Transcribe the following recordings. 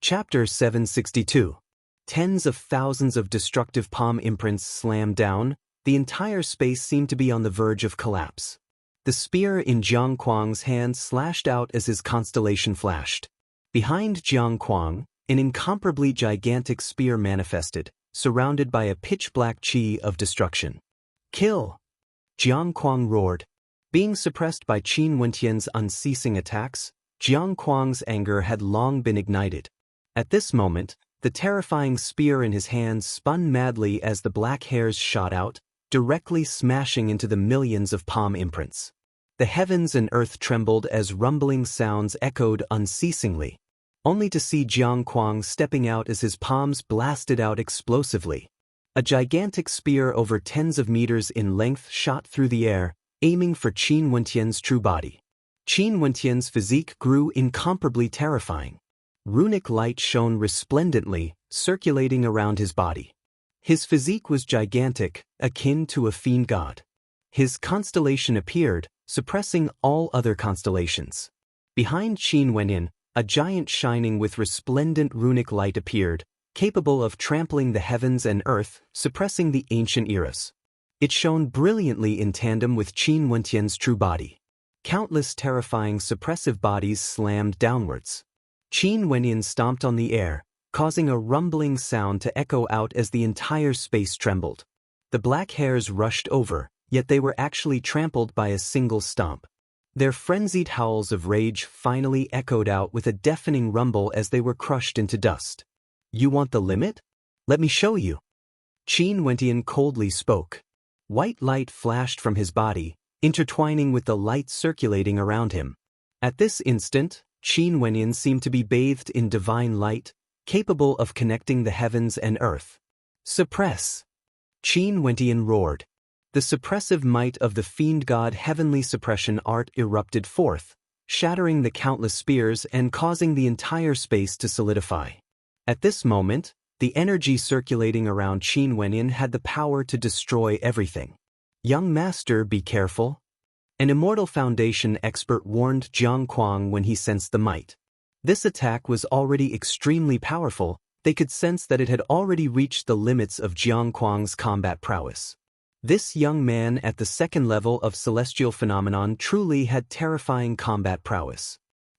Chapter 762. Tens of thousands of destructive palm imprints slammed down. The entire space seemed to be on the verge of collapse. The spear in Jiang Kuang's hand slashed out as his constellation flashed. Behind Jiang Kuang, an incomparably gigantic spear manifested, surrounded by a pitch-black qi of destruction. Kill! Jiang Kuang roared. Being suppressed by Qin Wentian's unceasing attacks, Jiang Kuang's anger had long been ignited. At this moment, the terrifying spear in his hands spun madly as the black hairs shot out, directly smashing into the millions of palm imprints. The heavens and earth trembled as rumbling sounds echoed unceasingly, only to see Jiang Kuang stepping out as his palms blasted out explosively. A gigantic spear over tens of meters in length shot through the air, aiming for Qin Wentian's true body. Qin Wentian's physique grew incomparably terrifying. Runic light shone resplendently, circulating around his body. His physique was gigantic, akin to a fiend god. His constellation appeared, suppressing all other constellations. Behind Qin Wentian, a giant shining with resplendent runic light appeared, capable of trampling the heavens and earth, suppressing the ancient eras. It shone brilliantly in tandem with Qin Wentian's true body. Countless terrifying suppressive bodies slammed downwards. Qin Wentian stomped on the air, causing a rumbling sound to echo out as the entire space trembled. The black hairs rushed over, yet they were actually trampled by a single stomp. Their frenzied howls of rage finally echoed out with a deafening rumble as they were crushed into dust. "You want the limit? Let me show you." Qin Wentian coldly spoke. White light flashed from his body, intertwining with the light circulating around him. At this instant, Qin Wentian seemed to be bathed in divine light, capable of connecting the heavens and earth. "Suppress!" Qin Wentian roared. The suppressive might of the fiend god heavenly suppression art erupted forth, shattering the countless spears and causing the entire space to solidify. At this moment, the energy circulating around Qin Wentian had the power to destroy everything. "Young master, be careful." An Immortal Foundation expert warned Jiang Kuang when he sensed the might. This attack was already extremely powerful. They could sense that it had already reached the limits of Jiang Kuang's combat prowess. This young man at the second level of celestial phenomenon truly had terrifying combat prowess.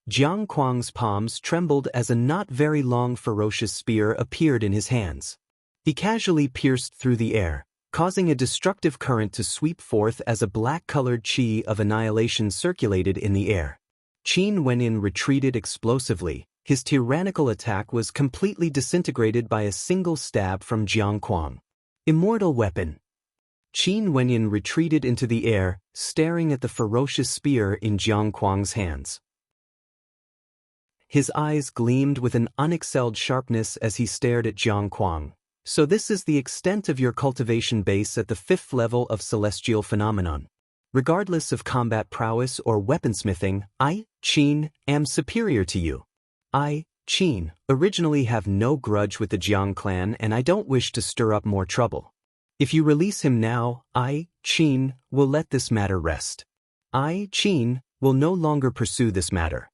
Jiang Kuang's palms trembled as a not very long ferocious spear appeared in his hands. He casually pierced through the air, causing a destructive current to sweep forth as a black-colored qi of annihilation circulated in the air. Qin Wentian retreated explosively. His tyrannical attack was completely disintegrated by a single stab from Jiang Kuang. Immortal weapon. Qin Wentian retreated into the air, staring at the ferocious spear in Jiang Kuang's hands. His eyes gleamed with an unexcelled sharpness as he stared at Jiang Kuang. "So this is the extent of your cultivation base at the 5th level of celestial phenomenon. Regardless of combat prowess or weaponsmithing, I, Qin, am superior to you. I, Qin, originally have no grudge with the Jiang clan and I don't wish to stir up more trouble. If you release him now, I, Qin, will let this matter rest. I, Qin, will no longer pursue this matter."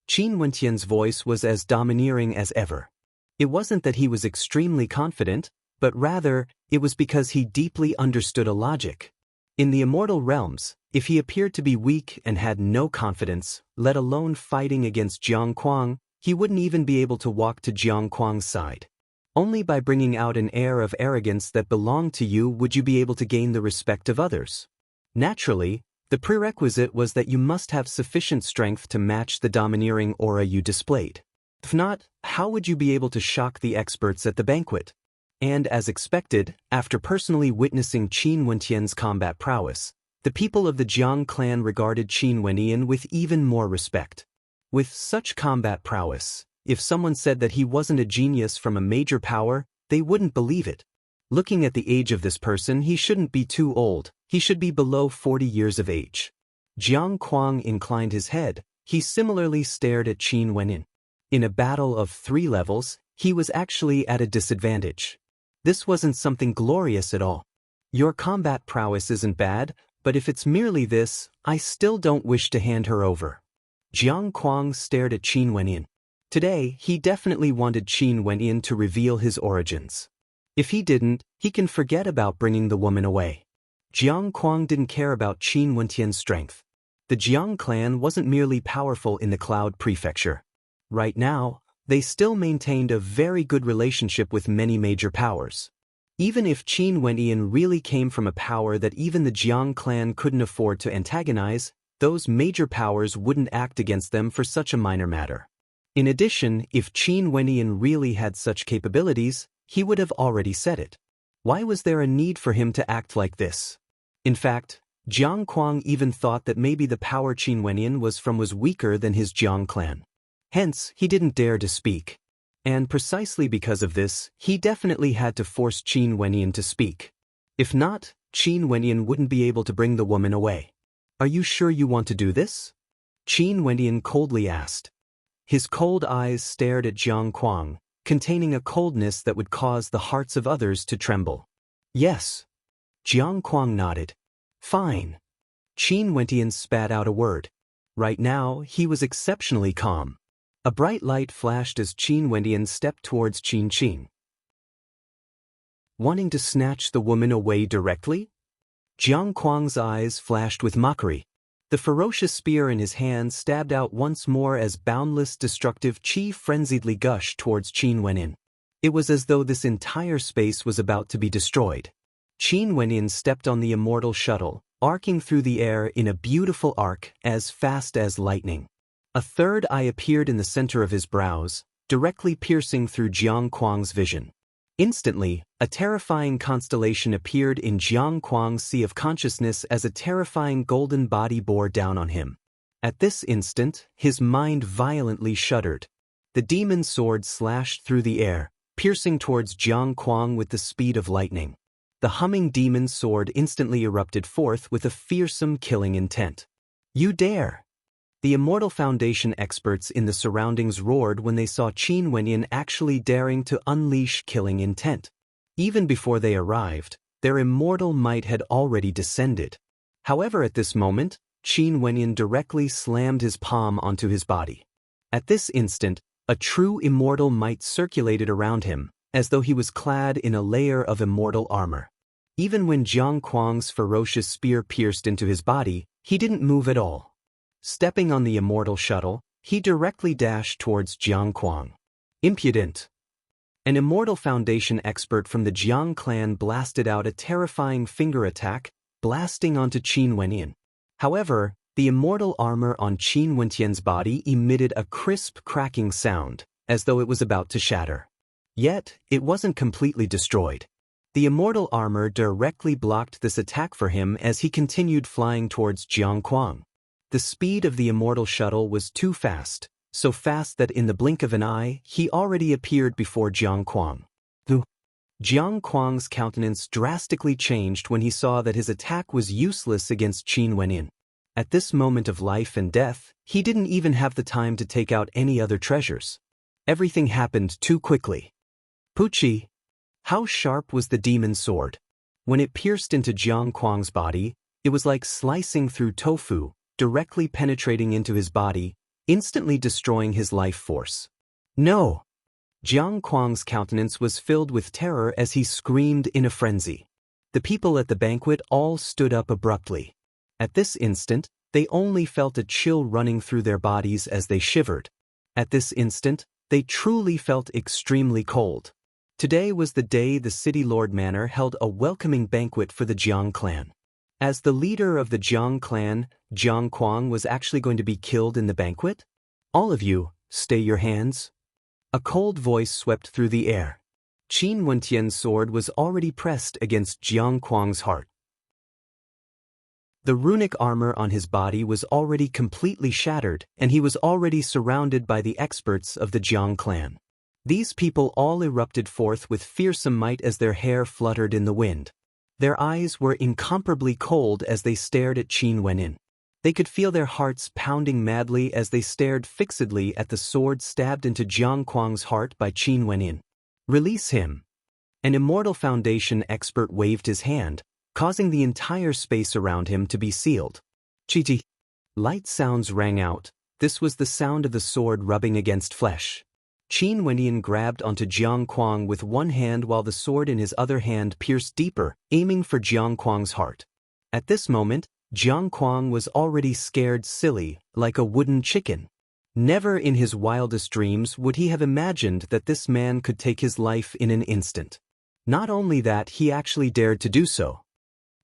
Qin Wentian's voice was as domineering as ever. It wasn't that he was extremely confident, but rather, it was because he deeply understood a logic. In the immortal realms, if he appeared to be weak and had no confidence, let alone fighting against Jiang Kuang, he wouldn't even be able to walk to Jiang Kuang's side. Only by bringing out an air of arrogance that belonged to you would you be able to gain the respect of others. Naturally, the prerequisite was that you must have sufficient strength to match the domineering aura you displayed. If not, how would you be able to shock the experts at the banquet? And as expected, after personally witnessing Qin Wentian's combat prowess, the people of the Jiang clan regarded Qin Wentian with even more respect. With such combat prowess, if someone said that he wasn't a genius from a major power, they wouldn't believe it. Looking at the age of this person, he shouldn't be too old. He should be below 40 years of age. Jiang Kuang inclined his head. He similarly stared at Qin Wentian. In a battle of 3 levels, he was actually at a disadvantage. This wasn't something glorious at all. "Your combat prowess isn't bad, but if it's merely this, I still don't wish to hand her over." Jiang Kuang stared at Qin Wentian. Today, he definitely wanted Qin Wenyan to reveal his origins. If he didn't, he can forget about bringing the woman away. Jiang Kuang didn't care about Qin Wenyan's strength. The Jiang clan wasn't merely powerful in the Cloud Prefecture. Right now, they still maintained a very good relationship with many major powers. Even if Qin Wenyan really came from a power that even the Jiang clan couldn't afford to antagonize, those major powers wouldn't act against them for such a minor matter. In addition, if Qin Wenyan really had such capabilities, he would have already said it. Why was there a need for him to act like this? In fact, Jiang Kuang even thought that maybe the power Qin Wenyan was from was weaker than his Jiang clan. Hence, he didn't dare to speak. And precisely because of this, he definitely had to force Qin Wenyan to speak. If not, Qin Wenyan wouldn't be able to bring the woman away. Are you sure you want to do this? Qin Wenyan coldly asked. His cold eyes stared at Jiang Kuang, containing a coldness that would cause the hearts of others to tremble. Yes. Jiang Kuang nodded. Fine. Qin Wenyan spat out a word. Right now, he was exceptionally calm. A bright light flashed as Qin Wenyan stepped towards Qin Qin. Wanting to snatch the woman away directly? Jiang Kuang's eyes flashed with mockery. The ferocious spear in his hand stabbed out once more as boundless destructive qi frenziedly gushed towards Qin Wenyan. It was as though this entire space was about to be destroyed. Qin Wenyan stepped on the immortal shuttle, arcing through the air in a beautiful arc as fast as lightning. A third eye appeared in the center of his brows, directly piercing through Jiang Kuang's vision. Instantly, a terrifying constellation appeared in Jiang Kuang's sea of consciousness as a terrifying golden body bore down on him. At this instant, his mind violently shuddered. The demon sword slashed through the air, piercing towards Jiang Kuang with the speed of lightning. The humming demon sword instantly erupted forth with a fearsome killing intent. You dare! The Immortal Foundation experts in the surroundings roared when they saw Qin Wenyan actually daring to unleash killing intent. Even before they arrived, their immortal might had already descended. However, at this moment, Qin Wenyan directly slammed his palm onto his body. At this instant, a true immortal might circulated around him, as though he was clad in a layer of immortal armor. Even when Jiang Kuang's ferocious spear pierced into his body, he didn't move at all. Stepping on the immortal shuttle, he directly dashed towards Jiang Kuang. Impudent! An Immortal Foundation expert from the Jiang clan blasted out a terrifying finger attack, blasting onto Qin Wenyan. However, the immortal armor on Qin Wenyan's body emitted a crisp cracking sound, as though it was about to shatter. Yet, it wasn't completely destroyed. The immortal armor directly blocked this attack for him as he continued flying towards Jiang Kuang. The speed of the immortal shuttle was too fast, so fast that in the blink of an eye, he already appeared before Jiang Kuang. Jiang Kuang's countenance drastically changed when he saw that his attack was useless against Qin Wenyan. At this moment of life and death, he didn't even have the time to take out any other treasures. Everything happened too quickly. Puchi! How sharp was the demon sword? When it pierced into Jiang Kuang's body, it was like slicing through tofu, directly penetrating into his body, instantly destroying his life force. No! Jiang Kuang's countenance was filled with terror as he screamed in a frenzy. The people at the banquet all stood up abruptly. At this instant, they only felt a chill running through their bodies as they shivered. At this instant, they truly felt extremely cold. Today was the day the City Lord Manor held a welcoming banquet for the Jiang clan. As the leader of the Jiang clan, Jiang Kuang was actually going to be killed in the banquet? All of you, stay your hands. A cold voice swept through the air. Qin Wenyan's sword was already pressed against Jiang Kuang's heart. The runic armor on his body was already completely shattered, and he was already surrounded by the experts of the Jiang clan. These people all erupted forth with fearsome might as their hair fluttered in the wind. Their eyes were incomparably cold as they stared at Qin Wenyan. They could feel their hearts pounding madly as they stared fixedly at the sword stabbed into Jiang Kuang's heart by Qin Wenyan. Release him. An Immortal Foundation expert waved his hand, causing the entire space around him to be sealed. Chi-chi. Light sounds rang out. This was the sound of the sword rubbing against flesh. Qin Wenyan grabbed onto Jiang Kuang with one hand while the sword in his other hand pierced deeper, aiming for Jiang Kuang's heart. At this moment, Jiang Kuang was already scared silly, like a wooden chicken. Never in his wildest dreams would he have imagined that this man could take his life in an instant. Not only that, he actually dared to do so.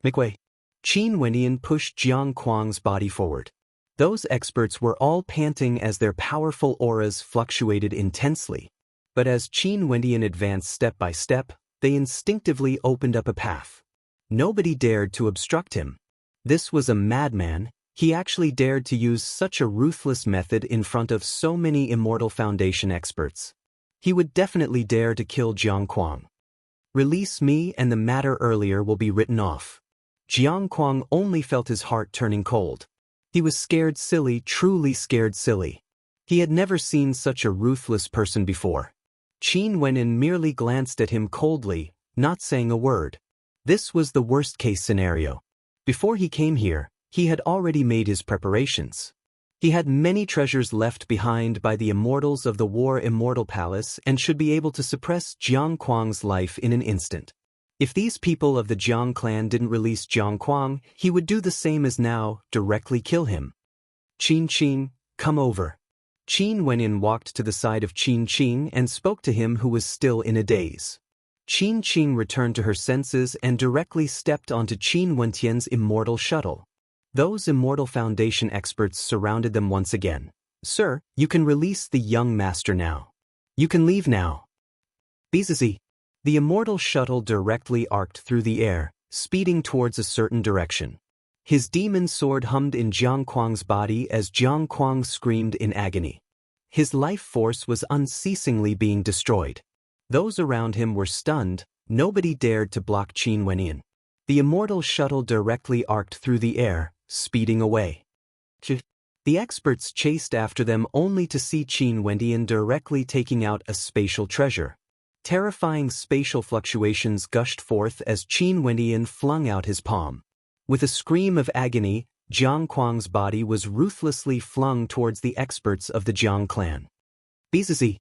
Make way. Qin Wenyan pushed Jiang Kuang's body forward. Those experts were all panting as their powerful auras fluctuated intensely. But as Qin Wenyan advanced step by step, they instinctively opened up a path. Nobody dared to obstruct him. This was a madman. He actually dared to use such a ruthless method in front of so many Immortal Foundation experts. He would definitely dare to kill Jiang Kuang. Release me and the matter earlier will be written off. Jiang Kuang only felt his heart turning cold. He was scared silly, truly scared silly. He had never seen such a ruthless person before. Qin Wenyan merely glanced at him coldly, not saying a word. This was the worst-case scenario. Before he came here, he had already made his preparations. He had many treasures left behind by the immortals of the War Immortal Palace and should be able to suppress Jiang Kuang's life in an instant. If these people of the Jiang clan didn't release Jiang Kuang, he would do the same as now, directly kill him. Qin, come over. Qin Wenyan walked to the side of Qin and spoke to him, who was still in a daze. Qin returned to her senses and directly stepped onto Qin Wentian's immortal shuttle. Those Immortal Foundation experts surrounded them once again. Sir, you can release the young master now. You can leave now. Bizizi. The immortal shuttle directly arced through the air, speeding towards a certain direction. His demon sword hummed in Jiang Kuang's body as Jiang Kuang screamed in agony. His life force was unceasingly being destroyed. Those around him were stunned. Nobody dared to block Qin Wenyan. The immortal shuttle directly arced through the air, speeding away. The experts chased after them only to see Qin Wenyan directly taking out a spatial treasure. Terrifying spatial fluctuations gushed forth as Qin Wenyan flung out his palm. With a scream of agony, Jiang Kuang's body was ruthlessly flung towards the experts of the Jiang clan. Bizizi.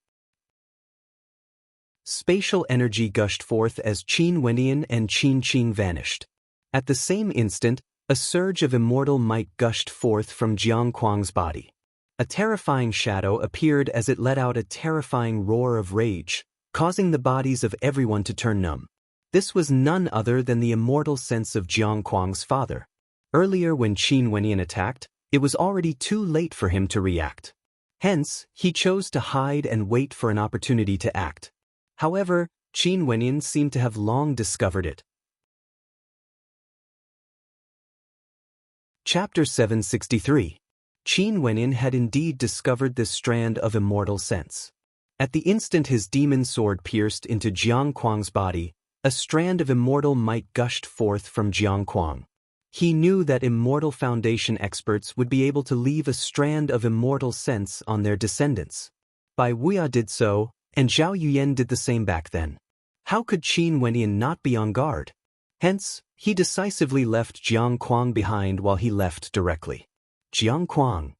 Spatial energy gushed forth as Qin Wenyan and Qin vanished. At the same instant, a surge of immortal might gushed forth from Jiang Kuang's body. A terrifying shadow appeared as it let out a terrifying roar of rage, causing the bodies of everyone to turn numb. This was none other than the immortal sense of Jiang Kuang's father. Earlier when Qin Wenyan attacked, it was already too late for him to react. Hence, he chose to hide and wait for an opportunity to act. However, Qin Wenyan seemed to have long discovered it. Chapter 763. Qin Wenyan had indeed discovered this strand of immortal sense. At the instant his demon sword pierced into Jiang Kuang's body, a strand of immortal might gushed forth from Jiang Kuang. He knew that Immortal Foundation experts would be able to leave a strand of immortal sense on their descendants. Bai Wuya did so, and Zhao Yuyan did the same back then. How could Qin Wenyan not be on guard? Hence, he decisively left Jiang Kuang behind while he left directly. Jiang Kuang.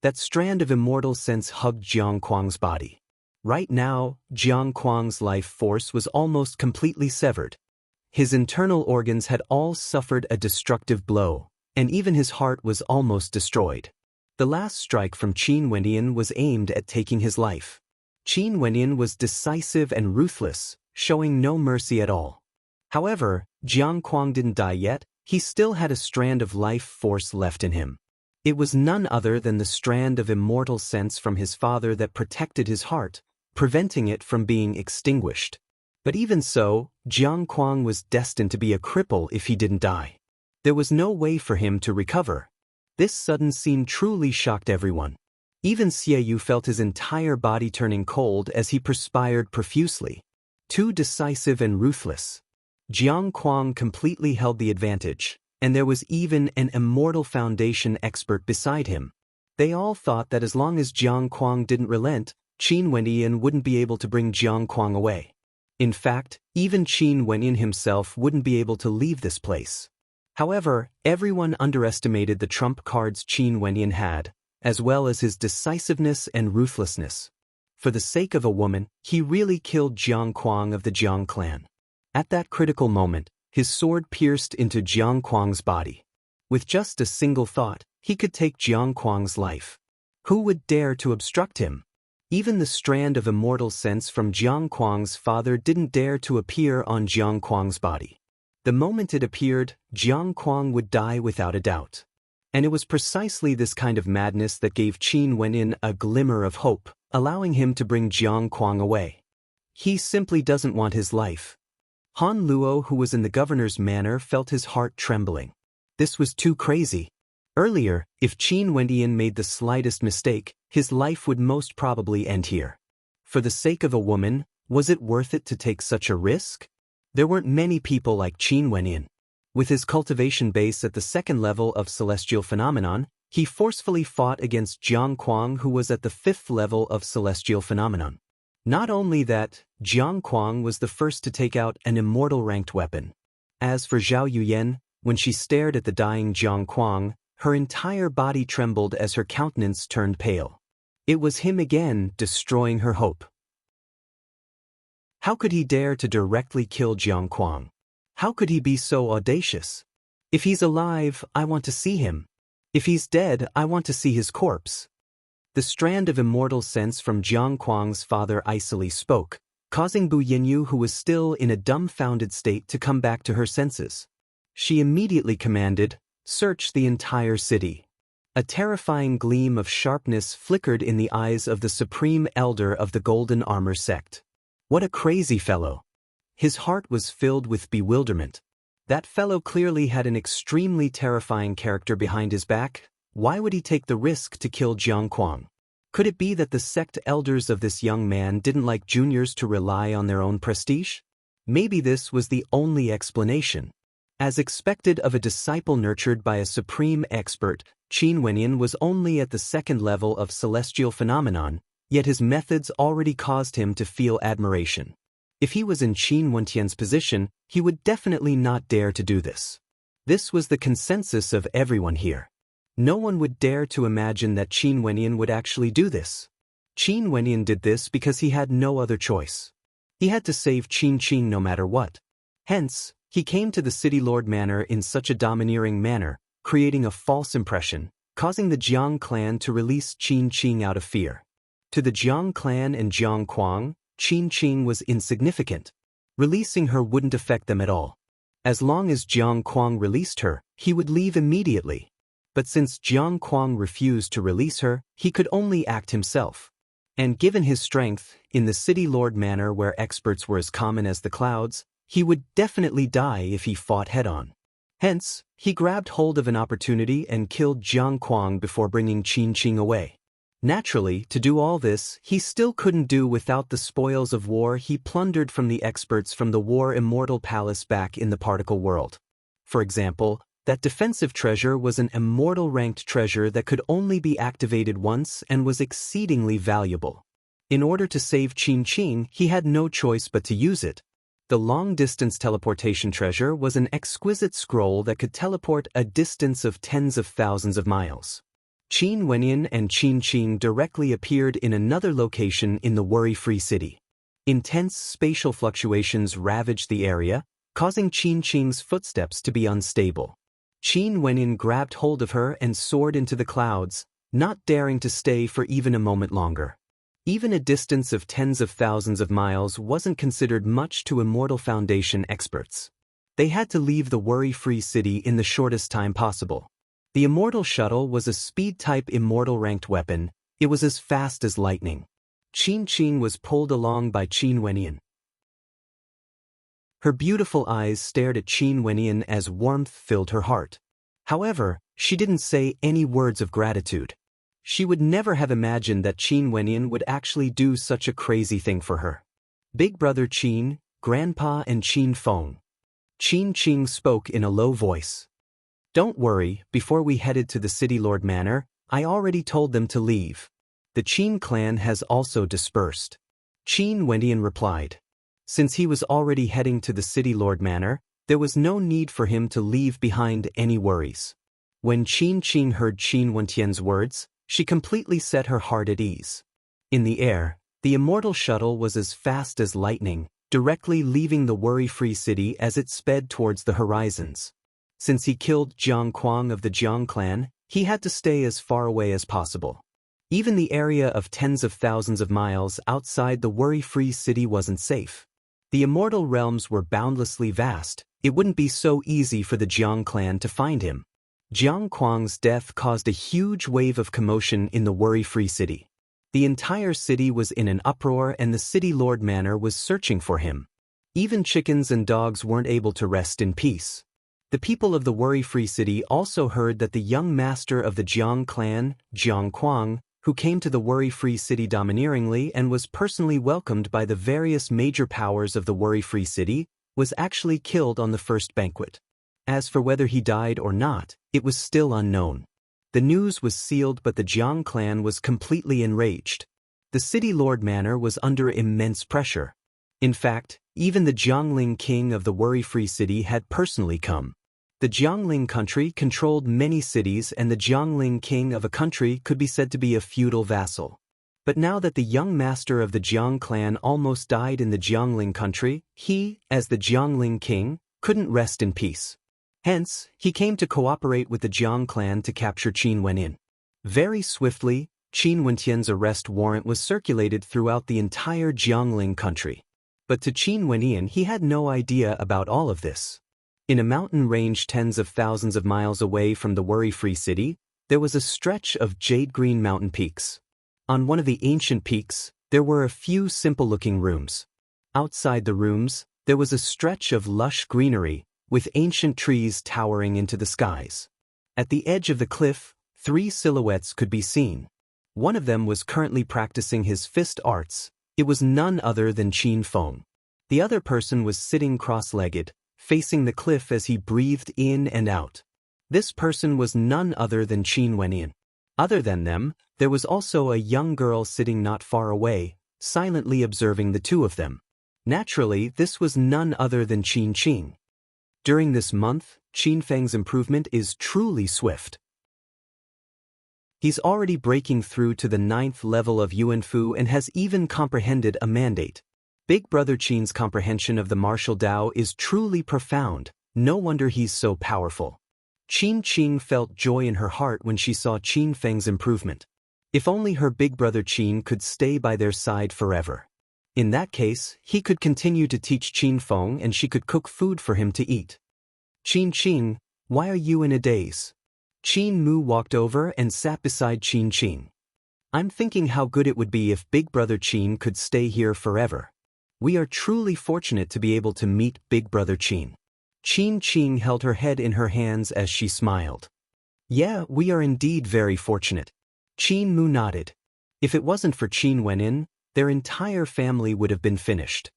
That strand of immortal sense hugged Jiang Kuang's body. Right now, Jiang Kuang's life force was almost completely severed. His internal organs had all suffered a destructive blow, and even his heart was almost destroyed. The last strike from Qin Wenyan was aimed at taking his life. Qin Wenyan was decisive and ruthless, showing no mercy at all. However, Jiang Kuang didn't die yet. He still had a strand of life force left in him. It was none other than the strand of immortal sense from his father that protected his heart, preventing it from being extinguished. But even so, Jiang Kuang was destined to be a cripple if he didn't die. There was no way for him to recover. This sudden scene truly shocked everyone. Even Xie Yu felt his entire body turning cold as he perspired profusely. Too decisive and ruthless. Jiang Kuang completely held the advantage, and there was even an Immortal Foundation expert beside him. They all thought that as long as Jiang Kuang didn't relent, Qin Wenyan wouldn't be able to bring Jiang Kuang away. In fact, even Qin Wenyan himself wouldn't be able to leave this place. However, everyone underestimated the trump cards Qin Wenyan had, as well as his decisiveness and ruthlessness. For the sake of a woman, he really killed Jiang Kuang of the Jiang clan. At that critical moment, his sword pierced into Jiang Kuang's body. With just a single thought, he could take Jiang Kuang's life. Who would dare to obstruct him? Even the strand of immortal sense from Jiang Kuang's father didn't dare to appear on Jiang Kuang's body. The moment it appeared, Jiang Kuang would die without a doubt. And it was precisely this kind of madness that gave Qin Wenyin a glimmer of hope, allowing him to bring Jiang Kuang away. He simply doesn't want his life. Han Luo, who was in the governor's manor, felt his heart trembling. This was too crazy. Earlier, if Qin Wenyin made the slightest mistake, his life would most probably end here. For the sake of a woman, was it worth it to take such a risk? There weren't many people like Qin Wenyin. With his cultivation base at the second level of celestial phenomenon, he forcefully fought against Jiang Kuang, who was at the fifth level of celestial phenomenon. Not only that, Jiang Kuang was the first to take out an immortal ranked weapon. As for Zhao Yuyan, when she stared at the dying Jiang Kuang, her entire body trembled as her countenance turned pale. It was him again, destroying her hope. How could he dare to directly kill Jiang Kuang? How could he be so audacious? If he's alive, I want to see him. If he's dead, I want to see his corpse. The strand of immortal sense from Jiang Kuang's father icily spoke, causing Bu Yinyu, who was still in a dumbfounded state, to come back to her senses. She immediately commanded, "Search the entire city." A terrifying gleam of sharpness flickered in the eyes of the supreme elder of the Golden Armor sect. What a crazy fellow! His heart was filled with bewilderment. That fellow clearly had an extremely terrifying character behind his back. Why would he take the risk to kill Jiang Kuang? Could it be that the sect elders of this young man didn't like juniors to rely on their own prestige? Maybe this was the only explanation. As expected of a disciple nurtured by a supreme expert, Qin Wenyin was only at the second level of celestial phenomenon, yet his methods already caused him to feel admiration. If he was in Qin Wentian's position, he would definitely not dare to do this. This was the consensus of everyone here. No one would dare to imagine that Qin Wenyin would actually do this. Qin Wenyin did this because he had no other choice. He had to save Qin no matter what. Hence, he came to the City Lord Manor in such a domineering manner, creating a false impression, causing the Jiang clan to release Qin out of fear. To the Jiang clan and Jiang Kuang, Qin was insignificant. Releasing her wouldn't affect them at all. As long as Jiang Kuang released her, he would leave immediately. But since Jiang Kuang refused to release her, he could only act himself. And given his strength, in the City Lord Manor where experts were as common as the clouds, he would definitely die if he fought head-on. Hence, he grabbed hold of an opportunity and killed Jiang Kuang before bringing Qin away. Naturally, to do all this, he still couldn't do without the spoils of war he plundered from the experts from the War Immortal Palace back in the particle world. For example, that defensive treasure was an immortal ranked treasure that could only be activated once and was exceedingly valuable. In order to save Qin, he had no choice but to use it. The long-distance teleportation treasure was an exquisite scroll that could teleport a distance of tens of thousands of miles. Qin Wenyin and Qin directly appeared in another location in the worry-free city. Intense spatial fluctuations ravaged the area, causing Qin's footsteps to be unstable. Qin Wenyin grabbed hold of her and soared into the clouds, not daring to stay for even a moment longer. Even a distance of tens of thousands of miles wasn't considered much to Immortal Foundation experts. They had to leave the worry-free city in the shortest time possible. The Immortal Shuttle was a speed-type immortal ranked weapon. It was as fast as lightning. Qin was pulled along by Qin Wenyin. Her beautiful eyes stared at Qin Wenyin as warmth filled her heart. However, she didn't say any words of gratitude. She would never have imagined that Qin Wenyin would actually do such a crazy thing for her. Big brother Qin, Grandpa and Qin Feng. Qin spoke in a low voice. Don't worry, before we headed to the City Lord Manor, I already told them to leave. The Qin clan has also dispersed. Qin Wenyin replied. Since he was already heading to the City Lord Manor, there was no need for him to leave behind any worries. When Qin heard Qin Wentian's words, she completely set her heart at ease. In the air, The immortal shuttle was as fast as lightning, directly leaving the worry-free city as it sped towards the horizons. Since he killed Jiang Kuang of the Jiang clan, he had to stay as far away as possible. Even the area of tens of thousands of miles outside the worry-free city wasn't safe. The immortal realms were boundlessly vast. It wouldn't be so easy for the Jiang clan to find him. Jiang Kuang's death caused a huge wave of commotion in the worry-free city. The entire city was in an uproar and the city lord manor was searching for him. Even chickens and dogs weren't able to rest in peace. The people of the worry-free city also heard that the young master of the Jiang clan, Jiang Kuang, who came to the worry-free city domineeringly and was personally welcomed by the various major powers of the worry-free city, was actually killed on the first banquet. As for whether he died or not, it was still unknown. The news was sealed, but the Jiang clan was completely enraged. The city lord manor was under immense pressure. In fact, even the Jiangling king of the worry-free city had personally come. The Jiangling country controlled many cities and the Jiangling king of a country could be said to be a feudal vassal. But now that the young master of the Jiang clan almost died in the Jiangling country, he, as the Jiangling king, couldn't rest in peace. Hence, he came to cooperate with the Jiang clan to capture Qin Wenin. Very swiftly, Qin Wentian's arrest warrant was circulated throughout the entire Jiangling country. But to Qin Wenin, he had no idea about all of this. In a mountain range tens of thousands of miles away from the worry-free city, there was a stretch of jade-green mountain peaks. On one of the ancient peaks, there were a few simple-looking rooms. Outside the rooms, there was a stretch of lush greenery, with ancient trees towering into the skies. At the edge of the cliff, 3 silhouettes could be seen. One of them was currently practicing his fist arts. It was none other than Qin Feng. The other person was sitting cross-legged, facing the cliff as he breathed in and out. This person was none other than Qin Wenin. Other than them, there was also a young girl sitting not far away, silently observing the two of them. Naturally, this was none other than Qin Qing. During this month, Qin Feng's improvement is truly swift. He's already breaking through to the 9th level of Yuanfu and has even comprehended a mandate. Big Brother Qin's comprehension of the martial Tao is truly profound. No wonder he's so powerful. Qin Qing felt joy in her heart when she saw Qin Feng's improvement. If only her big brother Qin could stay by their side forever. In that case, he could continue to teach Qin Feng and she could cook food for him to eat. Qin Qing, why are you in a daze? Qin Mu walked over and sat beside Qin Qing. I'm thinking how good it would be if Big Brother Qin could stay here forever. We are truly fortunate to be able to meet Big Brother Qin. Qin Qing held her head in her hands as she smiled. Yeah, we are indeed very fortunate. Qin Mu nodded. If it wasn't for Qin Wenin, their entire family would have been finished.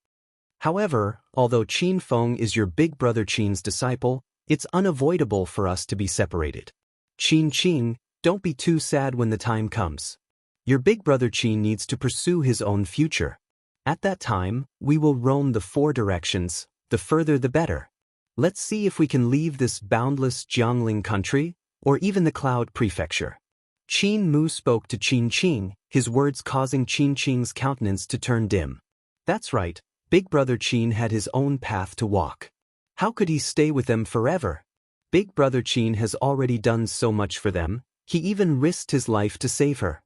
However, although Qin Feng is your Big Brother Qin's disciple, it's unavoidable for us to be separated. Qin Qing, don't be too sad when the time comes. Your Big Brother Qin needs to pursue his own future. At that time, we will roam the 4 directions, the further the better. Let's see if we can leave this boundless Jiangling country, or even the Cloud Prefecture. Qin Mu spoke to Qin Qing, his words causing Qin Qing's countenance to turn dim. That's right, Big Brother Qin had his own path to walk. How could he stay with them forever? Big Brother Qin has already done so much for them, he even risked his life to save her.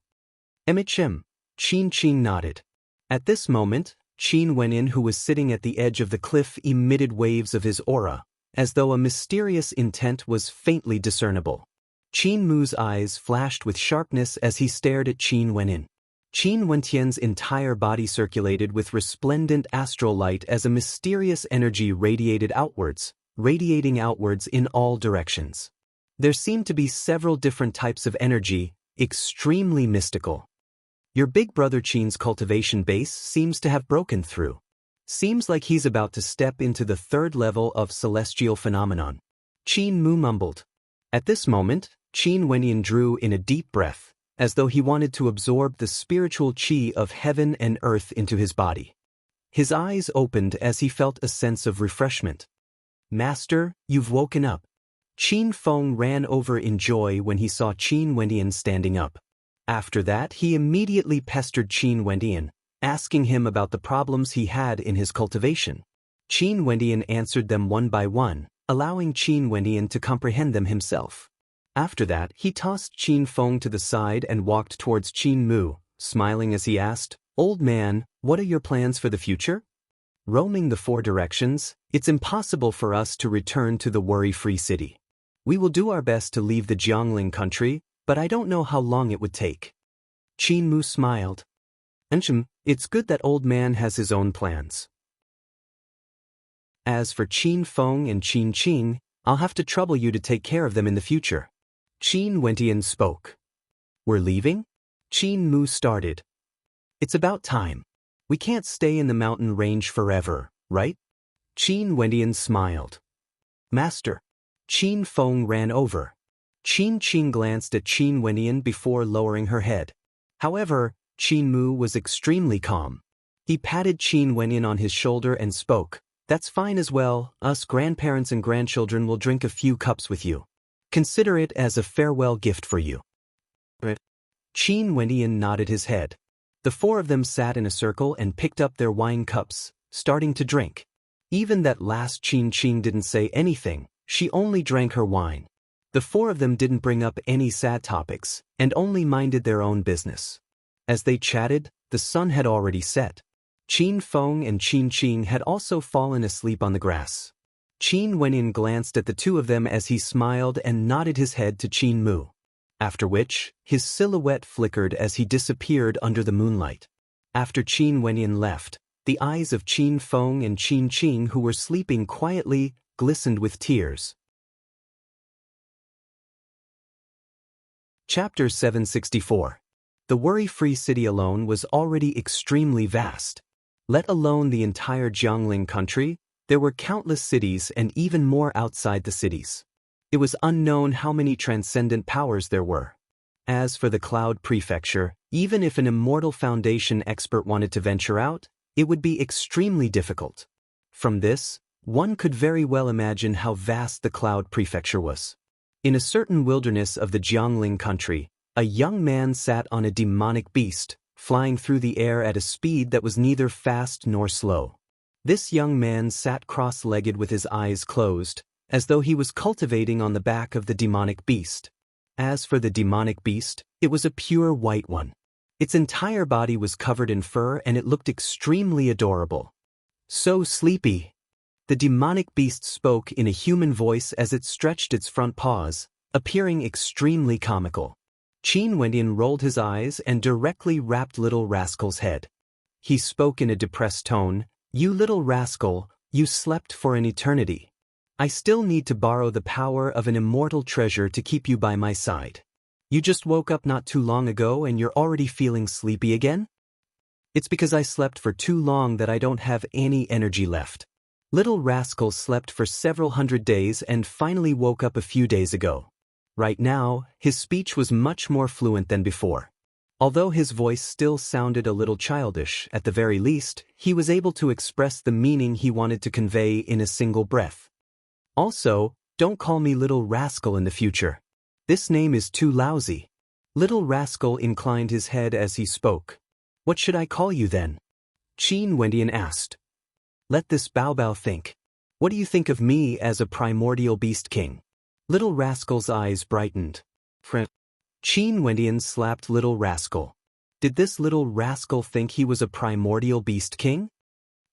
Qin Qing nodded. At this moment, Qin Wenin, who was sitting at the edge of the cliff, emitted waves of his aura, as though a mysterious intent was faintly discernible. Qin Mu's eyes flashed with sharpness as he stared at Qin Wenin. Qin Wentian's entire body circulated with resplendent astral light as a mysterious energy radiating outwards in all directions. There seemed to be several different types of energy, extremely mystical. Your Big Brother Qin's cultivation base seems to have broken through. Seems like he's about to step into the 3rd level of celestial phenomenon. Qin Mu mumbled. At this moment, Qin Wenin drew in a deep breath, as though he wanted to absorb the spiritual qi of heaven and earth into his body. His eyes opened as he felt a sense of refreshment. Master, you've woken up. Qin Feng ran over in joy when he saw Qin Wenin standing up. After that, he immediately pestered Qin Wenin, asking him about the problems he had in his cultivation. Qin Wendian answered them one by one, allowing Qin Wendian to comprehend them himself. After that, he tossed Qin Feng to the side and walked towards Qin Mu, smiling as he asked, "Old man, what are your plans for the future?" Roaming the four directions, it's impossible for us to return to the worry-free city. We will do our best to leave the Jiangling country, but I don't know how long it would take. Qin Mu smiled. It's good that old man has his own plans. As for Qin Feng and Qin Qing, I'll have to trouble you to take care of them in the future. Qin Wendian spoke. We're leaving? Qin Mu started. It's about time. We can't stay in the mountain range forever, right? Qin Wendian smiled. Master. Qin Feng ran over. Qin Qing glanced at Qin Wendian before lowering her head. However, Qin Mu was extremely calm. He patted Qin Wendian on his shoulder and spoke. That's fine as well, us grandparents and grandchildren will drink a few cups with you. Consider it as a farewell gift for you. Qin Wendian nodded his head. The four of them sat in a circle and picked up their wine cups, starting to drink. Even that last Qin Qing didn't say anything, she only drank her wine. The four of them didn't bring up any sad topics, and only minded their own business. As they chatted, the sun had already set. Qin Feng and Qin Qing had also fallen asleep on the grass. Qin Wendian glanced at the two of them as he smiled and nodded his head to Qin Mu. After which, his silhouette flickered as he disappeared under the moonlight. After Qin Wendian left, the eyes of Qin Feng and Qin Qing, who were sleeping quietly, glistened with tears. Chapter 764. The worry-free city alone was already extremely vast. Let alone the entire Jiangling country, there were countless cities and even more outside the cities. It was unknown how many transcendent powers there were. As for the Cloud Prefecture, even if an immortal foundation expert wanted to venture out, it would be extremely difficult. From this, one could very well imagine how vast the Cloud Prefecture was. In a certain wilderness of the Jiangling country, a young man sat on a demonic beast, flying through the air at a speed that was neither fast nor slow. This young man sat cross-legged with his eyes closed, as though he was cultivating on the back of the demonic beast. As for the demonic beast, it was a pure white one. Its entire body was covered in fur and it looked extremely adorable. So sleepy. The demonic beast spoke in a human voice as it stretched its front paws, appearing extremely comical. Qin Wendian rolled his eyes and directly rapped Little Rascal's head. He spoke in a depressed tone, "You little rascal, you slept for an eternity. I still need to borrow the power of an immortal treasure to keep you by my side. You just woke up not too long ago and you're already feeling sleepy again? It's because I slept for too long that I don't have any energy left. Little Rascal slept for several hundred days and finally woke up a few days ago." Right now, his speech was much more fluent than before. Although his voice still sounded a little childish, at the very least, he was able to express the meaning he wanted to convey in a single breath. Also, don't call me Little Rascal in the future. This name is too lousy. Little Rascal inclined his head as he spoke. What should I call you then? Qin Wendian asked. Let this Bao Bao think. What do you think of me as a primordial beast king? Little Rascal's eyes brightened. Qin Wendian slapped Little Rascal. Did this Little Rascal think he was a primordial beast king?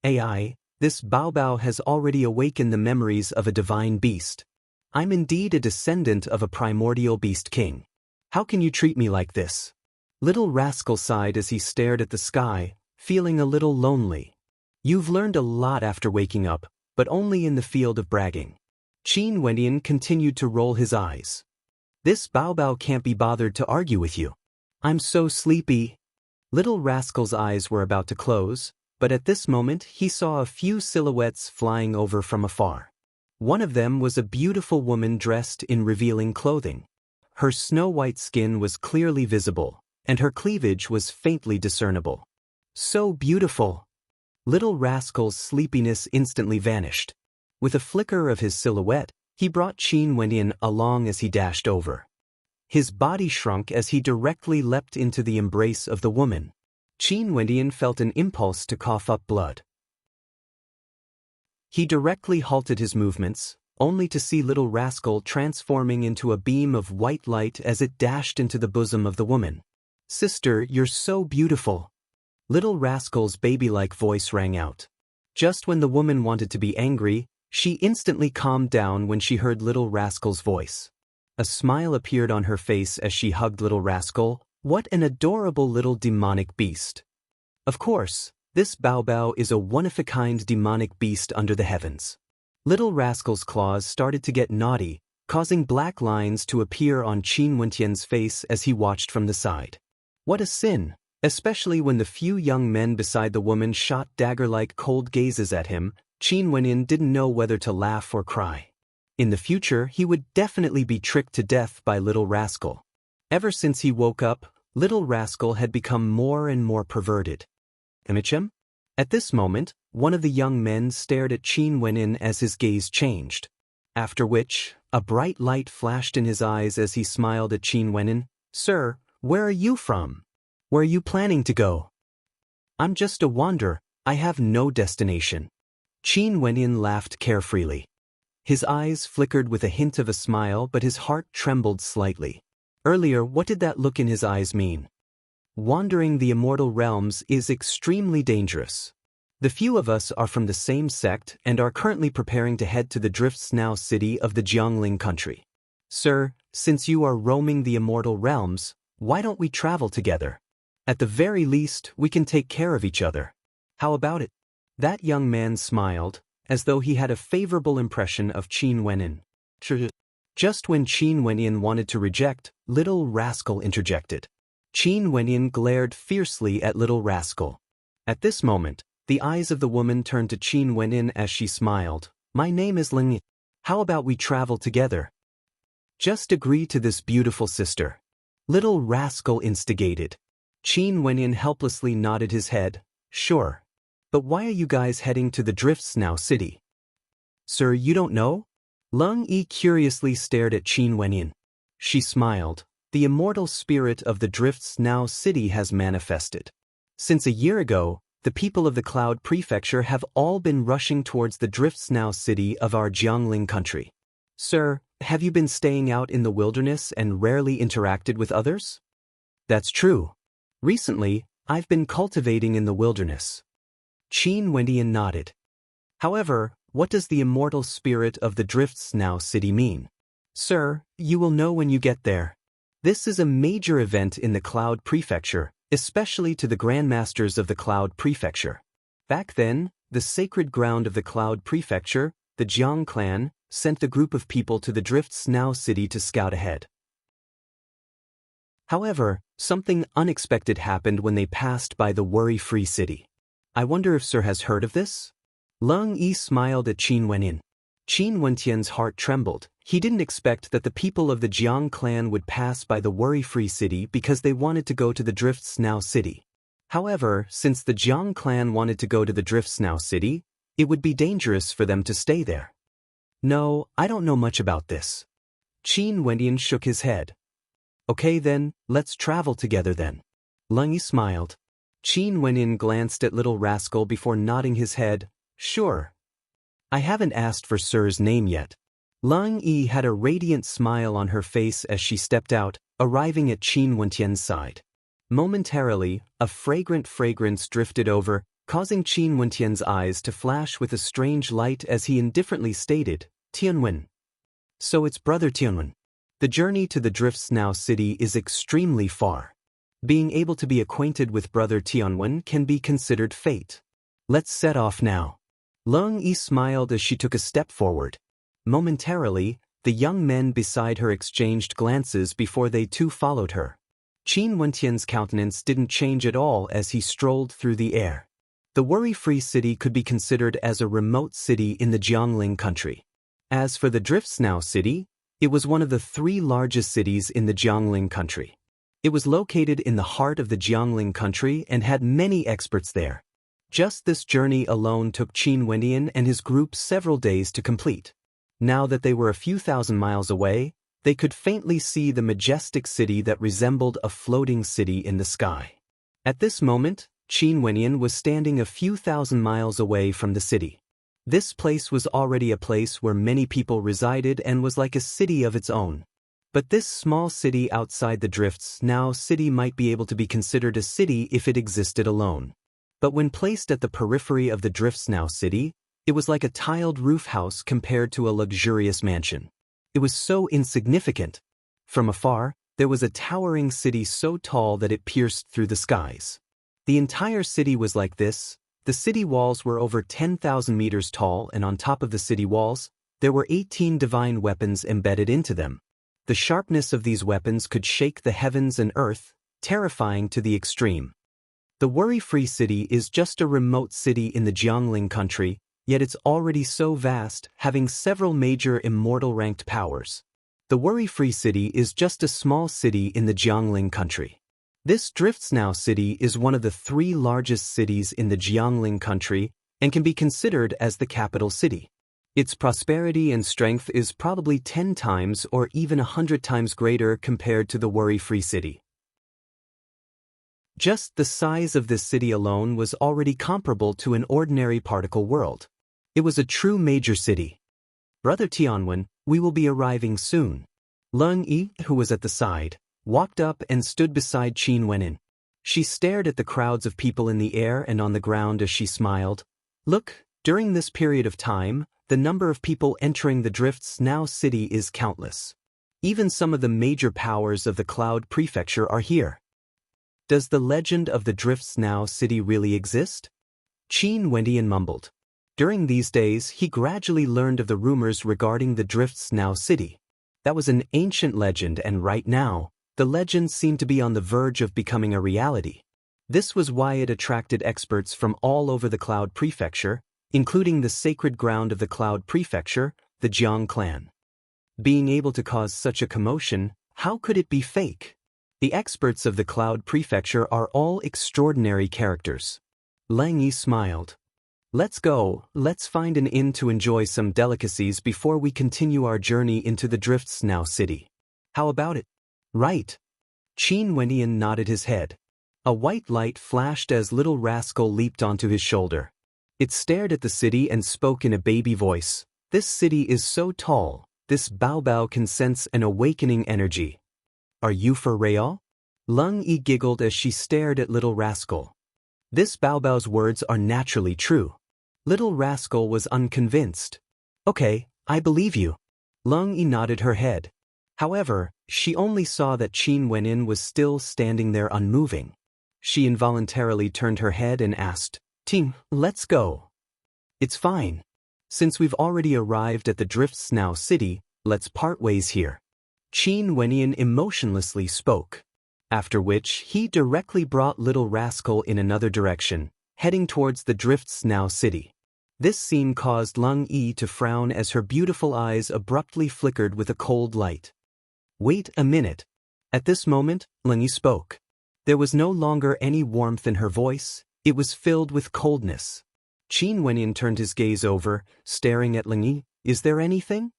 AI, this Bao Bao has already awakened the memories of a divine beast. I'm indeed a descendant of a primordial beast king. How can you treat me like this? Little Rascal sighed as he stared at the sky, feeling a little lonely. You've learned a lot after waking up, but only in the field of bragging. Qin Wendian continued to roll his eyes. This Bao Bao can't be bothered to argue with you. I'm so sleepy. Little Rascal's eyes were about to close, but at this moment he saw a few silhouettes flying over from afar. One of them was a beautiful woman dressed in revealing clothing. Her snow-white skin was clearly visible, and her cleavage was faintly discernible. So beautiful! Little Rascal's sleepiness instantly vanished. With a flicker of his silhouette, he brought Qin Wendian along as he dashed over. His body shrunk as he directly leapt into the embrace of the woman. Qin Wendian felt an impulse to cough up blood. He directly halted his movements, only to see Little Rascal transforming into a beam of white light as it dashed into the bosom of the woman. "Sister, you're so beautiful." Little Rascal's baby-like voice rang out. Just when the woman wanted to be angry, she instantly calmed down when she heard Little Rascal's voice. A smile appeared on her face as she hugged Little Rascal. What an adorable little demonic beast. Of course, this Bao Bao is a one-of-a-kind demonic beast under the heavens. Little Rascal's claws started to get naughty, causing black lines to appear on Qin Wendian's face as he watched from the side. What a sin, especially when the few young men beside the woman shot dagger-like cold gazes at him. Qin Wendian didn't know whether to laugh or cry. In the future, he would definitely be tricked to death by Little Rascal. Ever since he woke up, Little Rascal had become more and more perverted. Imichem? At this moment, one of the young men stared at Qin Wendian as his gaze changed. After which, a bright light flashed in his eyes as he smiled at Qin Wendian. "Sir, where are you from? Where are you planning to go?" "I'm just a wanderer, I have no destination." Qin Wendian laughed carefreely. His eyes flickered with a hint of a smile, but his heart trembled slightly. Earlier, what did that look in his eyes mean? Wandering the immortal realms is extremely dangerous. The few of us are from the same sect and are currently preparing to head to the Drifts Now city of the Jiangling country. "Sir, since you are roaming the immortal realms, why don't we travel together? At the very least, we can take care of each other. How about it?" That young man smiled, as though he had a favorable impression of Qin Wendian. Just when Qin Wendian wanted to reject, Little Rascal interjected. Qin Wendian glared fiercely at Little Rascal. At this moment, the eyes of the woman turned to Qin Wendian as she smiled. "My name is Ling. How about we travel together? Just agree to this, beautiful sister." Little Rascal instigated. Qin Wendian helplessly nodded his head. "Sure. But why are you guys heading to the Drifts Now city?" "Sir, you don't know?" Lung Yi curiously stared at Qin Wendian. She smiled. "The immortal spirit of the Drifts Now city has manifested. Since a year ago, the people of the Cloud Prefecture have all been rushing towards the Drifts Now city of our Jiangling country. Sir, have you been staying out in the wilderness and rarely interacted with others?" "That's true. Recently, I've been cultivating in the wilderness." Qin Wendian nodded. "However, what does the immortal spirit of the Drifts Now city mean?" "Sir, you will know when you get there. This is a major event in the Cloud Prefecture, especially to the Grandmasters of the Cloud Prefecture. Back then, the sacred ground of the Cloud Prefecture, the Jiang clan, sent the group of people to the Drifts Now city to scout ahead. However, something unexpected happened when they passed by the worry-free city. I wonder if Sir has heard of this?" Lung Yi smiled at Qin Wendian. Qin Wendian's heart trembled. He didn't expect that the people of the Jiang clan would pass by the worry-free city because they wanted to go to the Drifts Now city. However, since the Jiang clan wanted to go to the Drifts Now city, it would be dangerous for them to stay there. "No, I don't know much about this." Qin Wendian shook his head. "Okay then, let's travel together then." Lung Yi smiled. Qin Wendian glanced at Little Rascal before nodding his head. "Sure. I haven't asked for Sir's name yet." Lung Yi had a radiant smile on her face as she stepped out, arriving at Qin Wendian's side. Momentarily, a fragrant fragrance drifted over, causing Qin Wendian's eyes to flash with a strange light as he indifferently stated, "Tianwen. So it's Brother Tianwen. The journey to the Drifts Now city is extremely far. Being able to be acquainted with Brother Tianwen can be considered fate. Let's set off now." Lung Yi smiled as she took a step forward. Momentarily, the young men beside her exchanged glances before they too followed her. Qin Wendian's countenance didn't change at all as he strolled through the air. The worry-free city could be considered as a remote city in the Jiangling country. As for the Drifts Now city, it was one of the 3 largest cities in the Jiangling country. It was located in the heart of the Jiangling country and had many experts there. Just this journey alone took Qin Wendian and his group several days to complete. Now that they were a few thousand miles away, they could faintly see the majestic city that resembled a floating city in the sky. At this moment, Qin Wenyan was standing a few thousand miles away from the city. This place was already a place where many people resided and was like a city of its own. But this small city outside the Drifts Now city might be able to be considered a city if it existed alone. But when placed at the periphery of the Drifts Now city, it was like a tiled roof house compared to a luxurious mansion. It was so insignificant. From afar, there was a towering city so tall that it pierced through the skies. The entire city was like this. The city walls were over 10,000 meters tall, and on top of the city walls, there were 18 divine weapons embedded into them. The sharpness of these weapons could shake the heavens and earth, terrifying to the extreme. The worry-free city is just a remote city in the Jiangling country, yet it's already so vast, having several major immortal-ranked powers. The worry-free city is just a small city in the Jiangling country. This Drifts Now city is one of the 3 largest cities in the Jiangling country and can be considered as the capital city. Its prosperity and strength is probably 10 times or even 100 times greater compared to the worry-free city. Just the size of this city alone was already comparable to an ordinary particle world. It was a true major city. Brother Tianwen, we will be arriving soon. Leng Yi, who was at the side, walked up and stood beside Qin Wenyan. She stared at the crowds of people in the air and on the ground as she smiled. Look, during this period of time, the number of people entering the Drifts Now city is countless. Even some of the major powers of the Cloud Prefecture are here. Does the legend of the Drifts Now city really exist? Qin Wenyan mumbled. During these days, he gradually learned of the rumors regarding the Drifts Now city. That was an ancient legend, and right now, the legend seemed to be on the verge of becoming a reality. This was why it attracted experts from all over the Cloud Prefecture, including the sacred ground of the Cloud Prefecture, the Jiang clan. Being able to cause such a commotion, how could it be fake? The experts of the Cloud Prefecture are all extraordinary characters. Leng Yi smiled. Let's go, let's find an inn to enjoy some delicacies before we continue our journey into the Drifts Now city. How about it? Right. Qin Wenyan nodded his head. A white light flashed as Little Rascal leaped onto his shoulder. It stared at the city and spoke in a baby voice. This city is so tall, this Bao can sense an awakening energy. Are you for real? Leng Yi giggled as she stared at Little Rascal. This Bao's words are naturally true. Little Rascal was unconvinced. Okay, I believe you. Leng Yi nodded her head. However, she only saw that Qin Wenyan was still standing there unmoving. She involuntarily turned her head and asked, Ting, let's go. It's fine. Since we've already arrived at the Drifts Now city, let's part ways here. Qin Wenyan emotionlessly spoke. After which, he directly brought Little Rascal in another direction, heading towards the Drifts Now city. This scene caused Leng Yi to frown as her beautiful eyes abruptly flickered with a cold light. Wait a minute. At this moment, Leng Yi spoke. There was no longer any warmth in her voice, it was filled with coldness. Qin Wenyan turned his gaze over, staring at Leng Yi. Is there anything?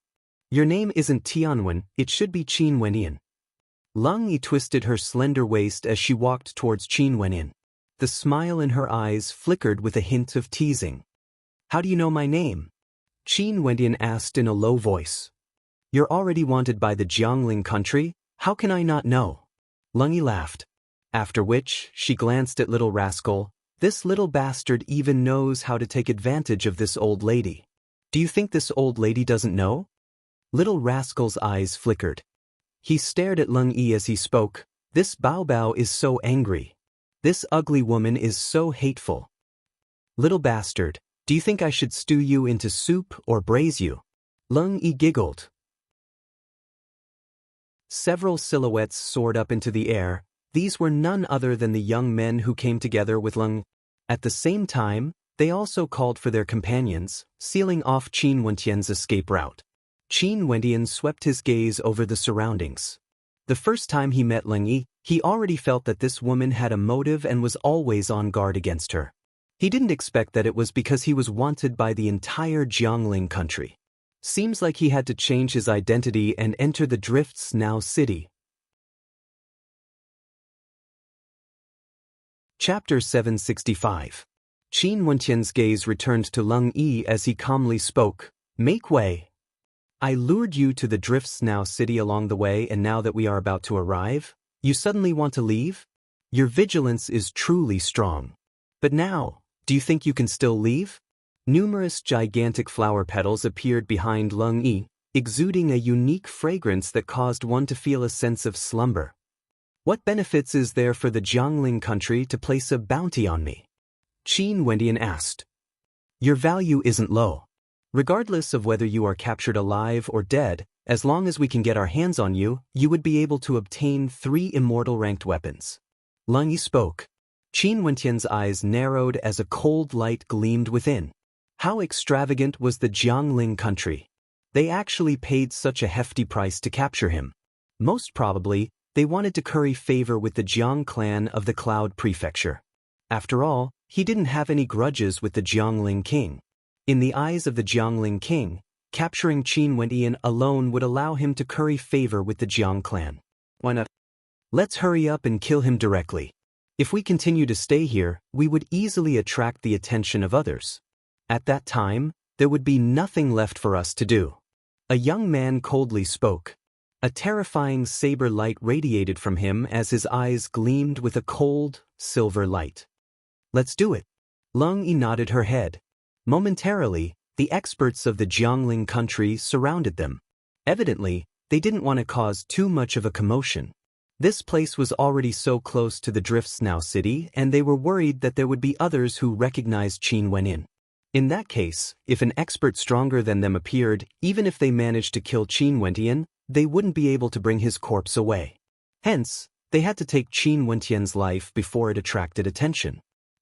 Your name isn't Tianwen, it should be Qin Wenyan. Leng Yi twisted her slender waist as she walked towards Qin Wenyan. The smile in her eyes flickered with a hint of teasing. How do you know my name? Qin Wenyan asked in a low voice. You're already wanted by the Jiangling country, how can I not know? Leng Yi laughed. After which, she glanced at Little Rascal. This little bastard even knows how to take advantage of this old lady. Do you think this old lady doesn't know? Little Rascal's eyes flickered. He stared at Leng Yi as he spoke. This Bao is so angry. This ugly woman is so hateful. Little bastard, do you think I should stew you into soup or braise you? Leng Yi giggled. Several silhouettes soared up into the air. These were none other than the young men who came together with Leng. At the same time, they also called for their companions, sealing off Qin Wenyan's escape route. Qin Wenyan swept his gaze over the surroundings. The first time he met Leng Yi, he already felt that this woman had a motive and was always on guard against her. He didn't expect that it was because he was wanted by the entire Jiangling country. Seems like he had to change his identity and enter the Drifts Now city. Chapter 765. Qin Wentian's gaze returned to Leng Yi as he calmly spoke. Make way. I lured you to the Drifts Now city along the way, and now that we are about to arrive, you suddenly want to leave? Your vigilance is truly strong. But now, do you think you can still leave? Numerous gigantic flower petals appeared behind Leng Yi, exuding a unique fragrance that caused one to feel a sense of slumber. What benefits is there for the Jiangling country to place a bounty on me? Qin Wentian asked. Your value isn't low. Regardless of whether you are captured alive or dead, as long as we can get our hands on you, you would be able to obtain 3 immortal ranked weapons. Leng Yi spoke. Qin Wentian's eyes narrowed as a cold light gleamed within. How extravagant was the Jiangling country? They actually paid such a hefty price to capture him. Most probably, they wanted to curry favor with the Jiang clan of the Cloud Prefecture. After all, he didn't have any grudges with the Jiangling king. In the eyes of the Jiangling king, capturing Qin Wentian alone would allow him to curry favor with the Jiang clan. Why not? Let's hurry up and kill him directly. If we continue to stay here, we would easily attract the attention of others. At that time, there would be nothing left for us to do. A young man coldly spoke. A terrifying saber light radiated from him as his eyes gleamed with a cold, silver light. Let's do it. Leng Yi nodded her head. Momentarily, the experts of the Jiangling country surrounded them. Evidently, they didn't want to cause too much of a commotion. This place was already so close to the Drifts Now city, and they were worried that there would be others who recognized Qin Wentian. In that case, if an expert stronger than them appeared, even if they managed to kill Qin Wentian, they wouldn't be able to bring his corpse away. Hence, they had to take Qin Wentian's life before it attracted attention.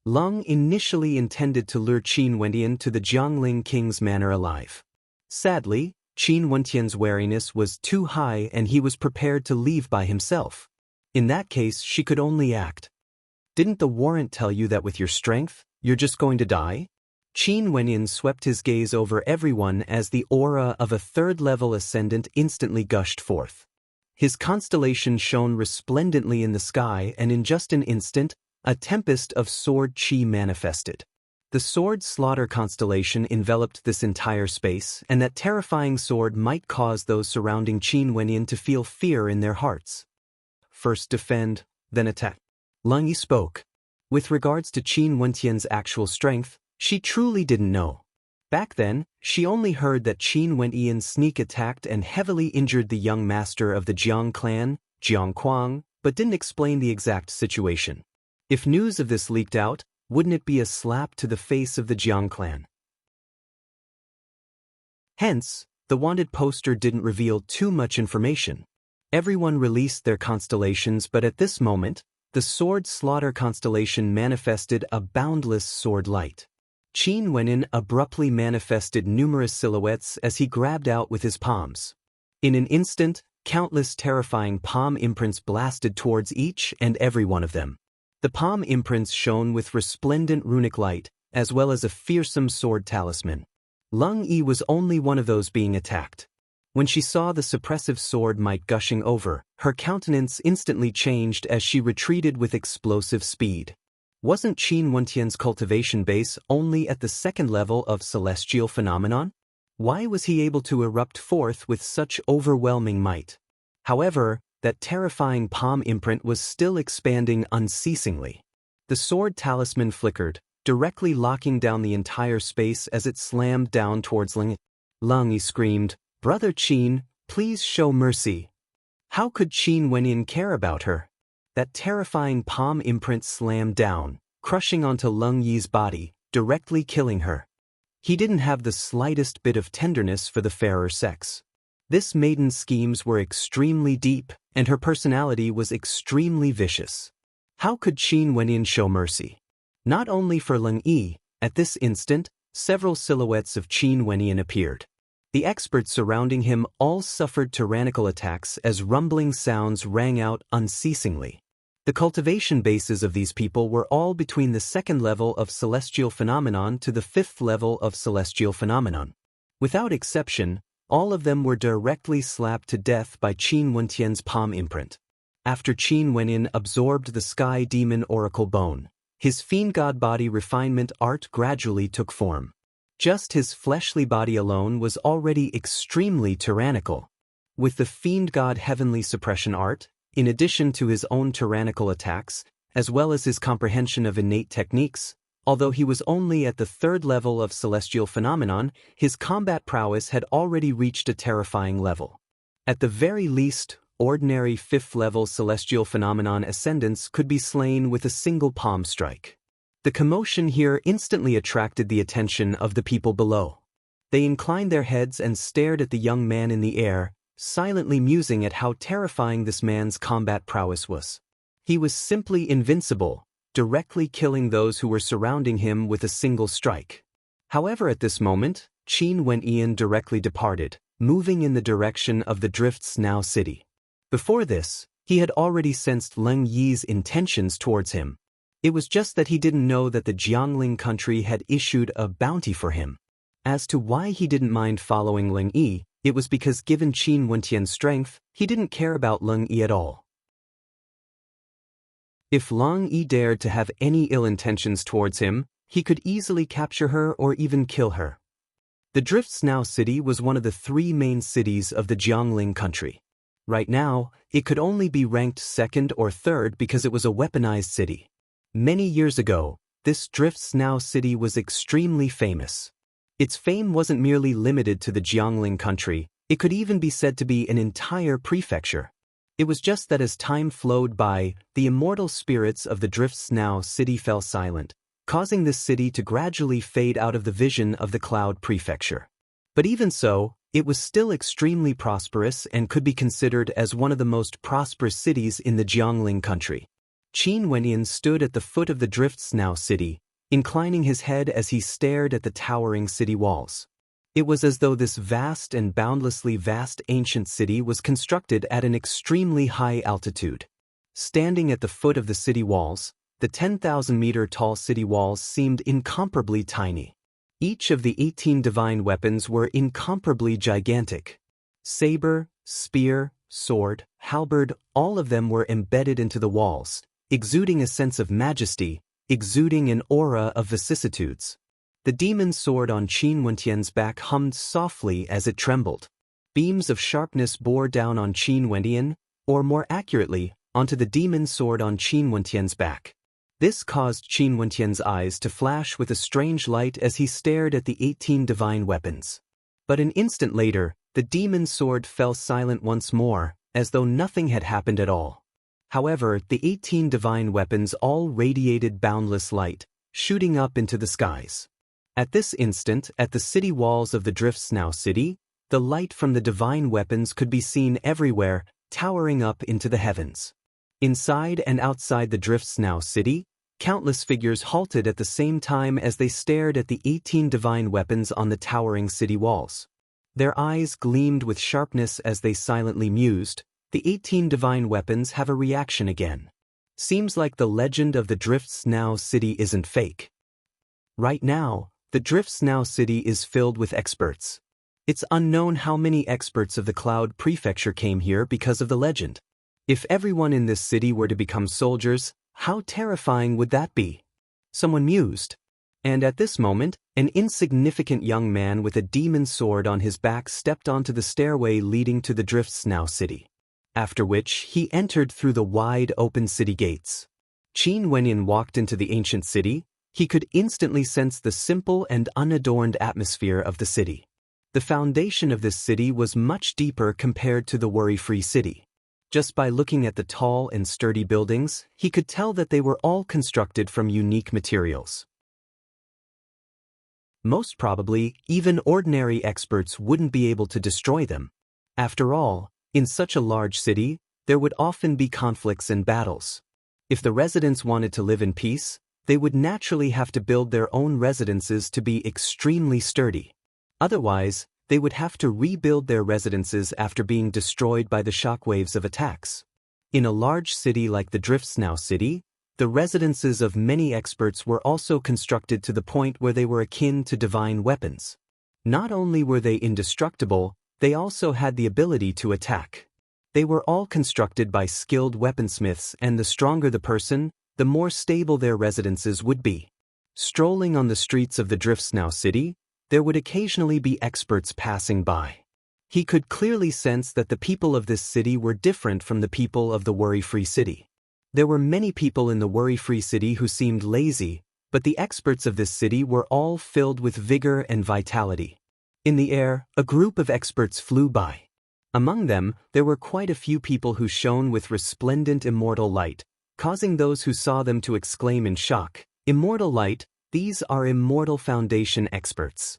Leng initially intended to lure Qin Wentian to the Jiangling king's manor alive. Sadly, Qin Wentian's wariness was too high and he was prepared to leave by himself. In that case, she could only act. Didn't the warrant tell you that with your strength, you're just going to die? Qin Wentian swept his gaze over everyone as the aura of a 3rd-level ascendant instantly gushed forth. His constellation shone resplendently in the sky, and in just an instant, a tempest of sword chi manifested. The sword slaughter constellation enveloped this entire space, and that terrifying sword might cause those surrounding Qin Wentian to feel fear in their hearts. First defend, then attack. Leng Yi spoke. With regards to Qin Wentian's actual strength, she truly didn't know. Back then, she only heard that Qin Wentian sneak attacked and heavily injured the young master of the Jiang clan, Jiang Quang, but didn't explain the exact situation. If news of this leaked out, wouldn't it be a slap to the face of the Jiang clan? Hence, the wanted poster didn't reveal too much information. Everyone released their constellations, but at this moment, the sword slaughter constellation manifested a boundless sword light. Qin Wentian abruptly manifested numerous silhouettes as he grabbed out with his palms. In an instant, countless terrifying palm imprints blasted towards each and every one of them. The palm imprints shone with resplendent runic light, as well as a fearsome sword talisman. Leng Yi was only one of those being attacked. When she saw the suppressive sword might gushing over, her countenance instantly changed as she retreated with explosive speed. Wasn't Qin Wentian's cultivation base only at the 2nd level of celestial phenomenon? Why was he able to erupt forth with such overwhelming might? However, that terrifying palm imprint was still expanding unceasingly. The sword talisman flickered, directly locking down the entire space as it slammed down towards Leng Yi. Leng Yi screamed, "Brother Qin, please show mercy." How could Qin Wentian care about her? That terrifying palm imprint slammed down, crushing onto Leng Yi's body, directly killing her. He didn't have the slightest bit of tenderness for the fairer sex. This maiden's schemes were extremely deep, and her personality was extremely vicious. How could Qin Wentian show mercy? Not only for Leng Yi, at this instant, several silhouettes of Qin Wentian appeared. The experts surrounding him all suffered tyrannical attacks as rumbling sounds rang out unceasingly. The cultivation bases of these people were all between the 2nd level of celestial phenomenon to the 5th level of celestial phenomenon. Without exception, all of them were directly slapped to death by Qin Wentian's palm imprint. After Qin Wentian absorbed the Sky Demon Oracle Bone, his fiend god body refinement art gradually took form. Just his fleshly body alone was already extremely tyrannical. With the fiend god heavenly suppression art, in addition to his own tyrannical attacks, as well as his comprehension of innate techniques, although he was only at the 3rd level of celestial phenomenon, his combat prowess had already reached a terrifying level. At the very least, ordinary 5th level celestial phenomenon ascendants could be slain with a single palm strike. The commotion here instantly attracted the attention of the people below. They inclined their heads and stared at the young man in the air, silently musing at how terrifying this man's combat prowess was. He was simply invincible, directly killing those who were surrounding him with a single strike. However, at this moment, Qin Wenyan directly departed, moving in the direction of the Drifts Now city. Before this, he had already sensed Leng Yi's intentions towards him. It was just that he didn't know that the Jiangling country had issued a bounty for him. As to why he didn't mind following Leng Yi, it was because given Qin Wentian's strength, he didn't care about Leng Yi at all. If Leng Yi dared to have any ill intentions towards him, he could easily capture her or even kill her. The Drifts Now city was one of the 3 main cities of the Jiangling country. Right now, it could only be ranked 2nd or 3rd because it was a weaponized city. Many years ago, this Drifts Now city was extremely famous. Its fame wasn't merely limited to the Jiangling country, it could even be said to be an entire prefecture. It was just that as time flowed by, the immortal spirits of the Drifts Now city fell silent, causing this city to gradually fade out of the vision of the Cloud Prefecture. But even so, it was still extremely prosperous and could be considered as one of the most prosperous cities in the Jiangling country. Qin Wenyan stood at the foot of the Drifts Now city, inclining his head as he stared at the towering city walls. It was as though this vast and boundlessly vast ancient city was constructed at an extremely high altitude. Standing at the foot of the city walls, the 10,000-meter-tall city walls seemed incomparably tiny. Each of the 18 divine weapons were incomparably gigantic. Saber, spear, sword, halberd, all of them were embedded into the walls, exuding a sense of majesty, exuding an aura of vicissitudes. The demon sword on Qin Wentian's back hummed softly as it trembled. Beams of sharpness bore down on Qin Wentian, or more accurately, onto the demon sword on Qin Wentian's back. This caused Qin Wentian's eyes to flash with a strange light as he stared at the 18 divine weapons. But an instant later, the demon sword fell silent once more, as though nothing had happened at all. However, the 18 divine weapons all radiated boundless light, shooting up into the skies. At this instant, at the city walls of the Drifts Now city, the light from the divine weapons could be seen everywhere, towering up into the heavens. Inside and outside the Drifts Now city, countless figures halted at the same time as they stared at the 18 divine weapons on the towering city walls. Their eyes gleamed with sharpness as they silently mused, the 18 divine weapons have a reaction again. Seems like the legend of the Drifts Now city isn't fake. Right now, the Drifts Now city is filled with experts. It's unknown how many experts of the Cloud Prefecture came here because of the legend. If everyone in this city were to become soldiers, how terrifying would that be? Someone mused. And at this moment, an insignificant young man with a demon sword on his back stepped onto the stairway leading to the Drifts Now city. After which, he entered through the wide open city gates. Qin Wenyan walked into the ancient city. He could instantly sense the simple and unadorned atmosphere of the city. The foundation of this city was much deeper compared to the worry-free city. Just by looking at the tall and sturdy buildings, he could tell that they were all constructed from unique materials. Most probably, even ordinary experts wouldn't be able to destroy them. After all, in such a large city, there would often be conflicts and battles. If the residents wanted to live in peace, they would naturally have to build their own residences to be extremely sturdy. Otherwise, they would have to rebuild their residences after being destroyed by the shockwaves of attacks. In a large city like the Drifts Now city, the residences of many experts were also constructed to the point where they were akin to divine weapons. Not only were they indestructible, they also had the ability to attack. They were all constructed by skilled weaponsmiths, and the stronger the person, the more stable their residences would be. Strolling on the streets of the Driftsnow city, there would occasionally be experts passing by. He could clearly sense that the people of this city were different from the people of the worry-free city. There were many people in the worry-free city who seemed lazy, but the experts of this city were all filled with vigor and vitality. In the air, a group of experts flew by. Among them, there were quite a few people who shone with resplendent immortal light, causing those who saw them to exclaim in shock, "Immortal light, these are Immortal Foundation experts."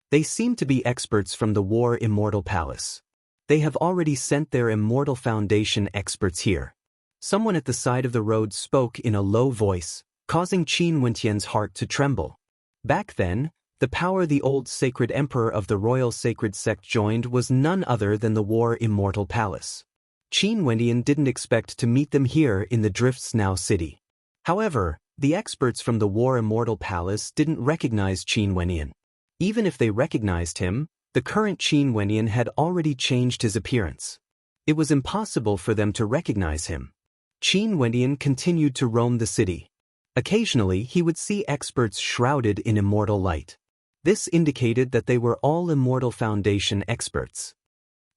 They seem to be experts from the War Immortal Palace. They have already sent their Immortal Foundation experts here. Someone at the side of the road spoke in a low voice, causing Qin Wentian's heart to tremble. Back then, the power the old sacred emperor of the royal sacred sect joined was none other than the War Immortal Palace. Qin Wentian didn't expect to meet them here in the Driftsnow city. However, the experts from the War Immortal Palace didn't recognize Qin Wentian. Even if they recognized him, the current Qin Wentian had already changed his appearance. It was impossible for them to recognize him. Qin Wentian continued to roam the city. Occasionally, he would see experts shrouded in immortal light. This indicated that they were all Immortal Foundation experts.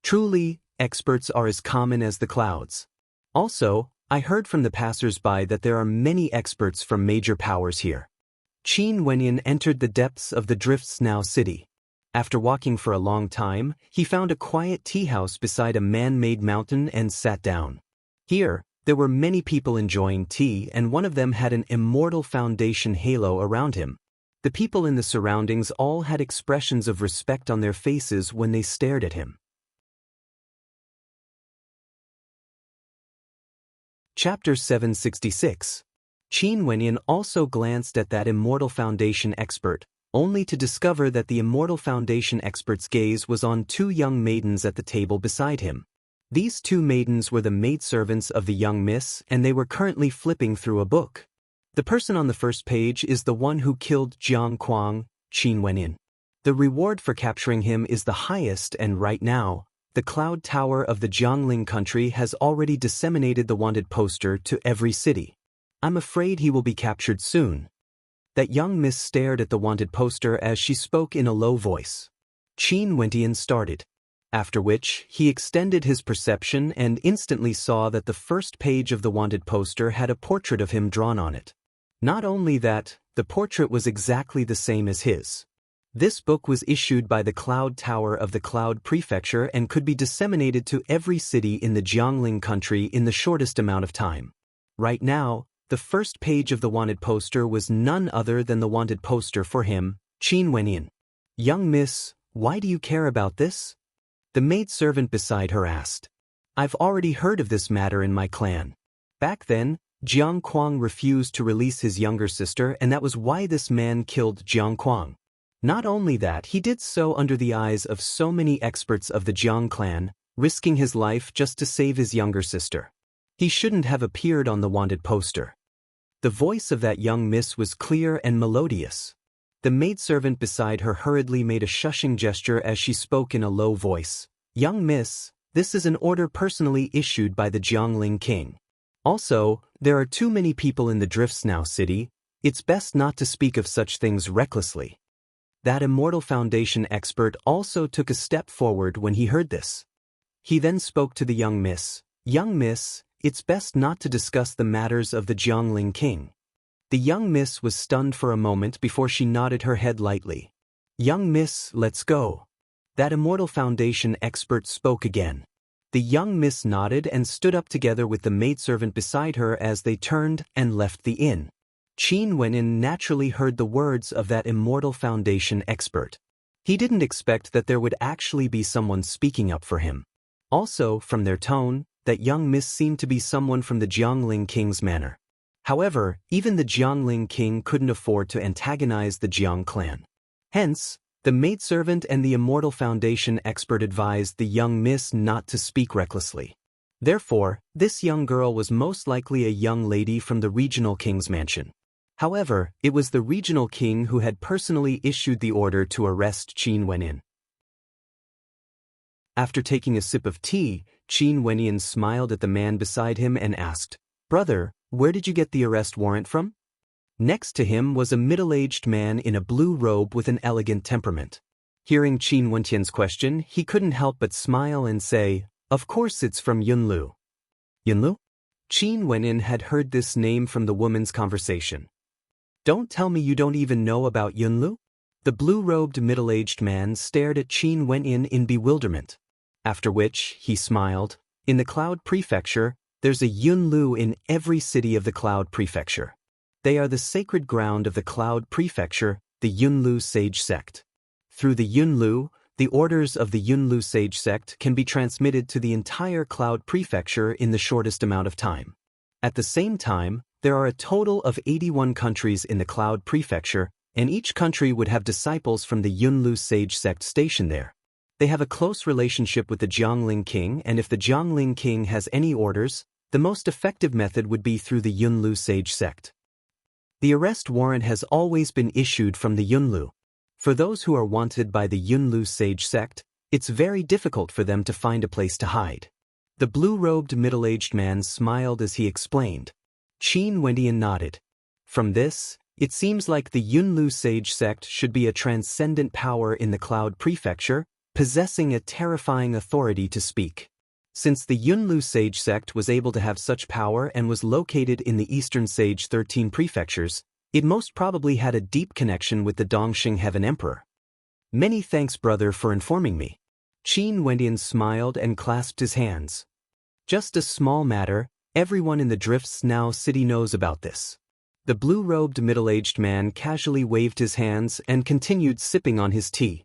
Truly, experts are as common as the clouds. Also, I heard from the passers-by that there are many experts from major powers here. Qin Wentian entered the depths of the Driftsnow city. After walking for a long time, he found a quiet tea house beside a man-made mountain and sat down. Here, there were many people enjoying tea, and one of them had an Immortal Foundation halo around him. The people in the surroundings all had expressions of respect on their faces when they stared at him. Chapter 766. Qin Wentian also glanced at that Immortal Foundation expert, only to discover that the Immortal Foundation expert's gaze was on two young maidens at the table beside him. These two maidens were the maidservants of the young miss, and they were currently flipping through a book. The person on the first page is the one who killed Jiang Quang, Qin Wentian. The reward for capturing him is the highest, and right now, the Cloud Tower of the Jiangling country has already disseminated the wanted poster to every city. I'm afraid he will be captured soon. That young miss stared at the wanted poster as she spoke in a low voice. Qin Wentian started. After which, he extended his perception and instantly saw that the first page of the wanted poster had a portrait of him drawn on it. Not only that, the portrait was exactly the same as his. This book was issued by the Cloud Tower of the Cloud Prefecture and could be disseminated to every city in the Jiangling country in the shortest amount of time. Right now, the first page of the wanted poster was none other than the wanted poster for him, Qin Wentian. "Young miss, why do you care about this?" The maidservant beside her asked. "I've already heard of this matter in my clan. Back then, Jiang Quang refused to release his younger sister, and that was why this man killed Jiang Quang. Not only that, he did so under the eyes of so many experts of the Jiang clan, risking his life just to save his younger sister. He shouldn't have appeared on the wanted poster." The voice of that young miss was clear and melodious. The maidservant beside her hurriedly made a shushing gesture as she spoke in a low voice. "Young miss, this is an order personally issued by the Jiangling king. Also, there are too many people in the Driftsnow city. It's best not to speak of such things recklessly." That Immortal Foundation expert also took a step forward when he heard this. He then spoke to the young miss. "Young miss, it's best not to discuss the matters of the Jiangling king." The young miss was stunned for a moment before she nodded her head lightly. "Young miss, let's go." That Immortal Foundation expert spoke again. The young miss nodded and stood up together with the maidservant beside her as they turned and left the inn. Qin Wentian naturally heard the words of that Immortal Foundation expert. He didn't expect that there would actually be someone speaking up for him. Also, from their tone, that young miss seemed to be someone from the Jiangling king's manor. However, even the Jiangling king couldn't afford to antagonize the Jiang clan. Hence, the maidservant and the Immortal Foundation expert advised the young miss not to speak recklessly. Therefore, this young girl was most likely a young lady from the regional king's mansion. However, it was the regional king who had personally issued the order to arrest Qin Wentian. After taking a sip of tea, Qin Wentian smiled at the man beside him and asked, "Brother, where did you get the arrest warrant from? Next to him was a middle-aged man in a blue robe with an elegant temperament. Hearing Qin Wentian's question, he couldn't help but smile and say, "Of course it's from Yunlu." Yunlu? Qin Wenin had heard this name from the woman's conversation. Don't tell me you don't even know about Yunlu? The blue-robed middle-aged man stared at Qin Wenin in bewilderment. After which, he smiled. In the Cloud Prefecture, there's a Yunlu in every city of the Cloud Prefecture. They are the sacred ground of the Cloud Prefecture, the Yunlu Sage Sect. Through the Yunlu, the orders of the Yunlu Sage Sect can be transmitted to the entire Cloud Prefecture in the shortest amount of time. At the same time, there are a total of 81 countries in the Cloud Prefecture, and each country would have disciples from the Yunlu Sage Sect stationed there. They have a close relationship with the Jiangling King, and if the Jiangling King has any orders, the most effective method would be through the Yunlu Sage Sect. The arrest warrant has always been issued from the Yunlu. For those who are wanted by the Yunlu Sage Sect, it's very difficult for them to find a place to hide. The blue-robed middle-aged man smiled as he explained. Qin Wentian nodded. From this, it seems like the Yunlu Sage Sect should be a transcendent power in the Cloud Prefecture, possessing a terrifying authority to speak. Since the Yunlu Sage Sect was able to have such power and was located in the Eastern Sage 13 prefectures, it most probably had a deep connection with the Dongxing Heaven Emperor. Many thanks, brother, for informing me. Qin Wentian smiled and clasped his hands. Just a small matter, everyone in the Drifts Now city knows about this. The blue-robed middle-aged man casually waved his hands and continued sipping on his tea.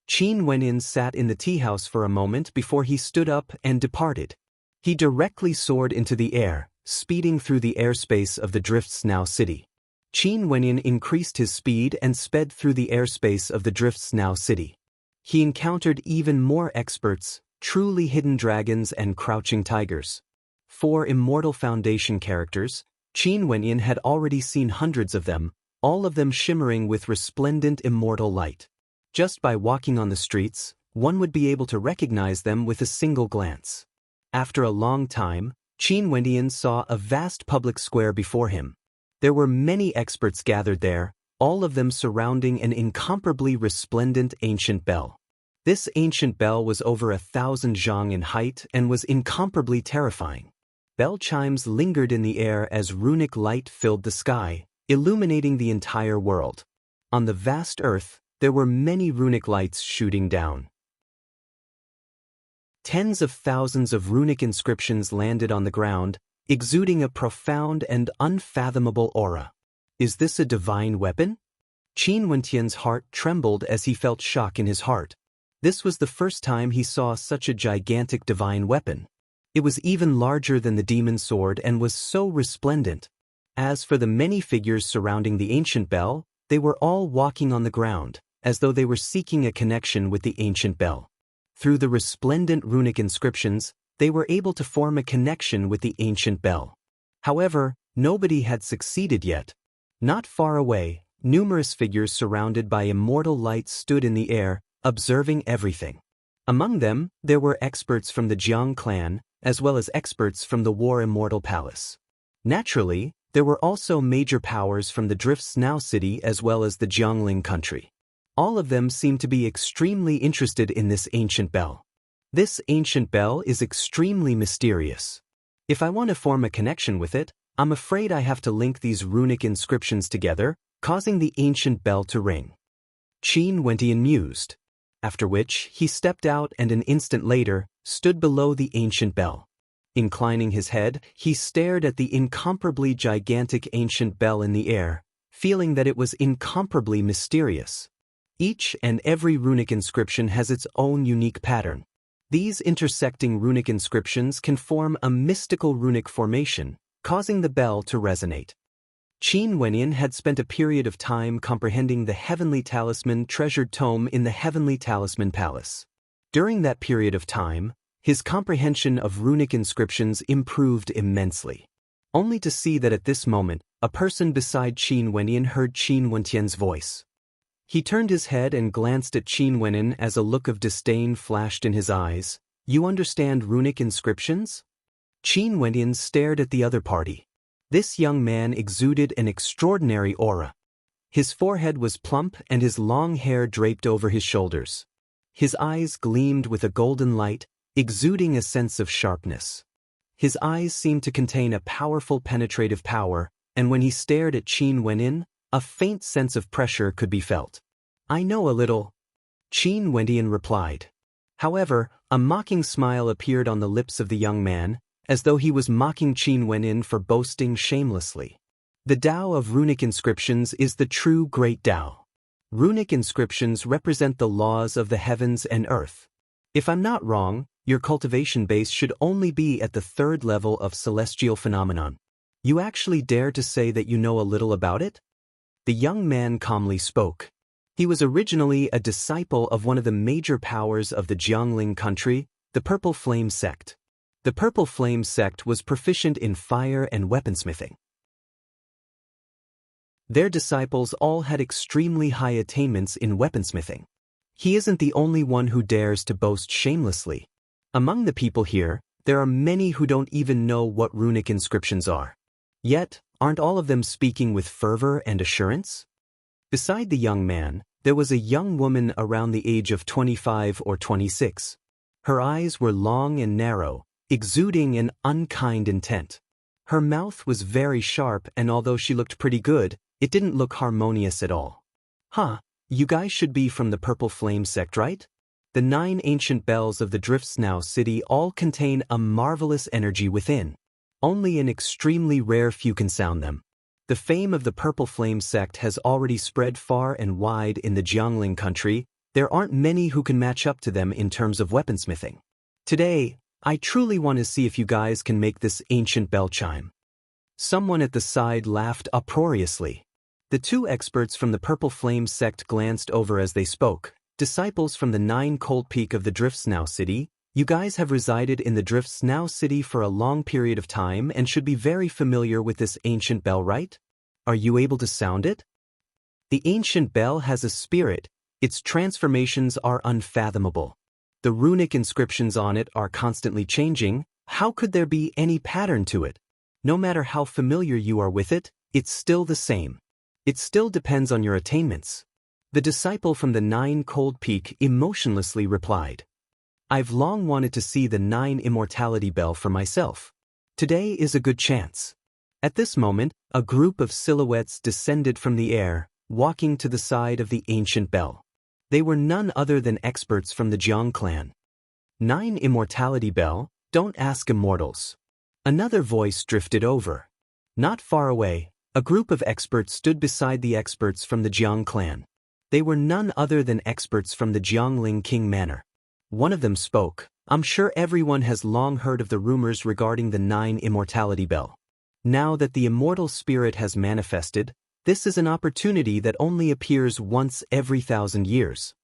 Qin Wentian sat in the tea house for a moment before he stood up and departed. He directly soared into the air, speeding through the airspace of the Drifts Now city. Qin Wentian increased his speed and sped through the airspace of the Drifts Now city. He encountered even more experts, truly hidden dragons and crouching tigers. 4 immortal Foundation characters, Qin Wentian had already seen hundreds of them, all of them shimmering with resplendent immortal light. Just by walking on the streets, one would be able to recognize them with a single glance. After a long time, Qin Wentian saw a vast public square before him. There were many experts gathered there, all of them surrounding an incomparably resplendent ancient bell. This ancient bell was over 1,000 zhang in height and was incomparably terrifying. Bell chimes lingered in the air as runic light filled the sky, illuminating the entire world. On the vast earth, there were many runic lights shooting down. Tens of thousands of runic inscriptions landed on the ground, exuding a profound and unfathomable aura. Is this a divine weapon? Qin Wentian's heart trembled as he felt shock in his heart. This was the first time he saw such a gigantic divine weapon. It was even larger than the demon sword and was so resplendent. As for the many figures surrounding the ancient bell, they were all walking on the ground, as though they were seeking a connection with the ancient bell. Through the resplendent runic inscriptions, they were able to form a connection with the ancient bell. However, nobody had succeeded yet. Not far away, numerous figures surrounded by immortal light stood in the air, observing everything. Among them, there were experts from the Jiang clan, as well as experts from the War Immortal Palace. Naturally, there were also major powers from the Drifts Now city as well as the Jiangling country. All of them seemed to be extremely interested in this ancient bell. This ancient bell is extremely mysterious. If I want to form a connection with it, I'm afraid I have to link these runic inscriptions together, causing the ancient bell to ring. Qin Wentian mused. After which, he stepped out and an instant later, stood below the ancient bell. Inclining his head, he stared at the incomparably gigantic ancient bell in the air, feeling that it was incomparably mysterious. Each and every runic inscription has its own unique pattern. These intersecting runic inscriptions can form a mystical runic formation, causing the bell to resonate. Qin Wentian had spent a period of time comprehending the Heavenly Talisman treasured tome in the Heavenly Talisman Palace. During that period of time, his comprehension of runic inscriptions improved immensely. Only to see that at this moment, a person beside Qin Wentian heard Qin Wentian's voice. He turned his head and glanced at Qin Wentian as a look of disdain flashed in his eyes. You understand runic inscriptions? Qin Wentian stared at the other party. This young man exuded an extraordinary aura. His forehead was plump and his long hair draped over his shoulders. His eyes gleamed with a golden light, exuding a sense of sharpness. His eyes seemed to contain a powerful penetrative power, and when he stared at Qin Wenin, a faint sense of pressure could be felt. "I know a little," Qin Wendian replied. However, a mocking smile appeared on the lips of the young man, as though he was mocking Qin Wenin for boasting shamelessly. The Tao of runic inscriptions is the true great Tao. Runic inscriptions represent the laws of the heavens and earth. If I'm not wrong, your cultivation base should only be at the 3rd level of celestial phenomenon. You actually dare to say that you know a little about it? The young man calmly spoke. He was originally a disciple of one of the major powers of the Jiangling country, the Purple Flame sect. The Purple Flame sect was proficient in fire and weaponsmithing. Their disciples all had extremely high attainments in weaponsmithing. He isn't the only one who dares to boast shamelessly. Among the people here, there are many who don't even know what runic inscriptions are. Yet, aren't all of them speaking with fervor and assurance? Beside the young man, there was a young woman around the age of 25 or 26. Her eyes were long and narrow, exuding an unkind intent. Her mouth was very sharp, and although she looked pretty good, it didn't look harmonious at all. "Huh, you guys should be from the Purple Flame sect, right? The 9 ancient bells of the Driftsnow city all contain a marvelous energy within. Only an extremely rare few can sound them. The fame of the Purple Flame sect has already spread far and wide in the Jiangling country. There aren't many who can match up to them in terms of weaponsmithing. Today, I truly want to see if you guys can make this ancient bell chime." Someone at the side laughed uproariously. The 2 experts from the Purple Flame sect glanced over as they spoke. "Disciples from the 9 Cold Peak of the Driftsnow city, you guys have resided in the Driftsnow city for a long period of time and should be very familiar with this ancient bell, right? Are you able to sound it? The ancient bell has a spirit. Its transformations are unfathomable. The runic inscriptions on it are constantly changing. How could there be any pattern to it? No matter how familiar you are with it, it's still the same. It still depends on your attainments." The disciple from the 9 Cold Peak emotionlessly replied. "I've long wanted to see the 9 Immortality Bell for myself. Today is a good chance." At this moment, a group of silhouettes descended from the air, walking to the side of the ancient bell. They were none other than experts from the Jiang clan. 9 Immortality Bell, don't ask immortals." Another voice drifted over. Not far away, a group of experts stood beside the experts from the Jiang clan. They were none other than experts from the Jiangling King Manor. One of them spoke. "I'm sure everyone has long heard of the rumors regarding the 9 Immortality Bell. Now that the immortal spirit has manifested, this is an opportunity that only appears once every 1,000 years.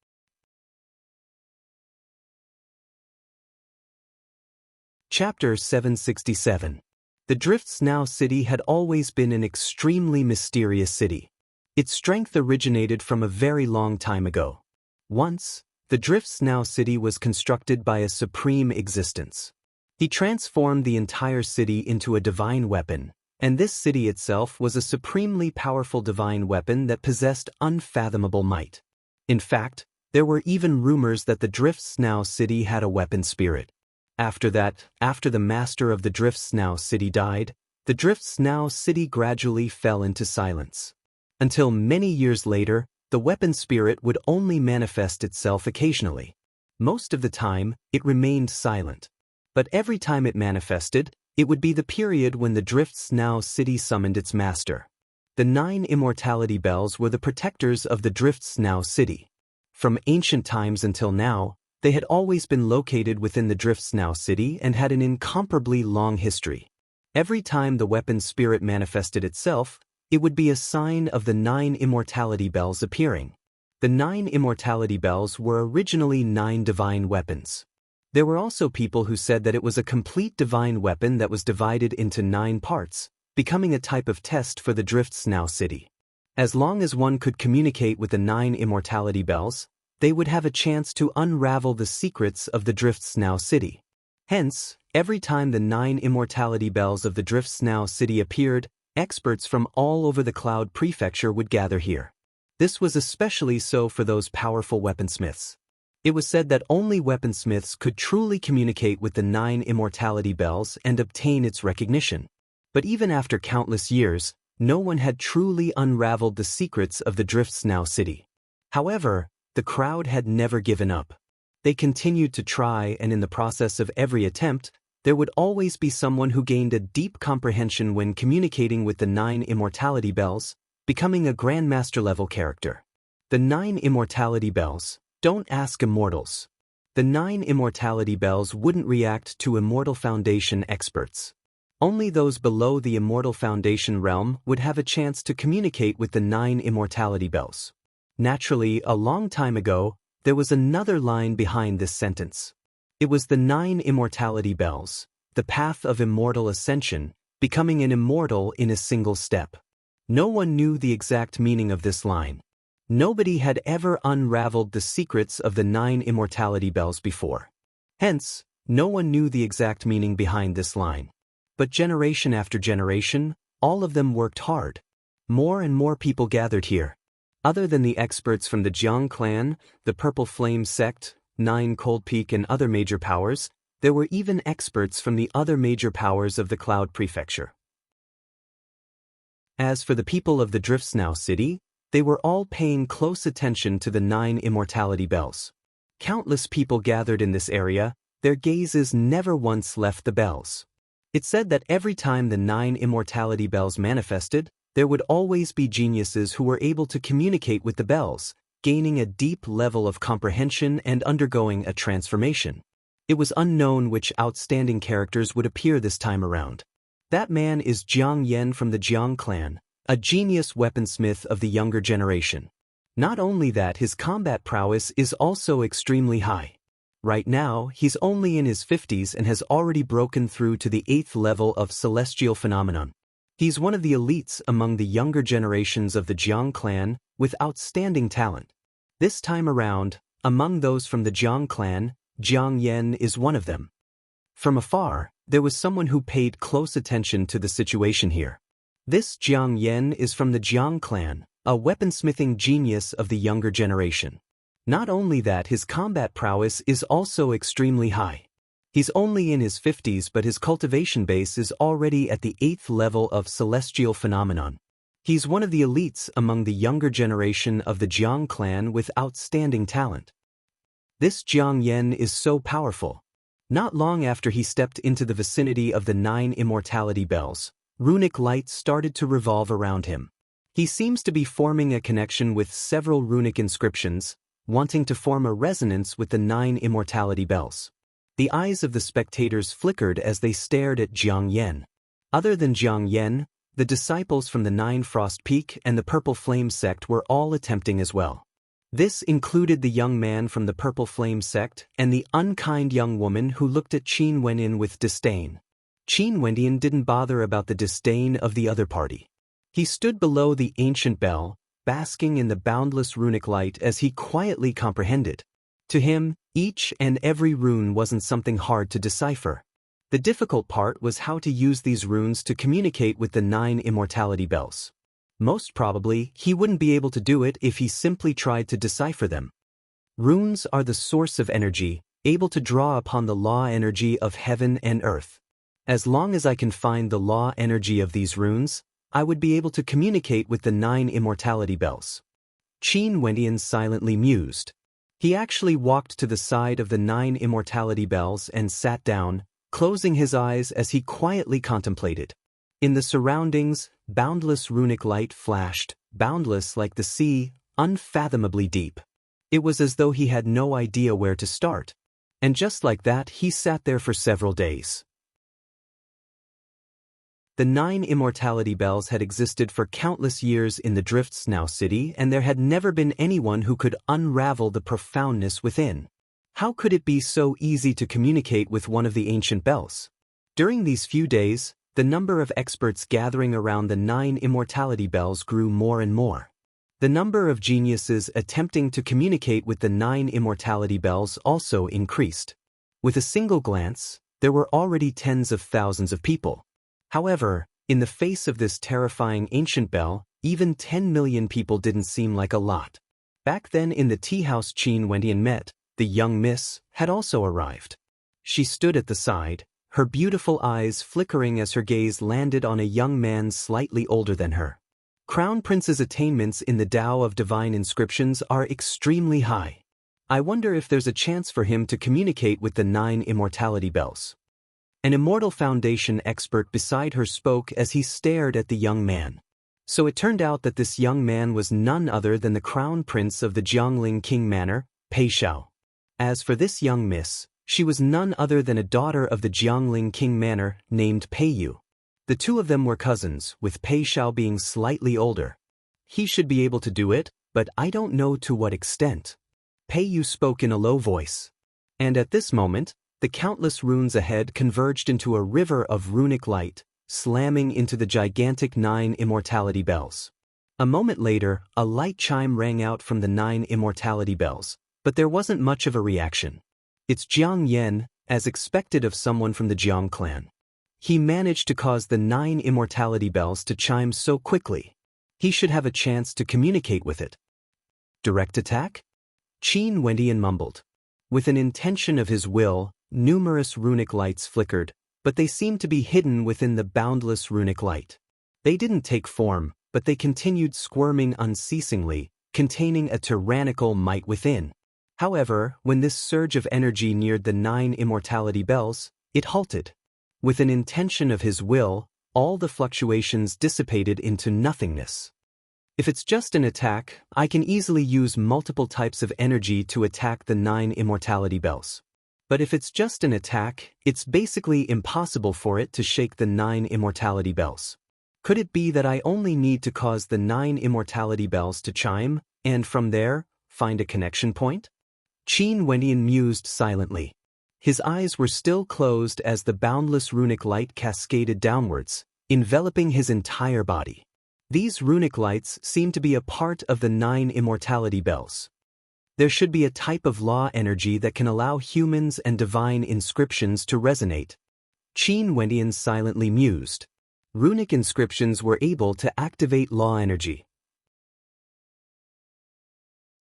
Chapter 767. The Driftsnow city had always been an extremely mysterious city. Its strength originated from a very long time ago. Once, the Driftsnow city was constructed by a supreme existence. He transformed the entire city into a divine weapon, and this city itself was a supremely powerful divine weapon that possessed unfathomable might. In fact, there were even rumors that the Driftsnow city had a weapon spirit. After the master of the Driftsnow city died, the Driftsnow city gradually fell into silence. Until many years later, the weapon spirit would only manifest itself occasionally. Most of the time, it remained silent. But every time it manifested, it would be the period when the Driftsnow city summoned its master. The 9 Immortality Bells were the protectors of the Driftsnow city. From ancient times until now, they had always been located within the Driftsnow city and had an incomparably long history. Every time the weapon spirit manifested itself, it would be a sign of the 9 Immortality Bells appearing. The 9 Immortality Bells were originally 9 divine weapons. There were also people who said that it was a complete divine weapon that was divided into 9 parts, becoming a type of test for the Driftsnow city. As long as one could communicate with the 9 Immortality Bells, they would have a chance to unravel the secrets of the Driftsnow city. Hence, Every time the 9 immortality bells of the Drifts Now city appeared, experts from all over the Cloud Prefecture would gather here. This was especially so for those powerful weaponsmiths. It was said that only weaponsmiths could truly communicate with the 9 immortality bells and obtain its recognition. But even after countless years, no one had truly unraveled the secrets of the Drifts Now city. However, the crowd had never given up. They continued to try, and in the process of every attempt, there would always be someone who gained a deep comprehension when communicating with the 9 immortality bells, becoming a Grandmaster-level character. The 9 immortality bells. Don't ask immortals. The 9 immortality bells wouldn't react to Immortal Foundation experts. Only those below the Immortal Foundation realm would have a chance to communicate with the 9 immortality bells. Naturally, a long time ago, there was another line behind this sentence. It was the 9 immortality bells, the path of immortal ascension, becoming an immortal in a single step. No one knew the exact meaning of this line. Nobody had ever unraveled the secrets of the 9 immortality bells before. Hence, no one knew the exact meaning behind this line. But generation after generation, all of them worked hard. More and more people gathered here. Other than the experts from the Jiang clan, the Purple Flame sect, 9 Cold Peak and other major powers, there were even experts from the other major powers of the Cloud Prefecture. As for the people of the Drifts Now city, they were all paying close attention to the 9 immortality bells. Countless people gathered in this area, their gazes never once left the bells. It said that every time the 9 immortality bells manifested, there would always be geniuses who were able to communicate with the bells, gaining a deep level of comprehension and undergoing a transformation. It was unknown which outstanding characters would appear this time around. That man is Jiang Yen from the Jiang clan, a genius weaponsmith of the younger generation. Not only that, his combat prowess is also extremely high. Right now, he's only in his 50s and has already broken through to the 8th level of celestial phenomenon. He's one of the elites among the younger generations of the Jiang clan, with outstanding talent. This time around, among those from the Jiang clan, Jiang Yen is one of them. From afar, there was someone who paid close attention to the situation here. This Jiang Yen is from the Jiang clan, a weaponsmithing genius of the younger generation. Not only that, his combat prowess is also extremely high. He's only in his 50s, but his cultivation base is already at the 8th level of celestial phenomenon. He's one of the elites among the younger generation of the Jiang clan with outstanding talent. This Jiang Yen is so powerful. Not long after he stepped into the vicinity of the 9 immortality bells, runic light started to revolve around him. He seems to be forming a connection with several runic inscriptions, wanting to form a resonance with the 9 immortality bells. The eyes of the spectators flickered as they stared at Jiang Yen. Other than Jiang Yen, the disciples from the 9 Frost Peak and the Purple Flame sect were all attempting as well. This included the young man from the Purple Flame sect and the unkind young woman who looked at Qin Wenyan with disdain. Qin Wenyan didn't bother about the disdain of the other party. He stood below the ancient bell, basking in the boundless runic light as he quietly comprehended. To him, each and every rune wasn't something hard to decipher. The difficult part was how to use these runes to communicate with the 9 immortality bells. Most probably, he wouldn't be able to do it if he simply tried to decipher them. Runes are the source of energy, able to draw upon the law energy of heaven and earth. As long as I can find the law energy of these runes, I would be able to communicate with the 9 immortality bells. Qin Wenyan silently mused. He actually walked to the side of the 9 immortality bells and sat down, closing his eyes as he quietly contemplated. In the surroundings, boundless runic light flashed, boundless like the sea, unfathomably deep. It was as though he had no idea where to start. And just like that, he sat there for several days. The 9 immortality bells had existed for countless years in the Drifts Now city, and there had never been anyone who could unravel the profoundness within. How could it be so easy to communicate with one of the ancient bells? During these few days, the number of experts gathering around the 9 immortality bells grew more and more. The number of geniuses attempting to communicate with the 9 immortality bells also increased. With a single glance, there were already tens of thousands of people. However, in the face of this terrifying ancient bell, even 10 million people didn't seem like a lot. Back then in the tea house Qin Wendian met, the young miss had also arrived. She stood at the side, her beautiful eyes flickering as her gaze landed on a young man slightly older than her. Crown Prince's attainments in the Tao of Divine Inscriptions are extremely high. I wonder if there's a chance for him to communicate with the 9 immortality bells. An Immortal Foundation expert beside her spoke as he stared at the young man. So it turned out that this young man was none other than the Crown Prince of the Jiangling King Manor, Pei Xiao. As for this young miss, she was none other than a daughter of the Jiangling King Manor named Pei Yu. The two of them were cousins, with Pei Xiao being slightly older. He should be able to do it, but I don't know to what extent. Pei Yu spoke in a low voice. And at this moment, the countless runes ahead converged into a river of runic light, slamming into the gigantic 9 immortality bells. A moment later, a light chime rang out from the 9 immortality bells, but there wasn't much of a reaction. It's Jiang Yan, as expected of someone from the Jiang clan. He managed to cause the 9 immortality bells to chime so quickly. He should have a chance to communicate with it. Direct attack? Qin Wendian mumbled. With an intention of his will, numerous runic lights flickered, but they seemed to be hidden within the boundless runic light. They didn't take form, but they continued squirming unceasingly, containing a tyrannical might within. However, when this surge of energy neared the 9 immortality bells, it halted. With an intention of his will, all the fluctuations dissipated into nothingness. If it's just an attack, I can easily use multiple types of energy to attack the 9 immortality bells. But if it's just an attack, it's basically impossible for it to shake the 9 immortality bells. Could it be that I only need to cause the 9 immortality bells to chime, and from there, find a connection point? Qin Wendian mused silently. His eyes were still closed as the boundless runic light cascaded downwards, enveloping his entire body. These runic lights seemed to be a part of the 9 immortality bells. There should be a type of law energy that can allow humans and divine inscriptions to resonate. Qin Wendian silently mused. Runic inscriptions were able to activate law energy.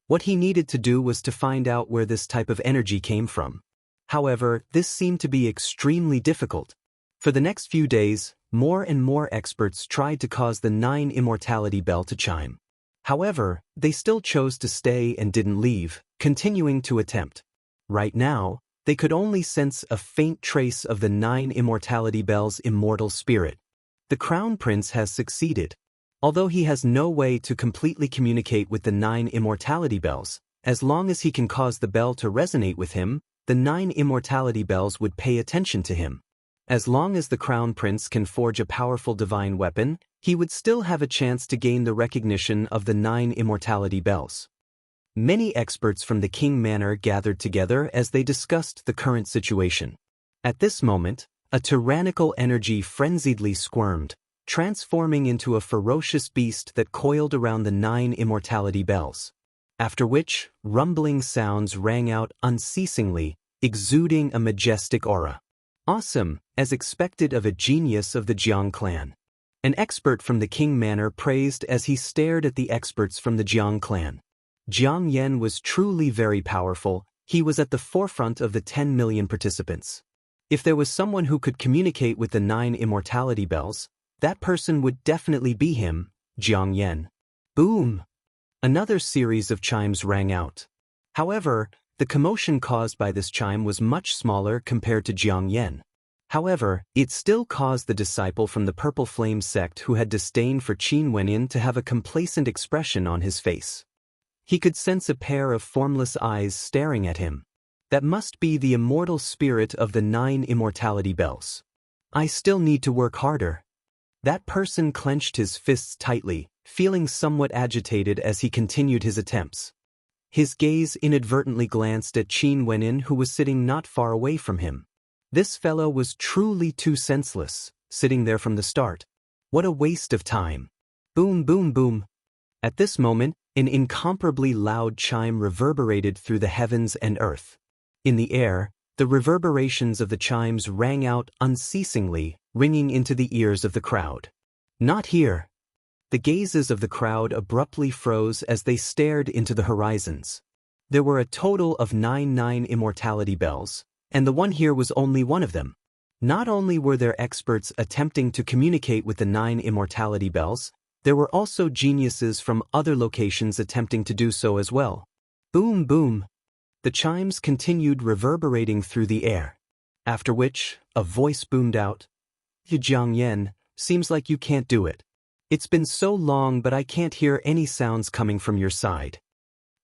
What he needed to do was to find out where this type of energy came from. However, this seemed to be extremely difficult. For the next few days, more and more experts tried to cause the 9 immortality bell to chime. However, they still chose to stay and didn't leave, continuing to attempt. Right now, they could only sense a faint trace of the 9 immortality bell's immortal spirit. The Crown Prince has succeeded. Although he has no way to completely communicate with the 9 immortality bells, as long as he can cause the bell to resonate with him, the 9 immortality bells would pay attention to him. As long as the Crown Prince can forge a powerful divine weapon, he would still have a chance to gain the recognition of the 9 immortality bells. Many experts from the King Manor gathered together as they discussed the current situation. At this moment, a tyrannical energy frenziedly squirmed, transforming into a ferocious beast that coiled around the 9 immortality bells. After which, rumbling sounds rang out unceasingly, exuding a majestic aura. Awesome, as expected of a genius of the Jiang clan. An expert from the King Manor praised as he stared at the experts from the Jiang clan. Jiang Yan was truly very powerful. He was at the forefront of the 10 million participants. If there was someone who could communicate with the 9 immortality bells, that person would definitely be him, Jiang Yan. Boom! Another series of chimes rang out. However, the commotion caused by this chime was much smaller compared to Jiang Yan. However, it still caused the disciple from the Purple Flame sect who had disdain for Qin Wendian to have a complacent expression on his face. He could sense a pair of formless eyes staring at him. That must be the immortal spirit of the 9 immortality bells. I still need to work harder. That person clenched his fists tightly, feeling somewhat agitated as he continued his attempts. His gaze inadvertently glanced at Qin Wendian, who was sitting not far away from him. This fellow was truly too senseless, sitting there from the start. What a waste of time. Boom, boom, boom. At this moment, an incomparably loud chime reverberated through the heavens and earth. In the air, The reverberations of the chimes rang out unceasingly, ringing into the ears of the crowd. Not here. The gazes of the crowd abruptly froze as they stared into the horizons. There were a total of 9 immortality bells, and the one here was only one of them. Not only were there experts attempting to communicate with the 9 immortality bells, there were also geniuses from other locations attempting to do so as well. Boom, boom. The chimes continued reverberating through the air. After which, a voice boomed out. Jiang Yan, seems like you can't do it. It's been so long but I can't hear any sounds coming from your side.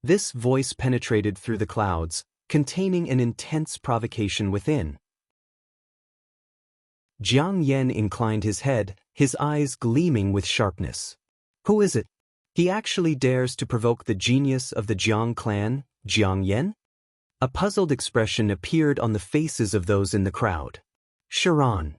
This voice penetrated through the clouds, containing an intense provocation within. Jiang Yan inclined his head, his eyes gleaming with sharpness. Who is it? He actually dares to provoke the genius of the Jiang clan, Jiang Yan? A puzzled expression appeared on the faces of those in the crowd. Sharon.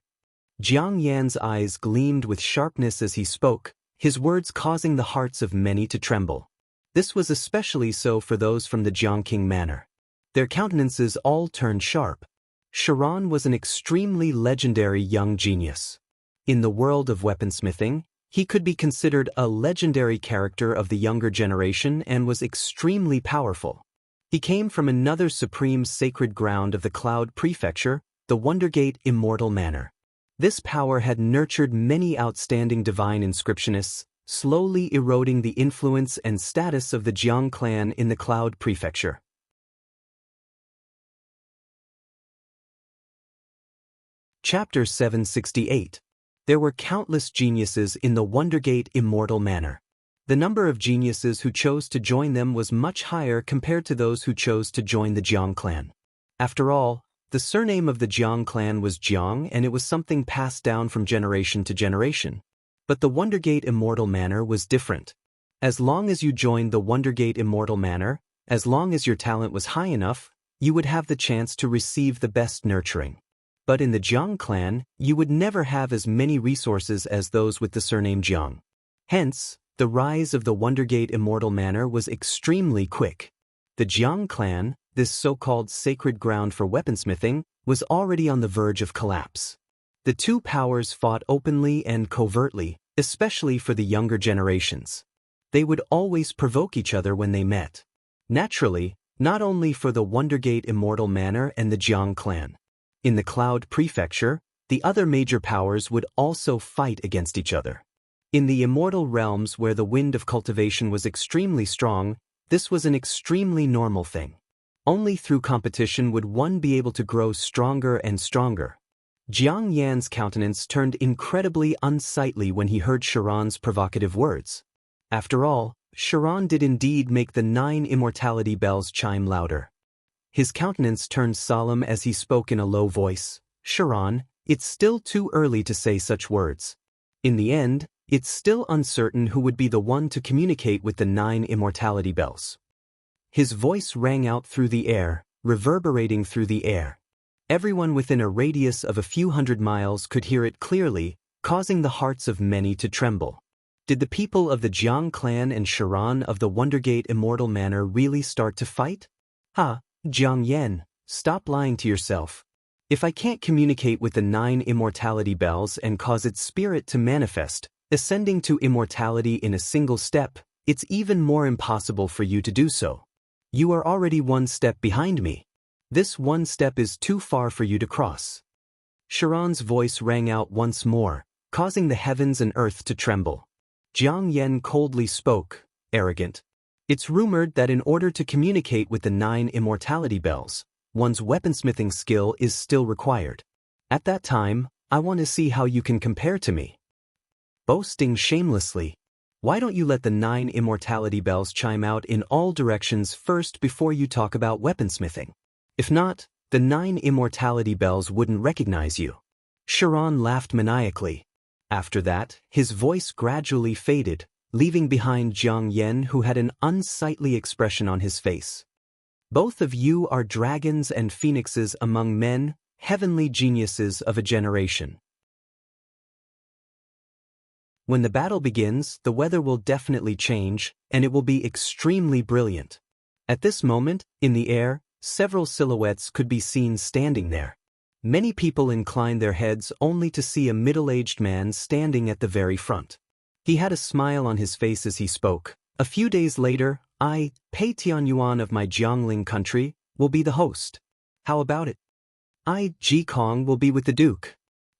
Jiang Yan's eyes gleamed with sharpness as he spoke, his words causing the hearts of many to tremble. This was especially so for those from the Jiangqing manor. Their countenances all turned sharp. Sharon was an extremely legendary young genius. In the world of weaponsmithing, he could be considered a legendary character of the younger generation and was extremely powerful. He came from another supreme sacred ground of the Cloud Prefecture, the Wondergate Immortal Manor. This power had nurtured many outstanding divine inscriptionists, slowly eroding the influence and status of the Jiang clan in the Cloud Prefecture. Chapter 768. There were countless geniuses in the Wondergate Immortal Manor. The number of geniuses who chose to join them was much higher compared to those who chose to join the Jiang clan. After all, the surname of the Jiang clan was Jiang and it was something passed down from generation to generation. But the Wondergate Immortal Manor was different. As long as you joined the Wondergate Immortal Manor, as long as your talent was high enough, you would have the chance to receive the best nurturing. But in the Jiang clan, you would never have as many resources as those with the surname Jiang. Hence, the rise of the Wondergate Immortal Manor was extremely quick. The Jiang clan, this so-called sacred ground for weaponsmithing, was already on the verge of collapse. The two powers fought openly and covertly, especially for the younger generations. They would always provoke each other when they met. Naturally, not only for the Wondergate Immortal Manor and the Jiang clan. In the Cloud Prefecture, the other major powers would also fight against each other. In the immortal realms where the wind of cultivation was extremely strong, this was an extremely normal thing. Only through competition would one be able to grow stronger and stronger. Jiang Yan's countenance turned incredibly unsightly when he heard Sharon's provocative words. After all, Sharon did indeed make the 9 immortality bells chime louder. His countenance turned solemn as he spoke in a low voice. Sharon, it's still too early to say such words. In the end, it's still uncertain who would be the one to communicate with the 9 immortality bells. His voice rang out through the air, reverberating through the air. Everyone within a radius of a few hundred miles could hear it clearly, causing the hearts of many to tremble. Did the people of the Jiang clan and Sharon of the Wondergate Immortal Manor really start to fight? Jiang Yan, stop lying to yourself. If I can't communicate with the 9 immortality bells and cause its spirit to manifest, ascending to immortality in a single step, it's even more impossible for you to do so. You are already one step behind me. This one step is too far for you to cross. Sharon's voice rang out once more, causing the heavens and earth to tremble. Jiang Yan coldly spoke, arrogant. It's rumored that in order to communicate with the 9 immortality bells, one's weaponsmithing skill is still required. At that time, I want to see how you can compare to me. Boasting shamelessly. Why don't you let the 9 immortality bells chime out in all directions first before you talk about weaponsmithing? If not, the 9 immortality bells wouldn't recognize you. Sharon laughed maniacally. After that, his voice gradually faded, leaving behind Jiang Yan, who had an unsightly expression on his face. Both of you are dragons and phoenixes among men, heavenly geniuses of a generation. When the battle begins, the weather will definitely change, and it will be extremely brilliant. At this moment, in the air, Several silhouettes could be seen standing there. Many people inclined their heads only to see a middle-aged man standing at the very front. He had a smile on his face as he spoke. A few days later, I, Pei Tianyuan of my Jiangling country, will be the host. How about it? I, Ji Kong, will be with the Duke.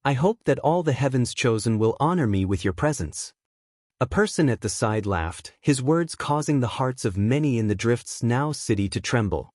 I hope that all the heavens chosen will honor me with your presence. A person at the side laughed, his words causing the hearts of many in the Drifts Now city to tremble.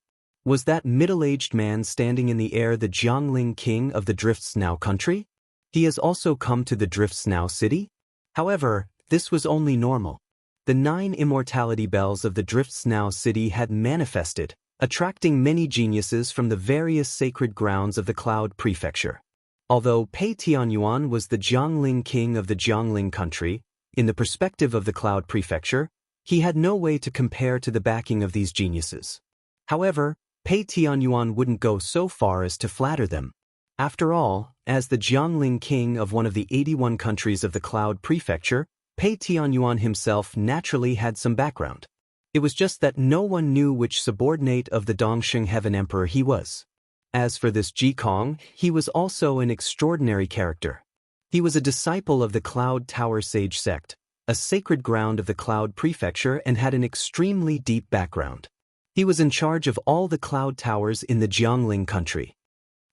Was that middle-aged man standing in the air the Jiangling king of the Drifts Now country? He has also come to the Drifts Now city? However, this was only normal. The 9 immortality bells of the Drifts Now city had manifested, attracting many geniuses from the various sacred grounds of the Cloud Prefecture. Although Pei Tianyuan was the Jiangling king of the Jiangling country, in the perspective of the Cloud Prefecture, he had no way to compare to the backing of these geniuses. However, Pei Tianyuan wouldn't go so far as to flatter them. After all, as the Jiangling king of one of the 81 countries of the Cloud Prefecture, Pei Tianyuan himself naturally had some background. It was just that no one knew which subordinate of the Dongxing Heaven Emperor he was. As for this Ji Kong, he was also an extraordinary character. He was a disciple of the Cloud Tower Sage sect, a sacred ground of the Cloud Prefecture, and had an extremely deep background. He was in charge of all the cloud towers in the Jiangling country.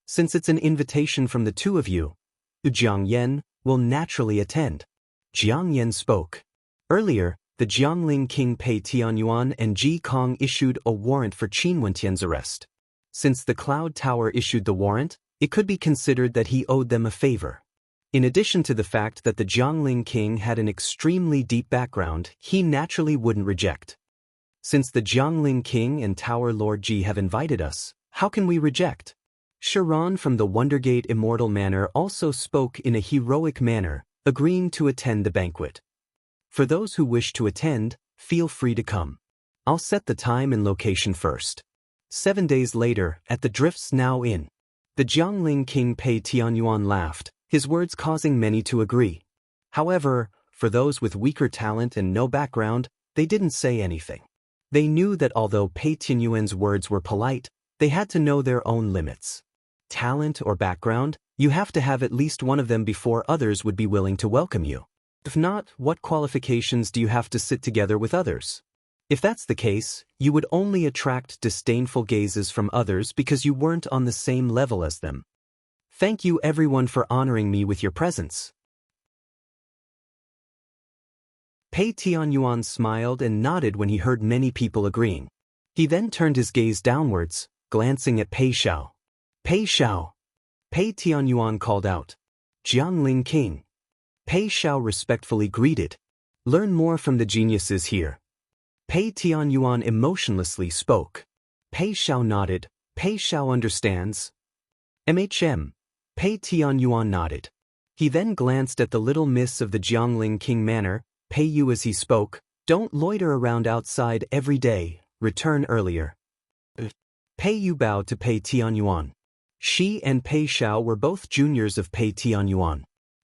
Since it's an invitation from the two of you, Jiang Yan will naturally attend. Jiang Yan spoke. Earlier, the Jiangling king Pei Tianyuan and Ji Kong issued a warrant for Qin Wentian's arrest. Since the Cloud Tower issued the warrant, it could be considered that he owed them a favor. In addition to the fact that the Jiangling king had an extremely deep background, he naturally wouldn't reject. Since the Jiangling king and Tower Lord Ji have invited us, how can we reject? Sharon from the Wondergate Immortal Manor also spoke in a heroic manner, agreeing to attend the banquet. For those who wish to attend, feel free to come. I'll set the time and location first. 7 days later, at the Drifts Now Inn, the Jiangling king Pei Tianyuan laughed, his words causing many to agree. However, for those with weaker talent and no background, they didn't say anything. They knew that although Pei Tianyuan's words were polite, they had to know their own limits. Talent or background, you have to have at least one of them before others would be willing to welcome you. If not, what qualifications do you have to sit together with others? If that's the case, you would only attract disdainful gazes from others because you weren't on the same level as them. Thank you everyone for honoring me with your presence. Pei Tianyuan smiled and nodded when he heard many people agreeing. He then turned his gaze downwards, glancing at Pei Xiao. Pei Xiao. Pei Tianyuan called out. Jiangling king. Pei Xiao respectfully greeted. Learn more from the geniuses here. Pei Tianyuan emotionlessly spoke. Pei Xiao nodded. Pei Xiao understands. MHM. Pei Tianyuan nodded. He then glanced at the little miss of the Jiangling king manor, Pei Yu as he spoke. Don't loiter around outside every day, return earlier. Pei Yu bowed to Pei Tianyuan. She and Pei Xiao were both juniors of Pei Tianyuan.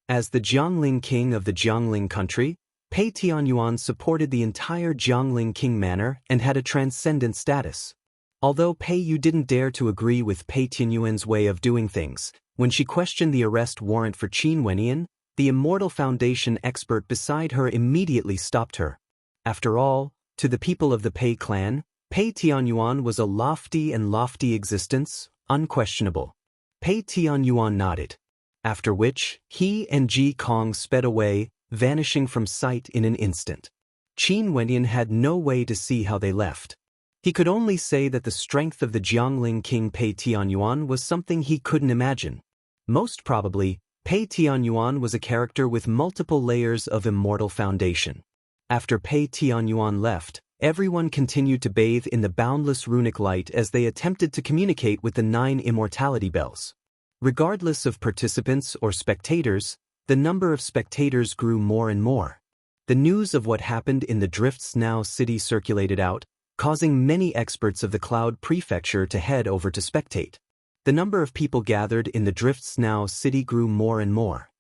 As the Jiangling king of the Jiangling country, Pei Tianyuan supported the entire Jiangling king manor and had a transcendent status. Although Pei Yu didn't dare to agree with Pei Tianyuan's way of doing things, when she questioned the arrest warrant for Qin Wentian, the Immortal Foundation expert beside her immediately stopped her. After all, to the people of the Pei clan, Pei Tianyuan was a lofty existence, unquestionable. Pei Tianyuan nodded. After which, he and Ji Kong sped away, vanishing from sight in an instant. Qin Wentian had no way to see how they left. He could only say that the strength of the Jiangling king Pei Tianyuan was something he couldn't imagine. Most probably, Pei Tianyuan was a character with multiple layers of immortal foundation. After Pei Tianyuan left, everyone continued to bathe in the boundless runic light as they attempted to communicate with the 9 immortality bells. Regardless of participants or spectators, the number of spectators grew more and more. The news of what happened in the Drifts Now city circulated out, causing many experts of the Cloud Prefecture to head over to spectate. The number of people gathered in the Drifts Now city grew more and more.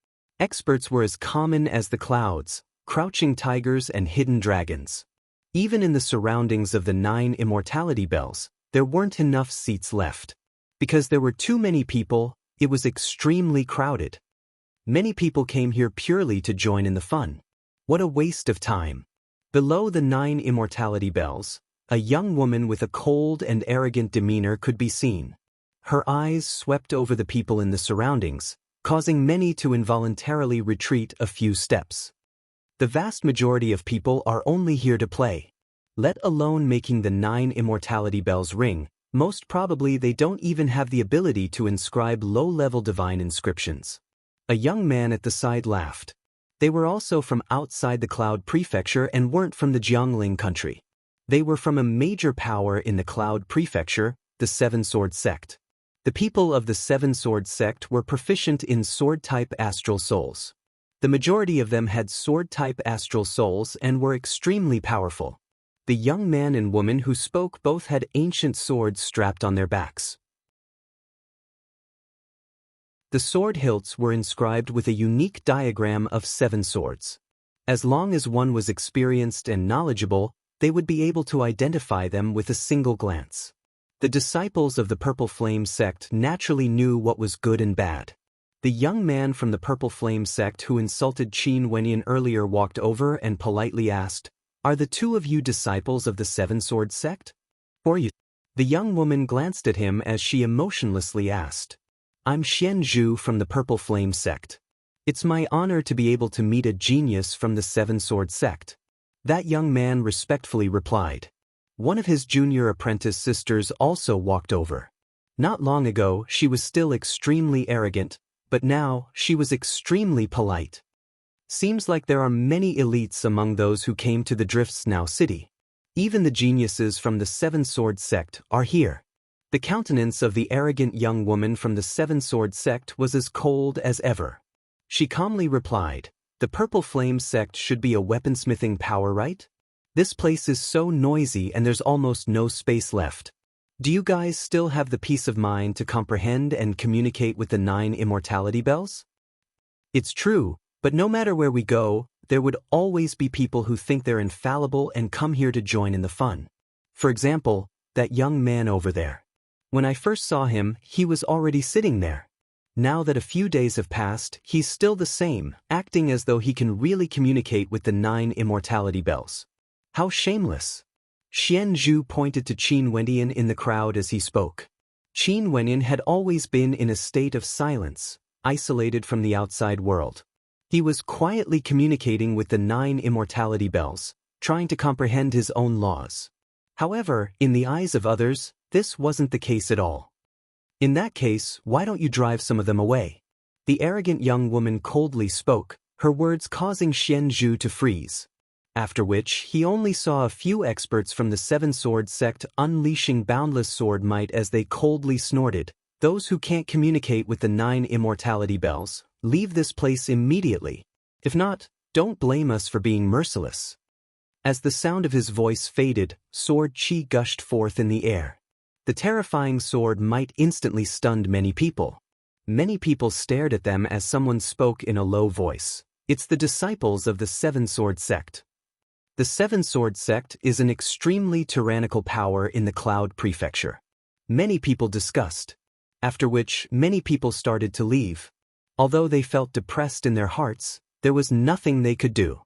Experts were as common as the clouds, crouching tigers and hidden dragons. Even in the surroundings of the 9 immortality bells, there weren't enough seats left. Because there were too many people, it was extremely crowded. Many people came here purely to join in the fun. What a waste of time. Below the 9 immortality bells, a young woman with a cold and arrogant demeanor could be seen. Her eyes swept over the people in the surroundings, causing many to involuntarily retreat a few steps. The vast majority of people are only here to play. Let alone making the 9 immortality bells ring, most probably they don't even have the ability to inscribe low-level divine inscriptions. A young man at the side laughed. They were also from outside the Cloud Prefecture and weren't from the Jiangling country. They were from a major power in the Cloud Prefecture, the Seven Sword Sect. The people of the Seven Sword Sect were proficient in sword-type astral souls. The majority of them had sword-type astral souls and were extremely powerful. The young man and woman who spoke both had ancient swords strapped on their backs. The sword hilts were inscribed with a unique diagram of 7 swords. As long as one was experienced and knowledgeable, they would be able to identify them with a single glance. The disciples of the Purple Flame sect naturally knew what was good and bad. The young man from the Purple Flame sect who insulted Qin Wenyan earlier walked over and politely asked, "Are the two of you disciples of the Seven Sword sect? Or you?" The young woman glanced at him as she emotionlessly asked, "I'm Xian Zhu from the Purple Flame sect. It's my honor to be able to meet a genius from the Seven Sword sect." That young man respectfully replied. One of his junior apprentice sisters also walked over. Not long ago, she was still extremely arrogant, but now, she was extremely polite. Seems like there are many elites among those who came to the Drifts Now city. Even the geniuses from the Seven Sword sect are here. The countenance of the arrogant young woman from the Seven Sword sect was as cold as ever. She calmly replied, "The Purple Flame sect should be a weaponsmithing power, right? This place is so noisy and there's almost no space left. Do you guys still have the peace of mind to comprehend and communicate with the 9 immortality bells?" It's true, but no matter where we go, there would always be people who think they're infallible and come here to join in the fun. For example, that young man over there. When I first saw him, he was already sitting there. Now that a few days have passed, he's still the same, acting as though he can really communicate with the 9 immortality bells. How shameless. Xian Zhu pointed to Qin Wenyan in the crowd as he spoke. Qin Wenyan had always been in a state of silence, isolated from the outside world. He was quietly communicating with the 9 immortality bells, trying to comprehend his own laws. However, in the eyes of others, this wasn't the case at all. "In that case, why don't you drive some of them away?" The arrogant young woman coldly spoke, her words causing Xian Zhu to freeze. After which, he only saw a few experts from the Seven Sword sect unleashing boundless sword might as they coldly snorted, "Those who can't communicate with the 9 immortality bells, leave this place immediately. If not, don't blame us for being merciless." As the sound of his voice faded, sword chi gushed forth in the air. The terrifying sword might instantly stunned many people. Many people stared at them as someone spoke in a low voice. It's the disciples of the Seven Sword sect. The Seven Sword sect is an extremely tyrannical power in the Cloud Prefecture. Many people discussed. After which, many people started to leave. Although they felt depressed in their hearts, there was nothing they could do.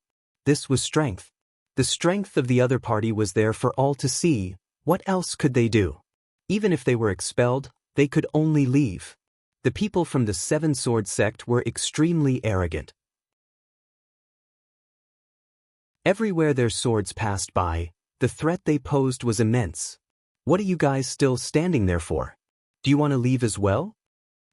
This was strength. The strength of the other party was there for all to see. What else could they do? Even if they were expelled, they could only leave. The people from the Seven Sword sect were extremely arrogant. Everywhere their swords passed by, the threat they posed was immense. "What are you guys still standing there for? Do you want to leave as well?"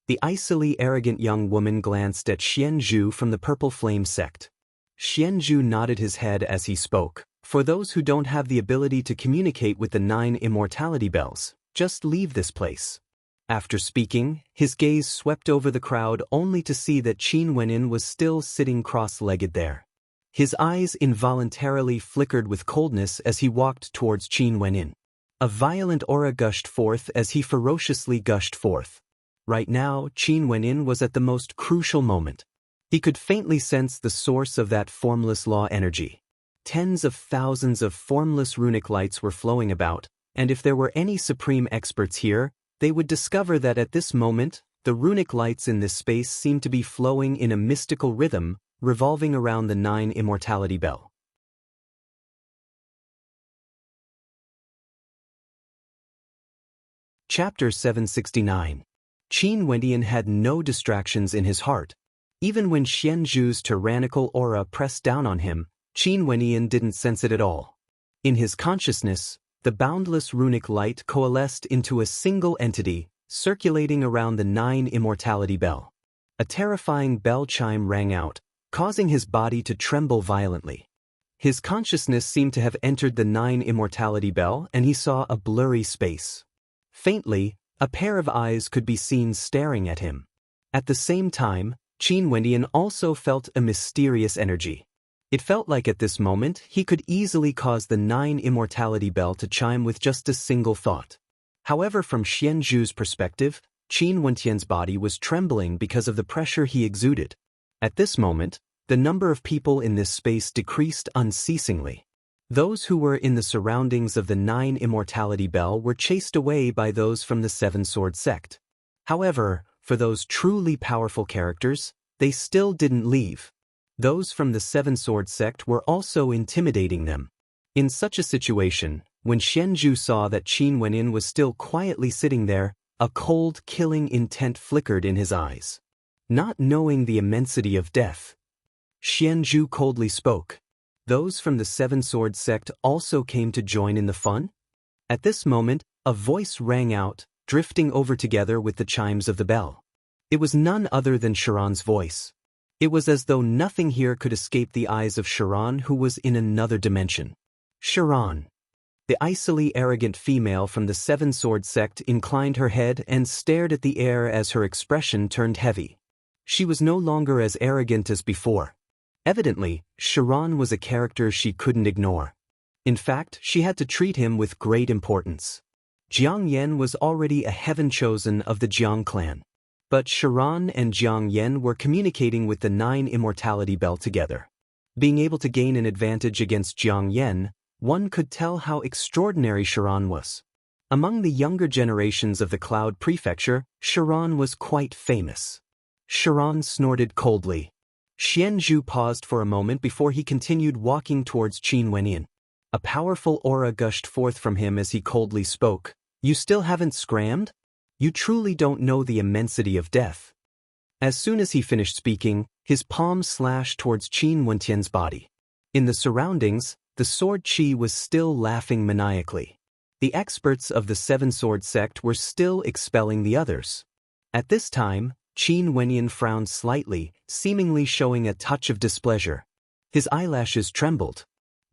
The icily arrogant young woman glanced at Xian Zhu from the Purple Flame sect. Xian Zhu nodded his head as he spoke. "For those who don't have the ability to communicate with the 9 immortality bells, just leave this place." After speaking, his gaze swept over the crowd only to see that Qin Wenyan was still sitting cross-legged there. His eyes involuntarily flickered with coldness as he walked towards Qin Wenyan. A violent aura gushed forth as he ferociously gushed forth. Right now, Qin Wenyan was at the most crucial moment. He could faintly sense the source of that formless law energy. Tens of thousands of formless runic lights were flowing about, And if there were any supreme experts here, they would discover that at this moment, the runic lights in this space seem to be flowing in a mystical rhythm, revolving around the 9 immortality bell. Chapter 769. Qin Wendian had no distractions in his heart. Even when Xian Zhu's tyrannical aura pressed down on him, Qin Wendian didn't sense it at all. In his consciousness, the boundless runic light coalesced into a single entity, circulating around the 9 immortality bell. A terrifying bell chime rang out, causing his body to tremble violently. His consciousness seemed to have entered the 9 immortality bell, and he saw a blurry space. Faintly, a pair of eyes could be seen staring at him. At the same time, Qin Wendian also felt a mysterious energy. It felt like at this moment he could easily cause the 9 immortality bell to chime with just a single thought. However, from Xian Zhu's perspective, Qin Wendian's body was trembling because of the pressure he exuded. At this moment, the number of people in this space decreased unceasingly. Those who were in the surroundings of the 9 immortality bell were chased away by those from the Seven Sword sect. However, for those truly powerful characters, they still didn't leave. Those from the Seven Sword sect were also intimidating them. In such a situation, when Xian Zhu saw that Qin Wendian was still quietly sitting there, a cold, killing intent flickered in his eyes. Not knowing the immensity of death, Xian Zhu coldly spoke. Those from the Seven Sword sect also came to join in the fun? At this moment, a voice rang out, drifting over together with the chimes of the bell. It was none other than Sharon's voice. It was as though nothing here could escape the eyes of Sharon, who was in another dimension. Sharon. The icily arrogant female from the Seven Sword sect inclined her head and stared at the air as her expression turned heavy. She was no longer as arrogant as before. Evidently, Sharon was a character she couldn't ignore. In fact, she had to treat him with great importance. Jiang Yan was already a heaven chosen of the Jiang clan. But Sharon and Jiang Yan were communicating with the 9 immortality bell together. Being able to gain an advantage against Jiang Yan, one could tell how extraordinary Sharon was. Among the younger generations of the Cloud Prefecture, Sharon was quite famous. Sharon snorted coldly. Xian Zhu paused for a moment before he continued walking towards Qin Wendian. A powerful aura gushed forth from him as he coldly spoke. "You still haven't scrammed? You truly don't know the immensity of death." As soon as he finished speaking, his palm slashed towards Qin Wendian's body. In the surroundings, the sword chi was still laughing maniacally. The experts of the Seven Sword sect were still expelling the others. At this time, Qin Wendian frowned slightly, seemingly showing a touch of displeasure. His eyelashes trembled.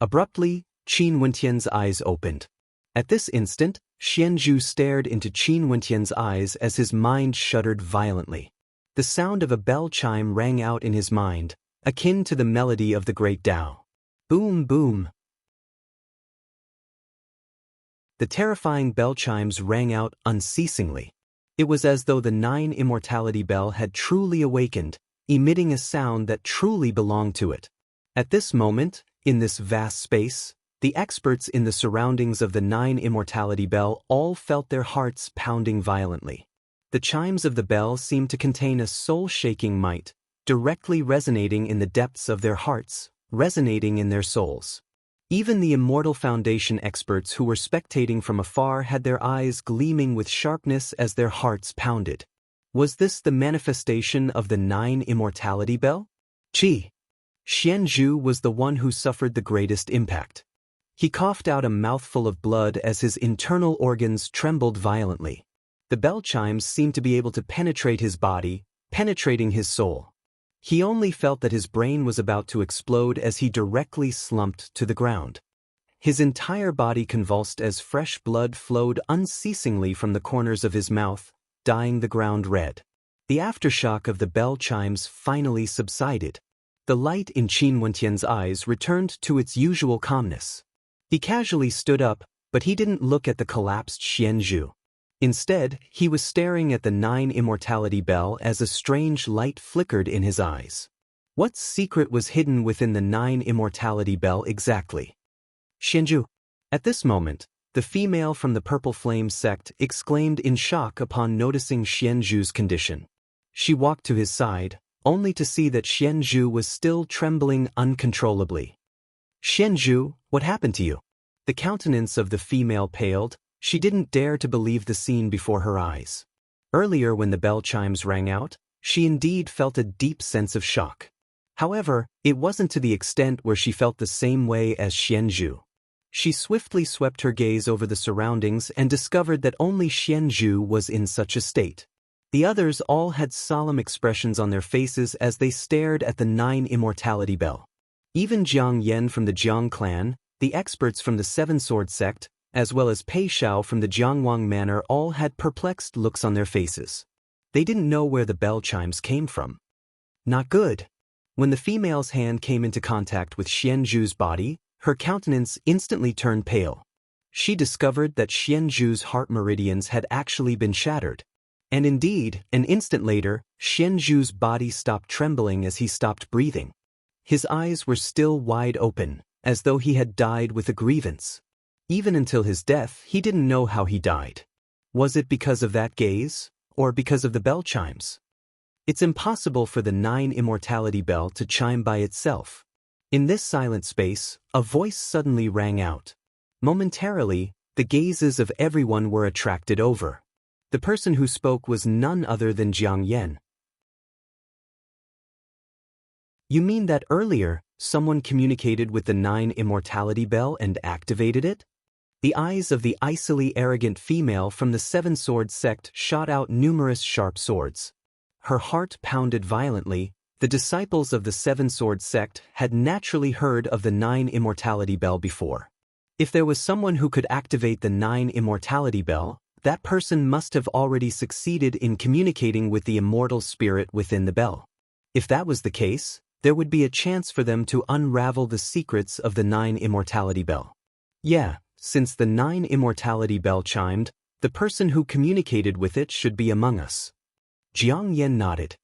Abruptly, Qin Wendian's eyes opened. At this instant, Xian Zhu stared into Qin Wendian's eyes as his mind shuddered violently. The sound of a bell chime rang out in his mind, akin to the melody of the great Tao. Boom, boom. The terrifying bell chimes rang out unceasingly. It was as though the 9 immortality bell had truly awakened, emitting a sound that truly belonged to it. At this moment, in this vast space, the experts in the surroundings of the 9 immortality bell all felt their hearts pounding violently. The chimes of the bell seemed to contain a soul-shaking might, directly resonating in the depths of their hearts, resonating in their souls. Even the Immortal Foundation experts who were spectating from afar had their eyes gleaming with sharpness as their hearts pounded. Was this the manifestation of the 9 immortality bell? Xian Zhu was the one who suffered the greatest impact. He coughed out a mouthful of blood as his internal organs trembled violently. The bell chimes seemed to be able to penetrate his body, penetrating his soul. He only felt that his brain was about to explode as he directly slumped to the ground. His entire body convulsed as fresh blood flowed unceasingly from the corners of his mouth, dyeing the ground red. The aftershock of the bell chimes finally subsided. The light in Qin Wendian's eyes returned to its usual calmness. He casually stood up, but he didn't look at the collapsed Xian Zhu. Instead, he was staring at the 9 immortality bell as a strange light flickered in his eyes. What secret was hidden within the 9 immortality bell exactly? Xian Zhu. At this moment, the female from the Purple Flame sect exclaimed in shock upon noticing Xianzhu's condition. She walked to his side, only to see that Xianzhu was still trembling uncontrollably. "Xianzhu, what happened to you?" The countenance of the female paled. She didn't dare to believe the scene before her eyes. Earlier when the bell chimes rang out, she indeed felt a deep sense of shock. However, it wasn't to the extent where she felt the same way as Xianzhu. She swiftly swept her gaze over the surroundings and discovered that only Xianzhu was in such a state. The others all had solemn expressions on their faces as they stared at the 9 immortality bell. Even Jiang Yan from the Jiang clan, the experts from the Seven Sword sect, as well as Pei Xiao from the Jiangwang manor all had perplexed looks on their faces. They didn't know where the bell chimes came from. Not good. When the female's hand came into contact with Xianzhu's body, her countenance instantly turned pale. She discovered that Xianzhu's heart meridians had actually been shattered. And indeed, an instant later, Xianzhu's body stopped trembling as he stopped breathing. His eyes were still wide open, as though he had died with a grievance. Even until his death, he didn't know how he died. Was it because of that gaze, or because of the bell chimes? It's impossible for the 9 immortality bell to chime by itself. In this silent space, a voice suddenly rang out. Momentarily, the gazes of everyone were attracted over. The person who spoke was none other than Jiang Yan. "You mean that earlier, someone communicated with the 9 immortality bell and activated it?" The eyes of the icily arrogant female from the Seven Sword sect shot out numerous sharp swords. Her heart pounded violently. The disciples of the Seven Sword sect had naturally heard of the 9 immortality bell before. If there was someone who could activate the 9 immortality bell, that person must have already succeeded in communicating with the immortal spirit within the bell. If that was the case, there would be a chance for them to unravel the secrets of the 9 immortality bell. Yeah, since the 9 immortality bell chimed, the person who communicated with it should be among us. Jiang Yan nodded.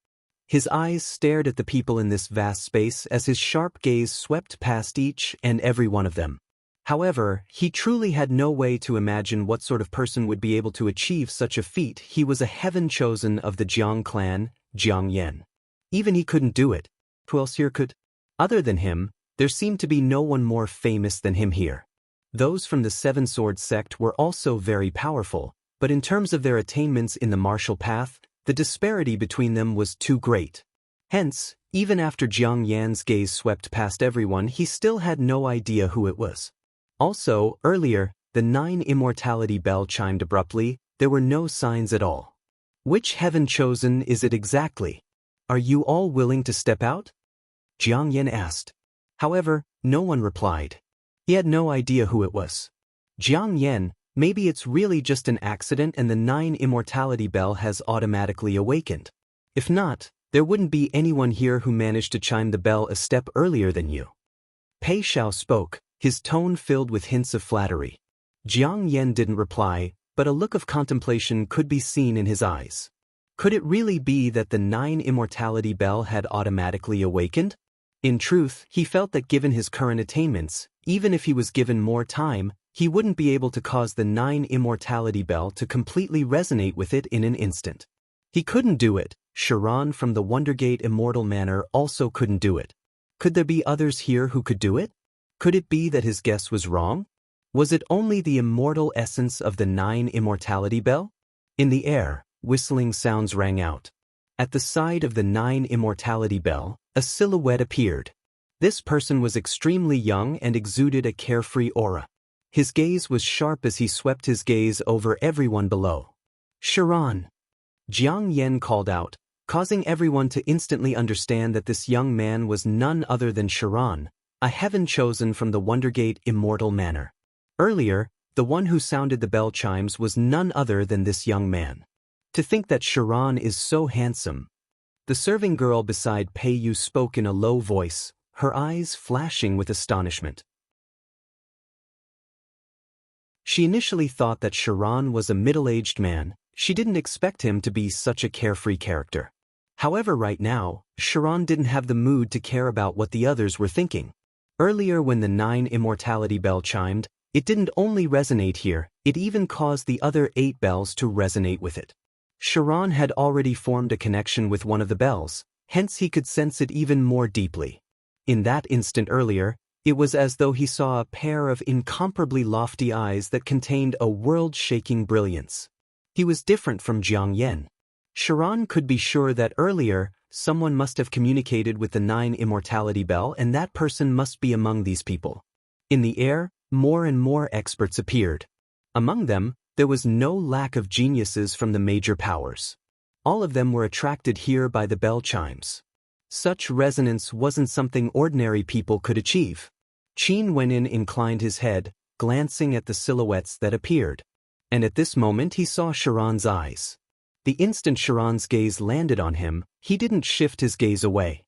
His eyes stared at the people in this vast space as his sharp gaze swept past each and every one of them. However, he truly had no way to imagine what sort of person would be able to achieve such a feat. He was a heaven chosen of the Jiang clan, Jiang Yan. Even he couldn't do it. Who else here could? Other than him, there seemed to be no one more famous than him here. Those from the Seven Sword sect were also very powerful, but in terms of their attainments in the martial path, the disparity between them was too great. Hence, even after Jiang Yan's gaze swept past everyone, he still had no idea who it was. Also, earlier, the 9 immortality bell chimed abruptly. There were no signs at all. Which heaven chosen is it exactly? Are you all willing to step out? Jiang Yan asked. However, no one replied. He had no idea who it was. Jiang Yan, maybe it's really just an accident and the 9 immortality bell has automatically awakened. If not, there wouldn't be anyone here who managed to chime the bell a step earlier than you. Pei Xiao spoke, his tone filled with hints of flattery. Jiang Yan didn't reply, but a look of contemplation could be seen in his eyes. Could it really be that the 9 immortality bell had automatically awakened? In truth, he felt that given his current attainments, even if he was given more time, he wouldn't be able to cause the 9 immortality bell to completely resonate with it in an instant. He couldn't do it. Sharon from the Wondergate Immortal Manor also couldn't do it. Could there be others here who could do it? Could it be that his guess was wrong? Was it only the immortal essence of the 9 immortality bell? In the air, whistling sounds rang out. At the side of the 9 immortality bell, a silhouette appeared. This person was extremely young and exuded a carefree aura. His gaze was sharp as he swept his gaze over everyone below. Sharon! Jiang Yan called out, causing everyone to instantly understand that this young man was none other than Sharon, a heaven chosen from the Wondergate Immortal Manor. Earlier, the one who sounded the bell chimes was none other than this young man. To think that Sharon is so handsome. The serving girl beside Pei Yu spoke in a low voice, her eyes flashing with astonishment. She initially thought that Sharon was a middle-aged man. She didn't expect him to be such a carefree character. However, right now, Sharon didn't have the mood to care about what the others were thinking. Earlier when the 9 immortality bell chimed, It didn't only resonate here, it even caused the other 8 bells to resonate with it. Sharon had already formed a connection with one of the bells, hence he could sense it even more deeply. In that instant earlier, it was as though he saw a pair of incomparably lofty eyes that contained a world-shaking brilliance. He was different from Jiang Yen. Sharon could be sure that earlier, someone must have communicated with the 9 immortality bell, and that person must be among these people. In the air, more and more experts appeared. Among them, there was no lack of geniuses from the major powers. All of them were attracted here by the bell chimes. Such resonance wasn't something ordinary people could achieve. Qin Wenin inclined his head, glancing at the silhouettes that appeared. And at this moment he saw Sharon's eyes. The instant Sharon's gaze landed on him, he didn't shift his gaze away.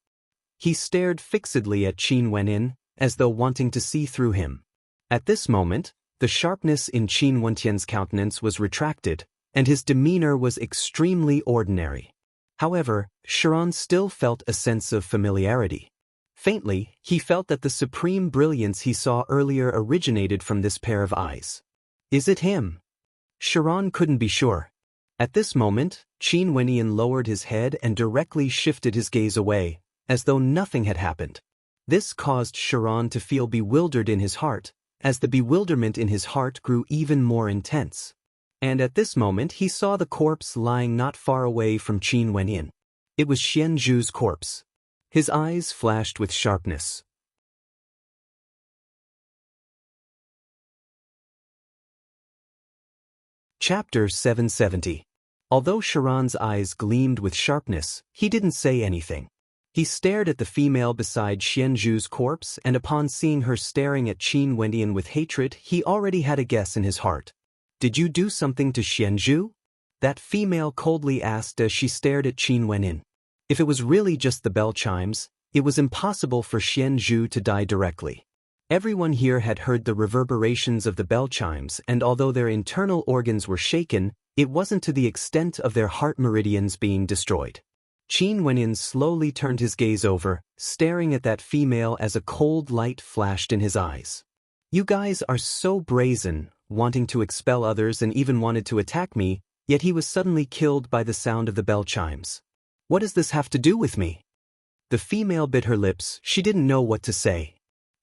He stared fixedly at Qin Wenin, as though wanting to see through him. At this moment, the sharpness in Qin Wentian's countenance was retracted, and his demeanor was extremely ordinary. However, Sharon still felt a sense of familiarity. Faintly, he felt that the supreme brilliance he saw earlier originated from this pair of eyes. Is it him? Sharon couldn't be sure. At this moment, Qin Wenian lowered his head and directly shifted his gaze away, as though nothing had happened. This caused Sharon to feel bewildered in his heart, as the bewilderment in his heart grew even more intense. And at this moment he saw the corpse lying not far away from Qin Wenian. It was Xian Zhu's corpse. His eyes flashed with sharpness. Chapter 770. Although Sharon's eyes gleamed with sharpness, he didn't say anything. He stared at the female beside Xian Zhu's corpse, and upon seeing her staring at Qin Wenian with hatred, he already had a guess in his heart. Did you do something to Xian Zhu? That female coldly asked as she stared at Qin Wenin. If it was really just the bell chimes, it was impossible for Xian Zhu to die directly. Everyone here had heard the reverberations of the bell chimes, and although their internal organs were shaken, it wasn't to the extent of their heart meridians being destroyed. Qin Wenin slowly turned his gaze over, staring at that female as a cold light flashed in his eyes. You guys are so brazen, wanting to expel others and even wanted to attack me, yet he was suddenly killed by the sound of the bell chimes. What does this have to do with me? The female bit her lips, she didn't know what to say.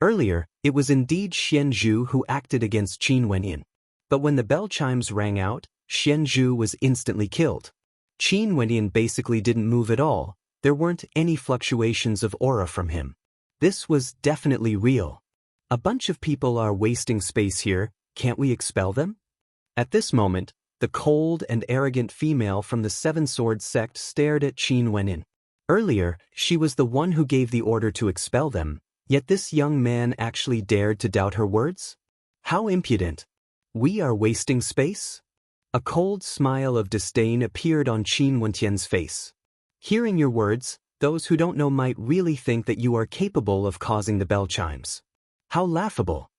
Earlier, it was indeed Xian Zhu who acted against Qin Wenian. But when the bell chimes rang out, Xian Zhu was instantly killed. Qin Wenian basically didn't move at all, there weren't any fluctuations of aura from him. This was definitely real. A bunch of people are wasting space here, can't we expel them? At this moment, the cold and arrogant female from the Seven Swords sect stared at Qin Wenin. Earlier, she was the one who gave the order to expel them, yet this young man actually dared to doubt her words? How impudent! We are wasting space? A cold smile of disdain appeared on Qin Wentian's face. Hearing your words, those who don't know might really think that you are capable of causing the bell chimes. How laughable!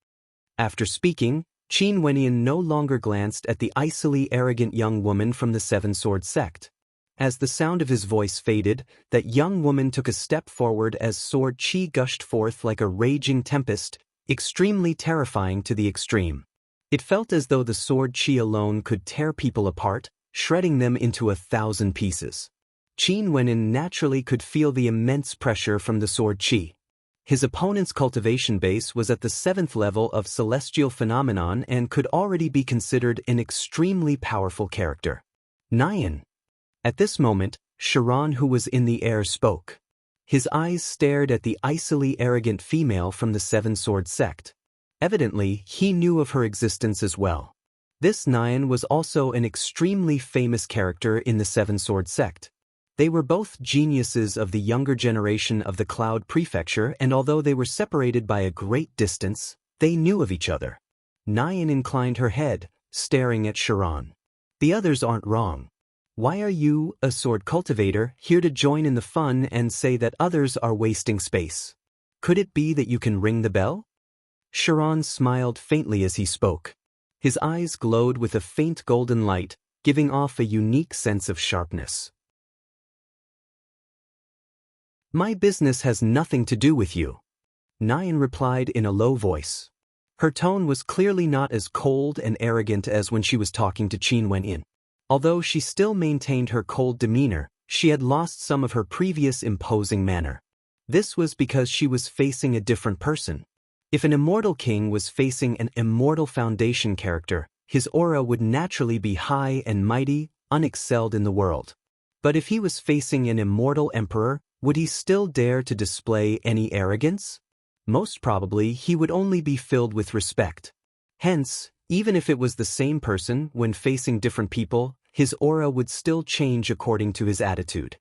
After speaking, Qin Wenian no longer glanced at the icily arrogant young woman from the Seven Swords sect. As the sound of his voice faded, that young woman took a step forward as sword chi gushed forth like a raging tempest, extremely terrifying to the extreme. It felt as though the sword chi alone could tear people apart, shredding them into 1,000 pieces. Qin Wenin naturally could feel the immense pressure from the sword chi. His opponent's cultivation base was at the 7th level of celestial phenomenon and could already be considered an extremely powerful character. Nyan. At this moment, Sharon, who was in the air, spoke. His eyes stared at the icily arrogant female from the Seven Swords sect. Evidently, he knew of her existence as well. This Nyan was also an extremely famous character in the Seven Swords sect. They were both geniuses of the younger generation of the Cloud Prefecture, and although they were separated by a great distance, they knew of each other. Nyan inclined her head, staring at Sharon. The others aren't wrong. Why are you, a sword cultivator, here to join in the fun and say that others are wasting space? Could it be that you can ring the bell? Sharon smiled faintly as he spoke. His eyes glowed with a faint golden light, giving off a unique sense of sharpness. My business has nothing to do with you, Nyan replied in a low voice. Her tone was clearly not as cold and arrogant as when she was talking to Qin Wenyin. Although she still maintained her cold demeanor, she had lost some of her previous imposing manner. This was because she was facing a different person. If an immortal king was facing an immortal foundation character, his aura would naturally be high and mighty, unexcelled in the world. But if he was facing an immortal emperor, would he still dare to display any arrogance? Most probably he would only be filled with respect. Hence, even if it was the same person when facing different people, his aura would still change according to his attitude.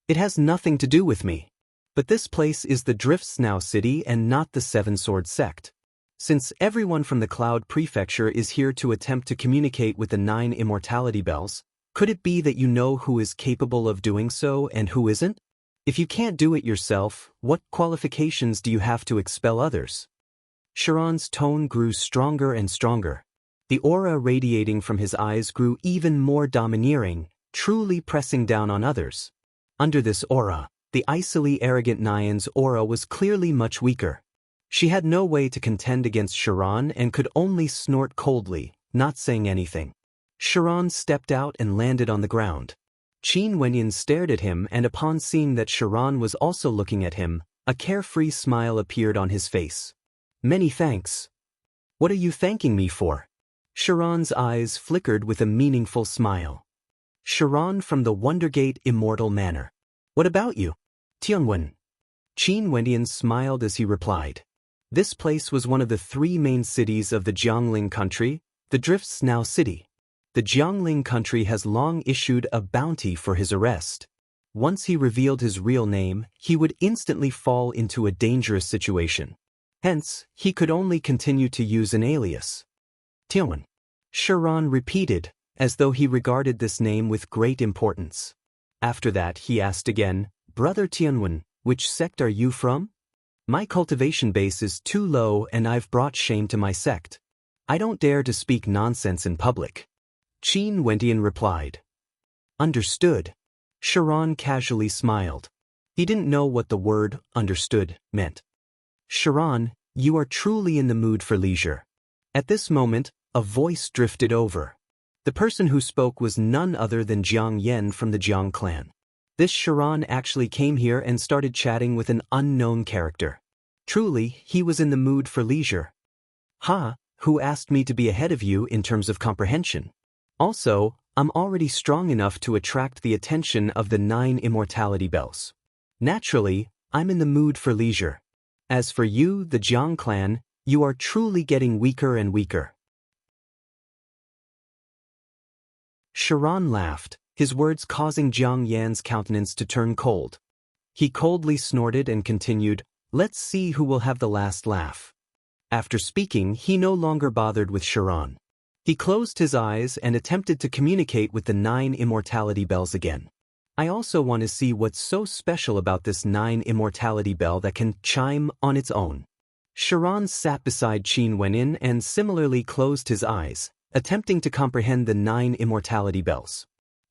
It has nothing to do with me. But this place is the Drifts Now city and not the Seven Sword sect. Since everyone from the Cloud Prefecture is here to attempt to communicate with the 9 immortality bells, could it be that you know who is capable of doing so and who isn't? If you can't do it yourself, what qualifications do you have to expel others? Sharon's tone grew stronger and stronger. The aura radiating from his eyes grew even more domineering, truly pressing down on others. Under this aura, the icily arrogant Nyan's aura was clearly much weaker. She had no way to contend against Sharon and could only snort coldly, not saying anything. Sharon stepped out and landed on the ground. Qin Wenyin stared at him, and upon seeing that Sharon was also looking at him, a carefree smile appeared on his face. Many thanks. What are you thanking me for? Sharon's eyes flickered with a meaningful smile. Sharon from the Wondergate Immortal Manor. What about you? Tianwen. Qin Wendian smiled as he replied. This place was one of the 3 main cities of the Jiangling country, the Drifts Now city. The Jiangling country has long issued a bounty for his arrest. Once he revealed his real name, he would instantly fall into a dangerous situation. Hence, he could only continue to use an alias. Tianwen. Sharon repeated, as though he regarded this name with great importance. After that, he asked again, Brother Tianwen, which sect are you from? My cultivation base is too low and I've brought shame to my sect. I don't dare to speak nonsense in public. Qin Wendian replied. Understood. Sharon casually smiled. He didn't know what the word understood meant. Sharon, you are truly in the mood for leisure. At this moment, a voice drifted over. The person who spoke was none other than Jiang Yen from the Jiang clan. This Sharon actually came here and started chatting with an unknown character. Truly, he was in the mood for leisure. Ha, who asked me to be ahead of you in terms of comprehension? Also, I'm already strong enough to attract the attention of the 9 immortality bells. Naturally, I'm in the mood for leisure. As for you, the Jiang clan, you are truly getting weaker and weaker. Sharon laughed, his words causing Jiang Yan's countenance to turn cold. He coldly snorted and continued, Let's see who will have the last laugh. After speaking, he no longer bothered with Sharon. He closed his eyes and attempted to communicate with the 9 immortality bells again. I also want to see what's so special about this 9 immortality bell that can chime on its own. Sharon sat beside Qin Wenyin and similarly closed his eyes, attempting to comprehend the 9 immortality bells.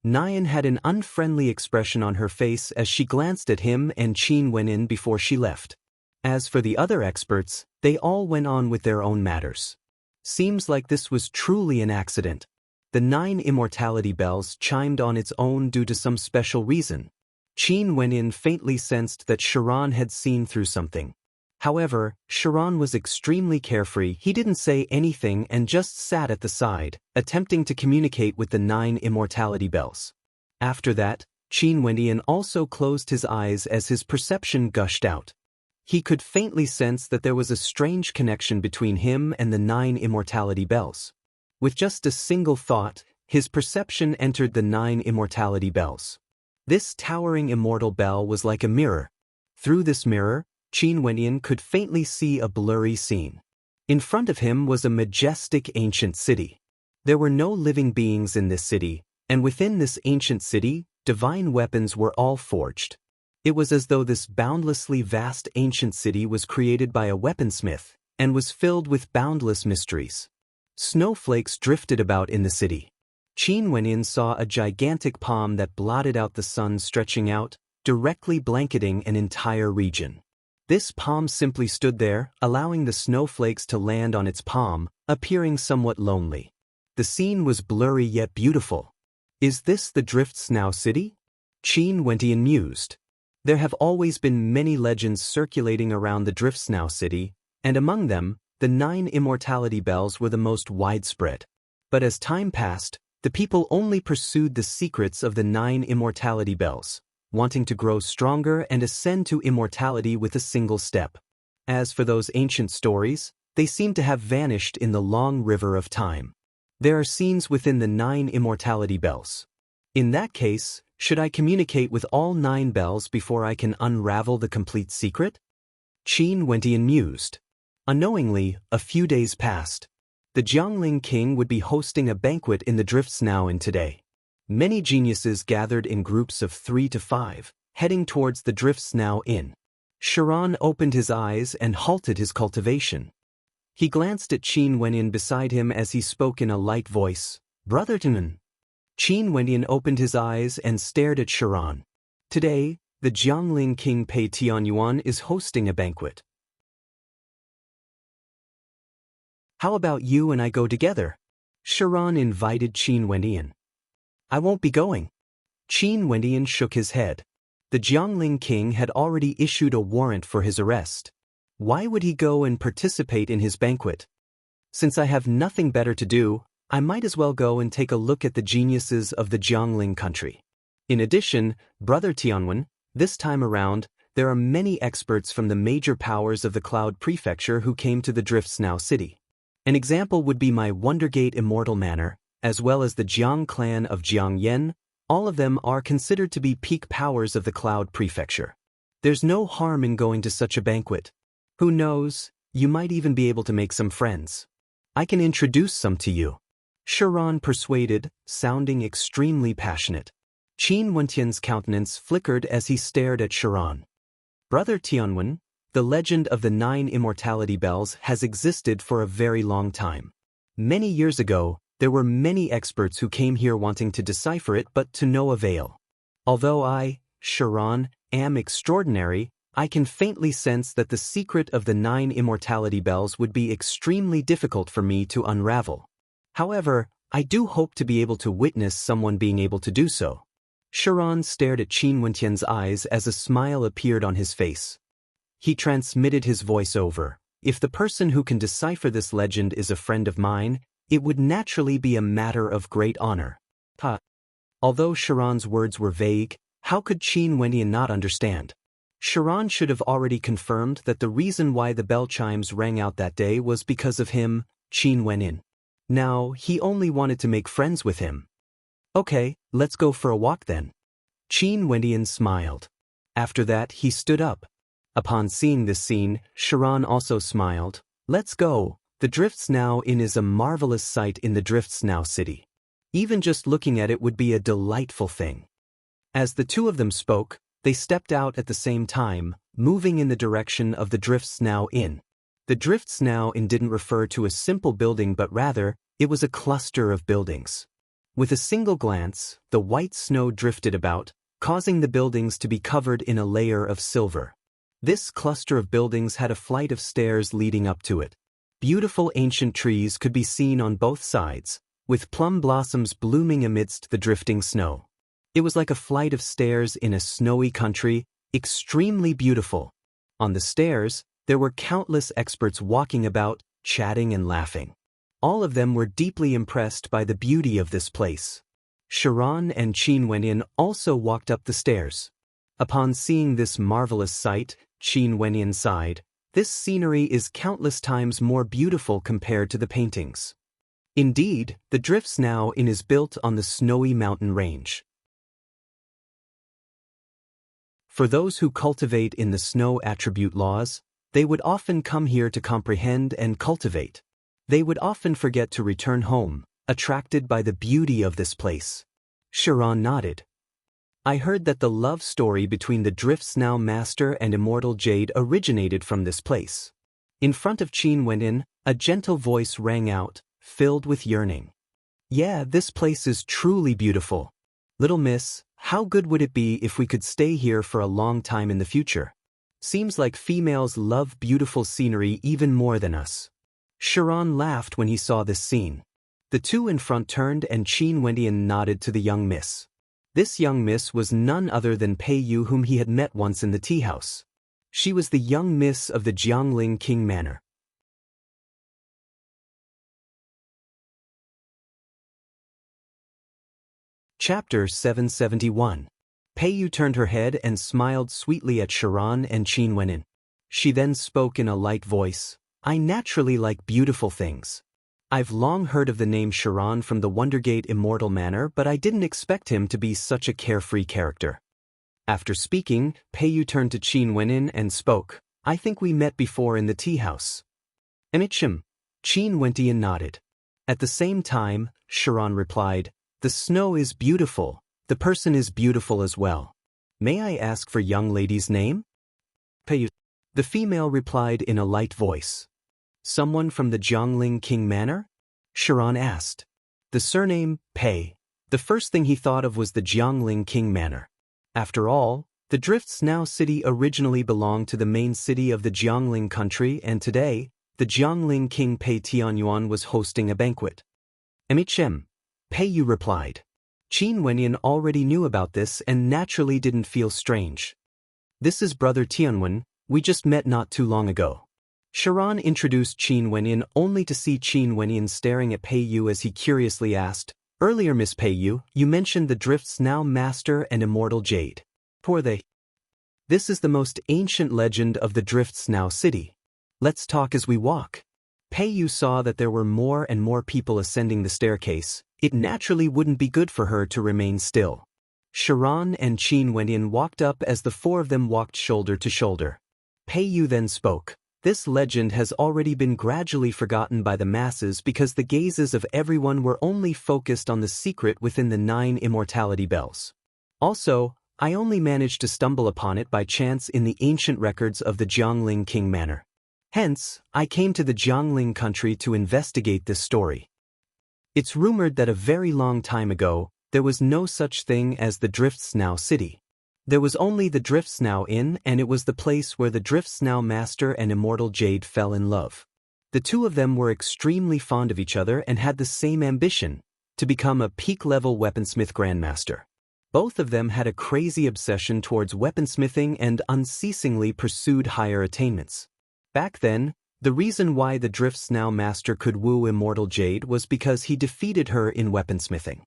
Nyan had an unfriendly expression on her face as she glanced at him and Qin Wenyin before she left. As for the other experts, they all went on with their own matters. Seems like this was truly an accident. The 9 immortality bells chimed on its own due to some special reason. Qin Wenyin faintly sensed that Sharon had seen through something. However, Sharon was extremely carefree. He didn't say anything and just sat at the side, attempting to communicate with the 9 immortality bells. After that, Qin Wendian also closed his eyes as his perception gushed out. He could faintly sense that there was a strange connection between him and the 9 immortality bells. With just a single thought, his perception entered the 9 immortality bells. This towering immortal bell was like a mirror. Through this mirror, Qin Wenyin could faintly see a blurry scene. In front of him was a majestic ancient city. There were no living beings in this city, and within this ancient city, divine weapons were all forged. It was as though this boundlessly vast ancient city was created by a weaponsmith, and was filled with boundless mysteries. Snowflakes drifted about in the city. Qin Wenyin saw a gigantic palm that blotted out the sun stretching out, directly blanketing an entire region. This palm simply stood there, allowing the snowflakes to land on its palm, appearing somewhat lonely. The scene was blurry yet beautiful. Is this the Drift Snow City? Qin Wentian mused. There have always been many legends circulating around the Drift Snow City, and among them, the 9 immortality bells were the most widespread. But as time passed, the people only pursued the secrets of the 9 immortality bells, wanting to grow stronger and ascend to immortality with a single step. As for those ancient stories, they seem to have vanished in the long river of time. There are scenes within the 9 immortality bells. In that case, should I communicate with all 9 bells before I can unravel the complete secret? Qin Wentian mused. Unknowingly, a few days passed. The Jiangling king would be hosting a banquet in the Drift Snow today. Many geniuses gathered in groups of 3 to 5, heading towards the Drift Snow Inn. Sharon opened his eyes and halted his cultivation. He glanced at Qin Wentian beside him as he spoke in a light voice. Brother Tianwen. Qin Wentian opened his eyes and stared at Sharon. Today, the Jiangling king Pei Tianyuan is hosting a banquet. How about you and I go together? Sharon invited Qin Wentian. I won't be going. Qin Wentian shook his head. The Jiangling king had already issued a warrant for his arrest. Why would he go and participate in his banquet? Since I have nothing better to do, I might as well go and take a look at the geniuses of the Jiangling country. In addition, Brother Tianwen, this time around, there are many experts from the major powers of the Cloud Prefecture who came to the Drift Snow City. An example would be my Wondergate Immortal Manor, as well as the Jiang clan of Jiangyan. All of them are considered to be peak powers of the Cloud Prefecture. There's no harm in going to such a banquet. Who knows, you might even be able to make some friends. I can introduce some to you. Sharon persuaded, sounding extremely passionate. Qin Wentian's countenance flickered as he stared at Sharon. Brother Tianwen, the legend of the 9 immortality bells has existed for a very long time. Many years ago, there were many experts who came here wanting to decipher it but to no avail. Although I, Sharon, am extraordinary, I can faintly sense that the secret of the 9 immortality bells would be extremely difficult for me to unravel. However, I do hope to be able to witness someone being able to do so. Sharon stared at Qin Wentian's eyes as a smile appeared on his face. He transmitted his voice over. If the person who can decipher this legend is a friend of mine, it would naturally be a matter of great honor. Although Sharon's words were vague, how could Qin Wentian not understand? Sharon should have already confirmed that the reason why the bell chimes rang out that day was because of him, Qin Wentian. Now, he only wanted to make friends with him. Okay, let's go for a walk then. Qin Wentian smiled. After that, he stood up. Upon seeing this scene, Sharon also smiled. Let's go. The Drift Snow Inn is a marvelous sight in the Drift Snow City. Even just looking at it would be a delightful thing. As the two of them spoke, they stepped out at the same time, moving in the direction of the Drift Snow Inn. The Drift Snow Inn didn't refer to a simple building but rather, it was a cluster of buildings. With a single glance, the white snow drifted about, causing the buildings to be covered in a layer of silver. This cluster of buildings had a flight of stairs leading up to it. Beautiful ancient trees could be seen on both sides, with plum blossoms blooming amidst the drifting snow. It was like a flight of stairs in a snowy country, extremely beautiful. On the stairs, there were countless experts walking about, chatting and laughing. All of them were deeply impressed by the beauty of this place. Sharon and Qin Wentian also walked up the stairs. Upon seeing this marvelous sight, Qin Wentian sighed. This scenery is countless times more beautiful compared to the paintings. Indeed, the Drift Snow Inn is built on the snowy mountain range. For those who cultivate in the snow attribute laws, they would often come here to comprehend and cultivate. They would often forget to return home, attracted by the beauty of this place. Sharon nodded. I heard that the love story between the Drift Snow Master and Immortal Jade originated from this place. In front of Qin Wentian, a gentle voice rang out, filled with yearning. Yeah, this place is truly beautiful. Little miss, how good would it be if we could stay here for a long time in the future? Seems like females love beautiful scenery even more than us. Sharon laughed when he saw this scene. The two in front turned and Qin Wendian nodded to the young miss. This young miss was none other than Pei Yu, whom he had met once in the tea house. She was the young miss of the Jiangling King Manor. Chapter 771. Pei Yu turned her head and smiled sweetly at Sharon and Qin Wendian. She then spoke in a light voice. I naturally like beautiful things. I've long heard of the name Sharon from the Wondergate Immortal Manor, but I didn't expect him to be such a carefree character. After speaking, Pei Yu turned to Qin Wendian and spoke. I think we met before in the tea house. Emichim. Qin Wendian nodded. At the same time, Sharon replied, the snow is beautiful, the person is beautiful as well. May I ask for young lady's name? Pei Yu. The female replied in a light voice. Someone from the Jiangling King Manor? Sharon asked. The surname, Pei. The first thing he thought of was the Jiangling King Manor. After all, the Drift Snow City originally belonged to the main city of the Jiangling country, and today, the Jiangling King Pei Tianyuan was hosting a banquet. Emichem. Pei Yu replied. Qin Wendian already knew about this and naturally didn't feel strange. This is Brother Tianwen, we just met not too long ago. Sharon introduced Qin Wendian only to see Qin Wendian staring at Pei Yu as he curiously asked, earlier Miss Pei Yu, you mentioned the Drift Snow Master and Immortal Jade. Who are they? This is the most ancient legend of the Drift Snow City. Let's talk as we walk. Pei Yu saw that there were more and more people ascending the staircase. It naturally wouldn't be good for her to remain still. Sharon and Qin Wendian walked up as the four of them walked shoulder to shoulder. Pei Yu then spoke. This legend has already been gradually forgotten by the masses because the gazes of everyone were only focused on the secret within the 9 immortality bells. Also, I only managed to stumble upon it by chance in the ancient records of the Jiangling King Manor. Hence, I came to the Jiangling country to investigate this story. It's rumored that a very long time ago, there was no such thing as the Drift Snow City. There was only the Drift Snow Inn, and it was the place where the Drift Snow Master and Immortal Jade fell in love. The two of them were extremely fond of each other and had the same ambition, to become a peak-level weaponsmith grandmaster. Both of them had a crazy obsession towards weaponsmithing and unceasingly pursued higher attainments. Back then, the reason why the Drift Snow Master could woo Immortal Jade was because he defeated her in weaponsmithing.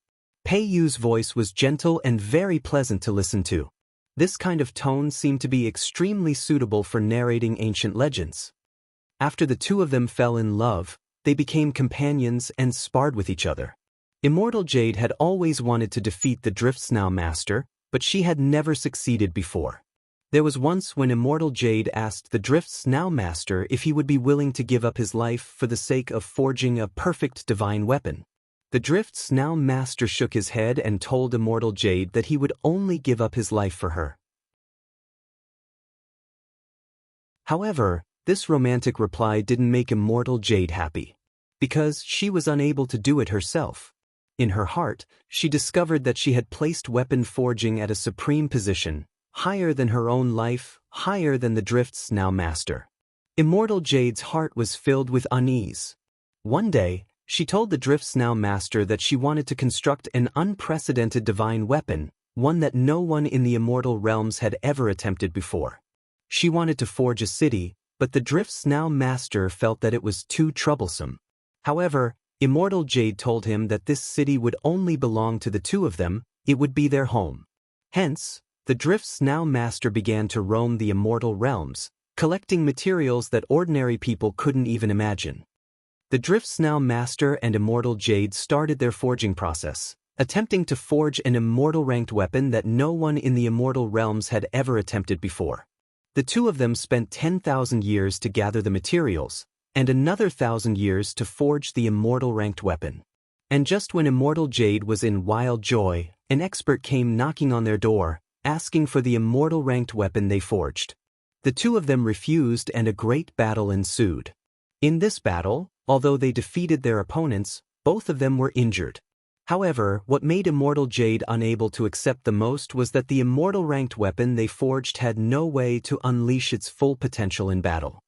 Pei Yu's voice was gentle and very pleasant to listen to. This kind of tone seemed to be extremely suitable for narrating ancient legends. After the two of them fell in love, they became companions and sparred with each other. Immortal Jade had always wanted to defeat the Drift Snow Master, but she had never succeeded before. There was once when Immortal Jade asked the Drift Snow Master if he would be willing to give up his life for the sake of forging a perfect divine weapon. The Drift Snow Master shook his head and told Immortal Jade that he would only give up his life for her. However, this romantic reply didn't make Immortal Jade happy, because she was unable to do it herself. In her heart, she discovered that she had placed weapon forging at a supreme position, higher than her own life, higher than the Drift Snow Master. Immortal Jade's heart was filled with unease. One day, she told the Drift Snow Master that she wanted to construct an unprecedented divine weapon, one that no one in the immortal realms had ever attempted before. She wanted to forge a city, but the Drift Snow Master felt that it was too troublesome. However, Immortal Jade told him that this city would only belong to the two of them, it would be their home. Hence, the Drift Snow Master began to roam the immortal realms, collecting materials that ordinary people couldn't even imagine. The Drift Snow Master and Immortal Jade started their forging process, attempting to forge an immortal-ranked weapon that no one in the immortal realms had ever attempted before. The two of them spent 10,000 years to gather the materials, and another 1,000 years to forge the immortal-ranked weapon. And just when Immortal Jade was in wild joy, an expert came knocking on their door, asking for the immortal-ranked weapon they forged. The two of them refused and a great battle ensued. In this battle, although they defeated their opponents, both of them were injured. However, what made Immortal Jade unable to accept the most was that the immortal ranked weapon they forged had no way to unleash its full potential in battle.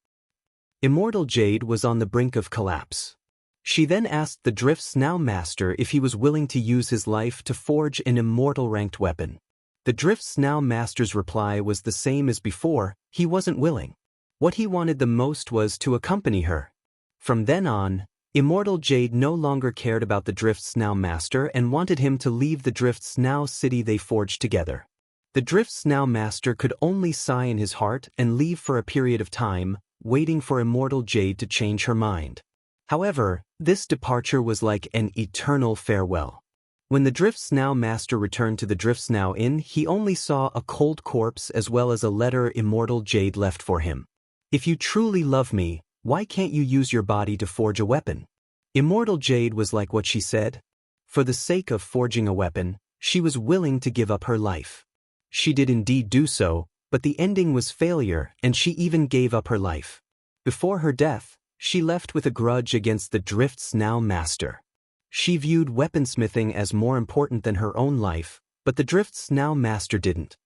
Immortal Jade was on the brink of collapse. She then asked the Drift's now master if he was willing to use his life to forge an immortal ranked weapon. The Drift's now master's reply was the same as before: he wasn't willing. What he wanted the most was to accompany her. From then on, Immortal Jade no longer cared about the Drift's now master and wanted him to leave the Drift's now city they forged together. The Drift's now master could only sigh in his heart and leave for a period of time, waiting for Immortal Jade to change her mind. However, this departure was like an eternal farewell. When the Drift's now master returned to the Drift's now inn, he only saw a cold corpse as well as a letter Immortal Jade left for him. "If you truly love me, why can't you use your body to forge a weapon?" Immortal Jade was like what she said. For the sake of forging a weapon, she was willing to give up her life. She did indeed do so, but the ending was failure, and she even gave up her life. Before her death, she left with a grudge against the Drift's now master. She viewed weaponsmithing as more important than her own life, but the Drift's now master didn't.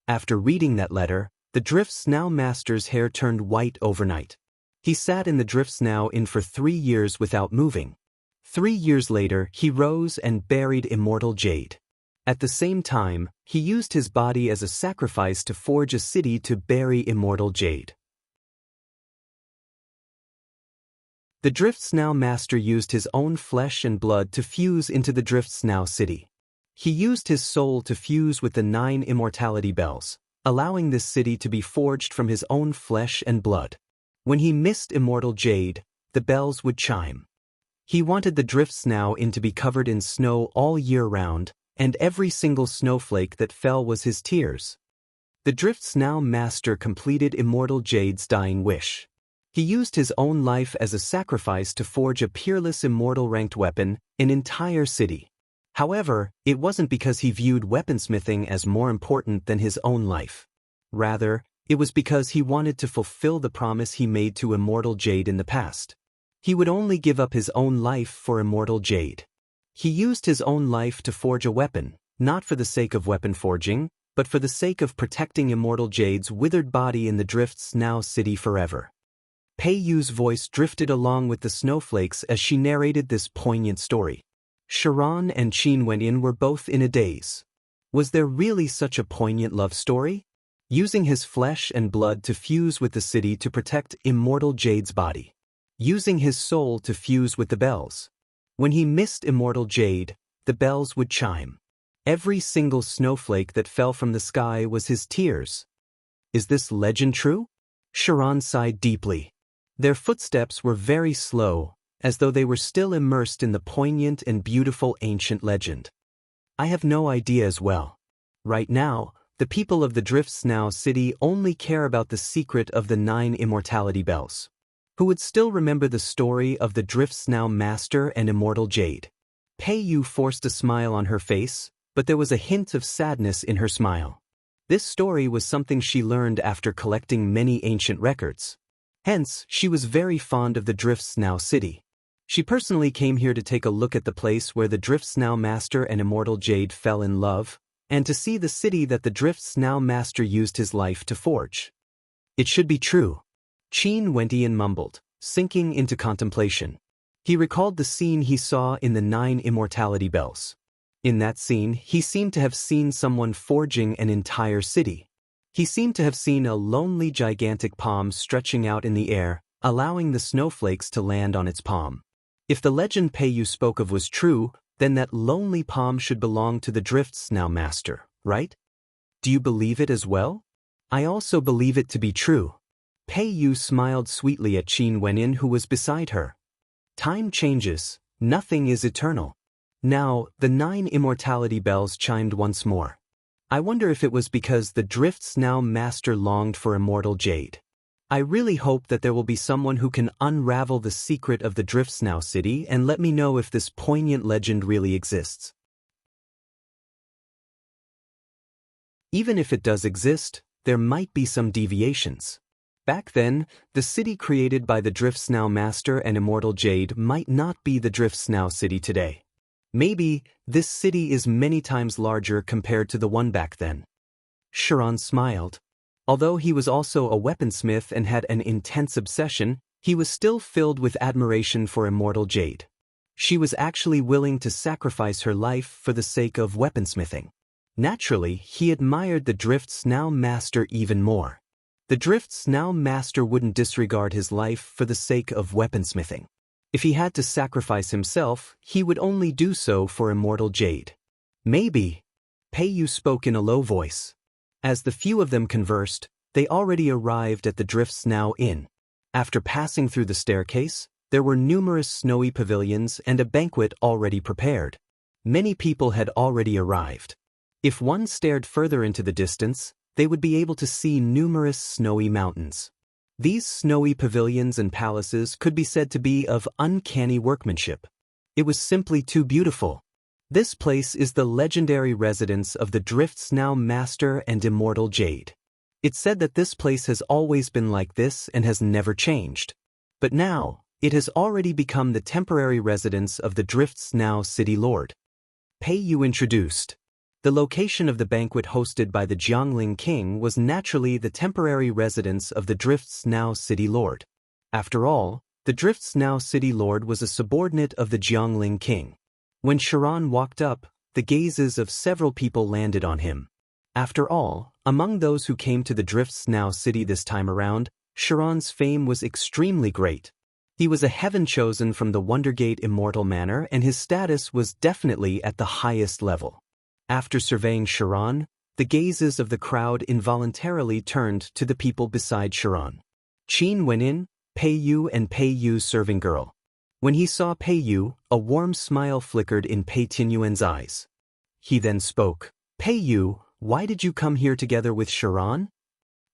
After reading that letter, the Drift's now master's hair turned white overnight. He sat in the Drift's now inn for 3 years without moving. 3 years later, he rose and buried Immortal Jade. At the same time, he used his body as a sacrifice to forge a city to bury Immortal Jade. The Drift's now master used his own flesh and blood to fuse into the Drift's now city. He used his soul to fuse with the 9 immortality bells, allowing this city to be forged from his own flesh and blood. When he missed Immortal Jade, the bells would chime. He wanted the Drift's now inn to be covered in snow all year round, and every single snowflake that fell was his tears. The Drift's now master completed Immortal Jade's dying wish. He used his own life as a sacrifice to forge a peerless immortal ranked weapon, an entire city. However, it wasn't because he viewed weaponsmithing as more important than his own life. Rather, it was because he wanted to fulfill the promise he made to Immortal Jade in the past. He would only give up his own life for Immortal Jade. He used his own life to forge a weapon, not for the sake of weapon forging, but for the sake of protecting Immortal Jade's withered body in the Drift's now city forever. Pei Yu's voice drifted along with the snowflakes as she narrated this poignant story. Sharon and Qin Wenyin were both in a daze. Was there really such a poignant love story? Using his flesh and blood to fuse with the city to protect Immortal Jade's body. Using his soul to fuse with the bells. When he missed Immortal Jade, the bells would chime. Every single snowflake that fell from the sky was his tears. Is this legend true? Sharon sighed deeply. Their footsteps were very slow, as though they were still immersed in the poignant and beautiful ancient legend. I have no idea as well. Right now, the people of the Drift's now city only care about the secret of the 9 immortality bells. Who would still remember the story of the Drift's now master and Immortal Jade? Pei Yu forced a smile on her face, but there was a hint of sadness in her smile. This story was something she learned after collecting many ancient records. Hence, she was very fond of the Drift's now city. She personally came here to take a look at the place where the Drift's now master and Immortal Jade fell in love, and to see the city that the Drift's now master used his life to forge. It should be true. Qin Wenyin mumbled, sinking into contemplation. He recalled the scene he saw in the 9 immortality bells. In that scene, he seemed to have seen someone forging an entire city. He seemed to have seen a lonely gigantic palm stretching out in the air, allowing the snowflakes to land on its palm. If the legend Pei Yu spoke of was true, then that lonely palm should belong to the Drift's now master, right? Do you believe it as well? I also believe it to be true. Pei Yu smiled sweetly at Qin Wenyin, who was beside her. Time changes, nothing is eternal. Now, the 9 immortality bells chimed once more. I wonder if it was because the Drift's now master longed for Immortal Jade. I really hope that there will be someone who can unravel the secret of the Drift's now city and let me know if this poignant legend really exists. Even if it does exist, there might be some deviations. Back then, the city created by the Drift's now master and Immortal Jade might not be the Drift's now city today. Maybe this city is many times larger compared to the one back then. Chiron smiled. Although he was also a weaponsmith and had an intense obsession, he was still filled with admiration for immortal Jade. She was actually willing to sacrifice her life for the sake of weaponsmithing. Naturally, he admired the Drift's now master even more. The Drift's now master wouldn't disregard his life for the sake of weaponsmithing. If he had to sacrifice himself, he would only do so for immortal Jade. Maybe. Peiyu spoke in a low voice. As the few of them conversed, they already arrived at the Drift's now inn. After passing through the staircase, there were numerous snowy pavilions and a banquet already prepared. Many people had already arrived. If one stared further into the distance, they would be able to see numerous snowy mountains. These snowy pavilions and palaces could be said to be of uncanny workmanship. It was simply too beautiful. This place is the legendary residence of the Drift's now master and immortal Jade. It's said that this place has always been like this and has never changed. But now, it has already become the temporary residence of the Drift's now city lord. Peiyu introduced. The location of the banquet hosted by the Jiangling king was naturally the temporary residence of the Drift's now city lord. After all, the Drift's now city lord was a subordinate of the Jiangling king. When Chiron walked up, the gazes of several people landed on him. After all, among those who came to the Drift's now city this time around, Chiron's fame was extremely great. He was a heaven chosen from the Wondergate immortal manor and his status was definitely at the highest level. After surveying Chiron, the gazes of the crowd involuntarily turned to the people beside Chiron. Qin went in, Peiyu and Peiyu's serving girl. When he saw Peiyu, a warm smile flickered in Pei Tianyuan's eyes. He then spoke. Peiyu, why did you come here together with Chiron?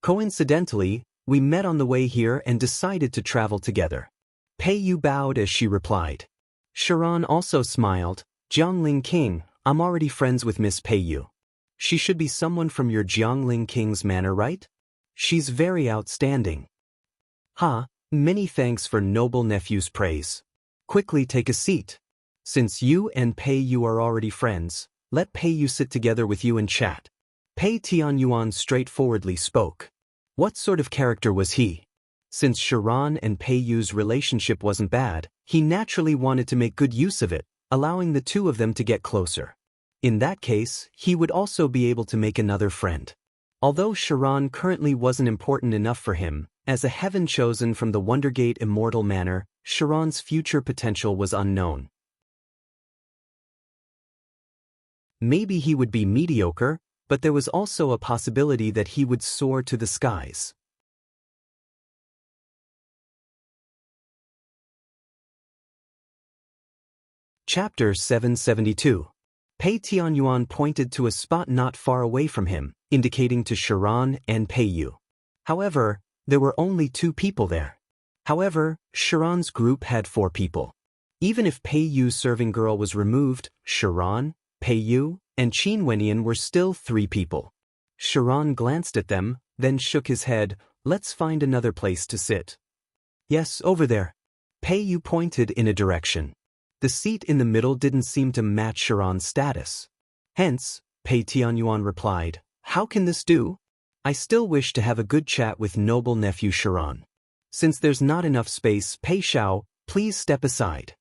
Coincidentally, we met on the way here and decided to travel together. Peiyu bowed as she replied. Chiron also smiled. Jiangling King, I'm already friends with Miss Peiyu. She should be someone from your Jiangling King's manor, right? She's very outstanding. Many thanks for noble nephew's praise. Quickly take a seat. Since you and Peiyu are already friends, let Peiyu sit together with you and chat. Pei Tianyuan straightforwardly spoke. What sort of character was he? Since Chiron and Peiyu's relationship wasn't bad, he naturally wanted to make good use of it, allowing the two of them to get closer. In that case, he would also be able to make another friend. Although Chiron currently wasn't important enough for him, as a heaven chosen from the Wondergate immortal manor, Chiron's future potential was unknown. Maybe he would be mediocre, but there was also a possibility that he would soar to the skies. Chapter 772. Pei Tianyuan pointed to a spot not far away from him, indicating to Chiron and Peiyu. However, there were only 2 people there. However, Chiron's group had 4 people. Even if Peiyu's serving girl was removed, Chiron, Peiyu, and Qin Wenyan were still 3 people. Chiron glanced at them, then shook his head. Let's find another place to sit. Yes, over there. Peiyu pointed in a direction. The seat in the middle didn't seem to match Chiron's status. Hence, Pei Tianyuan replied, how can this do? I still wish to have a good chat with noble nephew Chiron. Since there's not enough space, Pei Xiao, please step aside.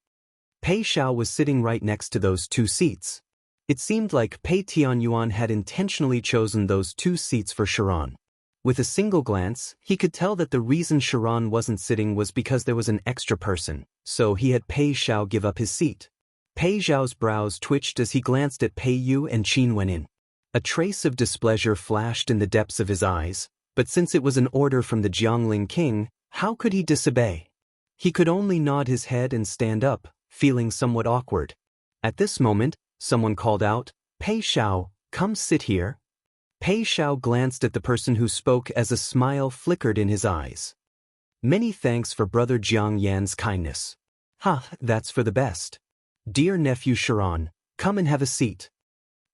Pei Xiao was sitting right next to those 2 seats. It seemed like Pei Tianyuan had intentionally chosen those 2 seats for Chiron. With a single glance, he could tell that the reason Chiron wasn't sitting was because there was an extra person, so he had Pei Xiao give up his seat. Pei Xiao's brows twitched as he glanced at Peiyu and Qin Wenyan. A trace of displeasure flashed in the depths of his eyes, but since it was an order from the Jiangling king, how could he disobey? He could only nod his head and stand up, feeling somewhat awkward. At this moment, someone called out, Pei Xiao, come sit here. Pei Xiao glanced at the person who spoke as a smile flickered in his eyes. Many thanks for brother Jiang Yan's kindness. That's for the best. Dear nephew Chiron, come and have a seat.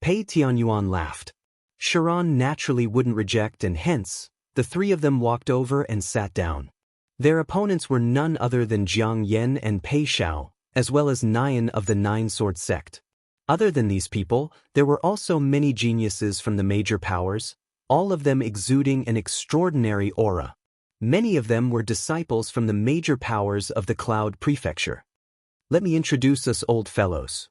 Pei Tianyuan laughed. Chiron naturally wouldn't reject and hence, the 3 of them walked over and sat down. Their opponents were none other than Jiang Yan and Pei Xiao, as well as Nyan of the Nine Sword sect. Other than these people, there were also many geniuses from the major powers, all of them exuding an extraordinary aura. Many of them were disciples from the major powers of the Cloud Prefecture. Let me introduce us old fellows.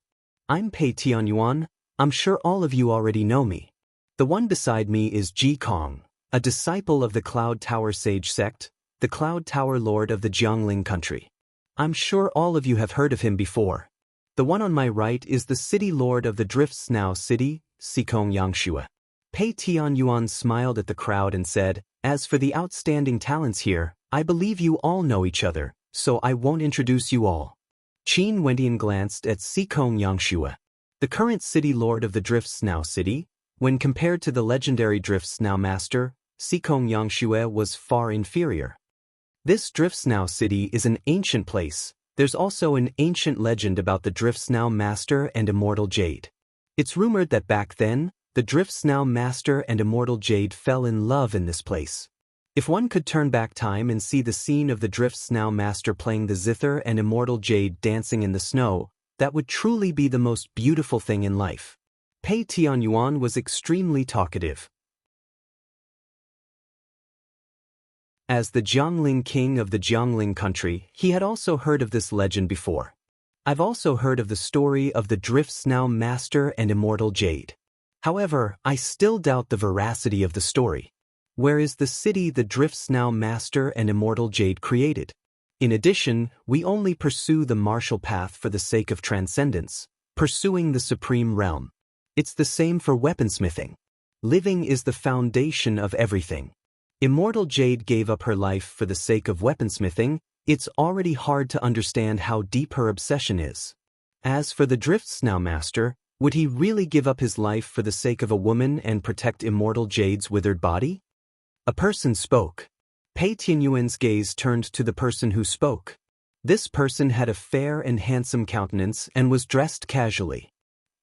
I'm Pei Tianyuan. I'm sure all of you already know me. The one beside me is Ji Kong, a disciple of the Cloud Tower Sage sect, the Cloud Tower Lord of the Jiangling country. I'm sure all of you have heard of him before. The one on my right is the City Lord of the Drift Snow City, Sikong Yangshua. Pei Tianyuan smiled at the crowd and said, "As for the outstanding talents here, I believe you all know each other, so I won't introduce you all." Qin Wendian glanced at Sikong Yangshua. The current City Lord of the Drift Snow City, when compared to the legendary Drift Snow Master, Sikong Yangshua was far inferior. This Drift Snow City is an ancient place. There's also an ancient legend about the Drift Snow Master and Immortal Jade. It's rumored that back then, the Drift Snow Master and Immortal Jade fell in love in this place. If one could turn back time and see the scene of the Drift Snow Master playing the zither and Immortal Jade dancing in the snow, that would truly be the most beautiful thing in life. Pei Tianyuan was extremely talkative. As the Jiangling king of the Jiangling country, he had also heard of this legend before. I've also heard of the story of the Drift Snow Master and Immortal Jade. However, I still doubt the veracity of the story. Where is the city the Drift Snow Master and Immortal Jade created? In addition, we only pursue the martial path for the sake of transcendence, pursuing the supreme realm. It's the same for weaponsmithing. Living is the foundation of everything. Immortal Jade gave up her life for the sake of weaponsmithing. It's already hard to understand how deep her obsession is. As for the Drift Snow Master, would he really give up his life for the sake of a woman and protect Immortal Jade's withered body? A person spoke. Pei Tianyuan's gaze turned to the person who spoke. This person had a fair and handsome countenance and was dressed casually.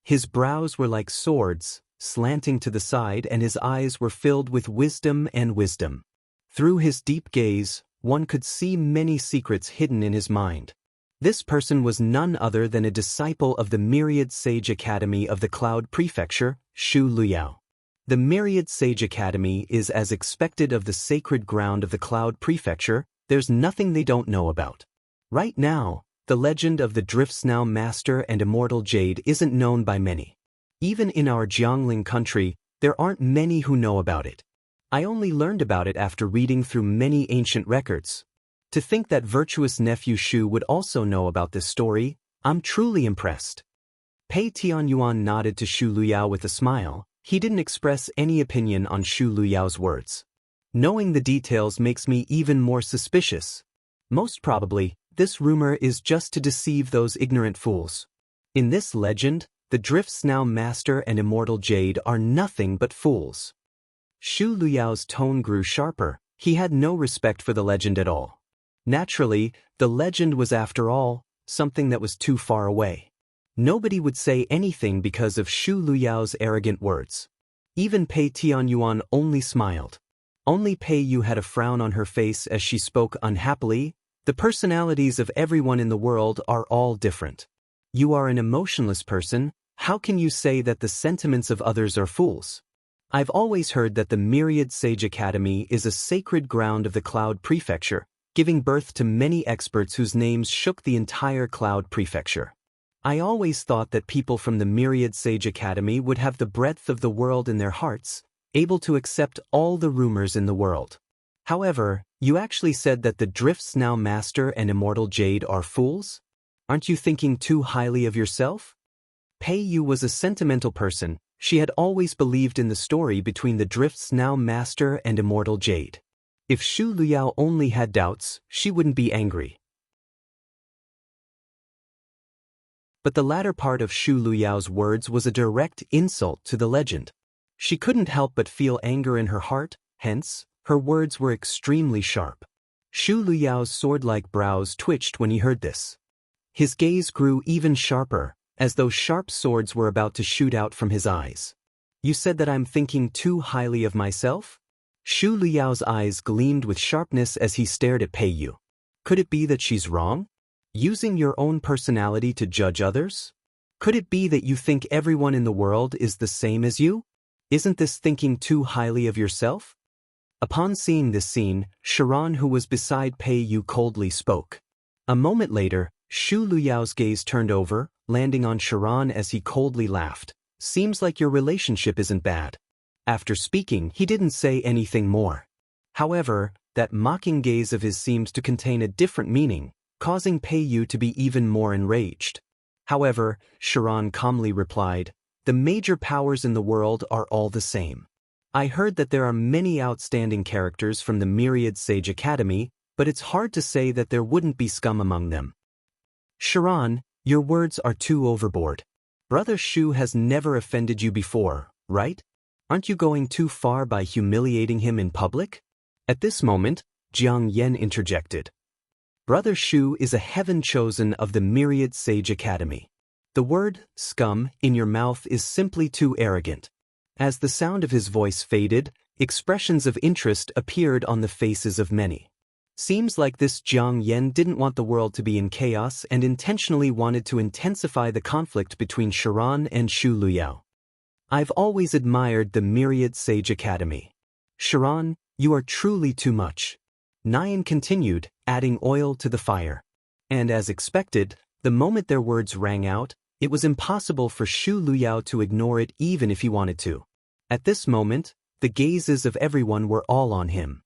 His brows were like swords, slanting to the side, and his eyes were filled with wisdom and wisdom. Through his deep gaze, one could see many secrets hidden in his mind. This person was none other than a disciple of the Myriad Sage Academy of the Cloud Prefecture, Shu Luyao. The Myriad Sage Academy is as expected of the sacred ground of the Cloud Prefecture. There's nothing they don't know about. Right now, the legend of the Drift Snow Master and Immortal Jade isn't known by many. Even in our Jiangling country, there aren't many who know about it. I only learned about it after reading through many ancient records. To think that virtuous nephew Shu would also know about this story, I'm truly impressed. Pei Tianyuan nodded to Shu Luyao with a smile. He didn't express any opinion on Shu Luyao's words. Knowing the details makes me even more suspicious. Most probably, this rumor is just to deceive those ignorant fools. In this legend, the Drift Snow Master and Immortal Jade are nothing but fools. Shu Luyao's tone grew sharper. He had no respect for the legend at all. Naturally, the legend was, after all, something that was too far away. Nobody would say anything because of Shu Luyao's arrogant words. Even Pei Tianyuan only smiled. Only Pei Yu had a frown on her face as she spoke unhappily. The personalities of everyone in the world are all different. You are an emotionless person. How can you say that the sentiments of others are fools? I've always heard that the Myriad Sage Academy is a sacred ground of the Cloud Prefecture, giving birth to many experts whose names shook the entire Cloud Prefecture. I always thought that people from the Myriad Sage Academy would have the breadth of the world in their hearts, able to accept all the rumors in the world. However, you actually said that the Drift Snow Master and Immortal Jade are fools? Aren't you thinking too highly of yourself? Pei Yu was a sentimental person. She had always believed in the story between the Drift Snow Master and Immortal Jade. If Shu Luyao only had doubts, she wouldn't be angry. But the latter part of Shu Luyao's words was a direct insult to the legend. She couldn't help but feel anger in her heart, hence, her words were extremely sharp. Shu Luyao's sword-like brows twitched when he heard this. His gaze grew even sharper, as though sharp swords were about to shoot out from his eyes. You said that I'm thinking too highly of myself? Shu Luyao's eyes gleamed with sharpness as he stared at Pei Yu. Could it be that she's wrong? Using your own personality to judge others? Could it be that you think everyone in the world is the same as you? Isn't this thinking too highly of yourself? Upon seeing this scene, Sharon, who was beside Pei Yu, coldly spoke. A moment later, Shu Luyao's gaze turned over, landing on Sharon as he coldly laughed. Seems like your relationship isn't bad. After speaking, he didn't say anything more. However, that mocking gaze of his seems to contain a different meaning, causing Pei Yu to be even more enraged. However, Sharon calmly replied, "The major powers in the world are all the same. I heard that there are many outstanding characters from the Myriad Sage Academy, but it's hard to say that there wouldn't be scum among them." Sharon, your words are too overboard. Brother Shu has never offended you before, right? Aren't you going too far by humiliating him in public? At this moment, Jiang Yan interjected. Brother Shu is a heaven chosen of the Myriad Sage Academy. The word, scum, in your mouth is simply too arrogant. As the sound of his voice faded, expressions of interest appeared on the faces of many. Seems like this Jiang Yan didn't want the world to be in chaos and intentionally wanted to intensify the conflict between Sharon and Shu Luyao. I've always admired the Myriad Sage Academy. Sharon, you are truly too much. Nyan continued, adding oil to the fire. And as expected, the moment their words rang out, it was impossible for Shu Luyao to ignore it even if he wanted to. At this moment, the gazes of everyone were all on him.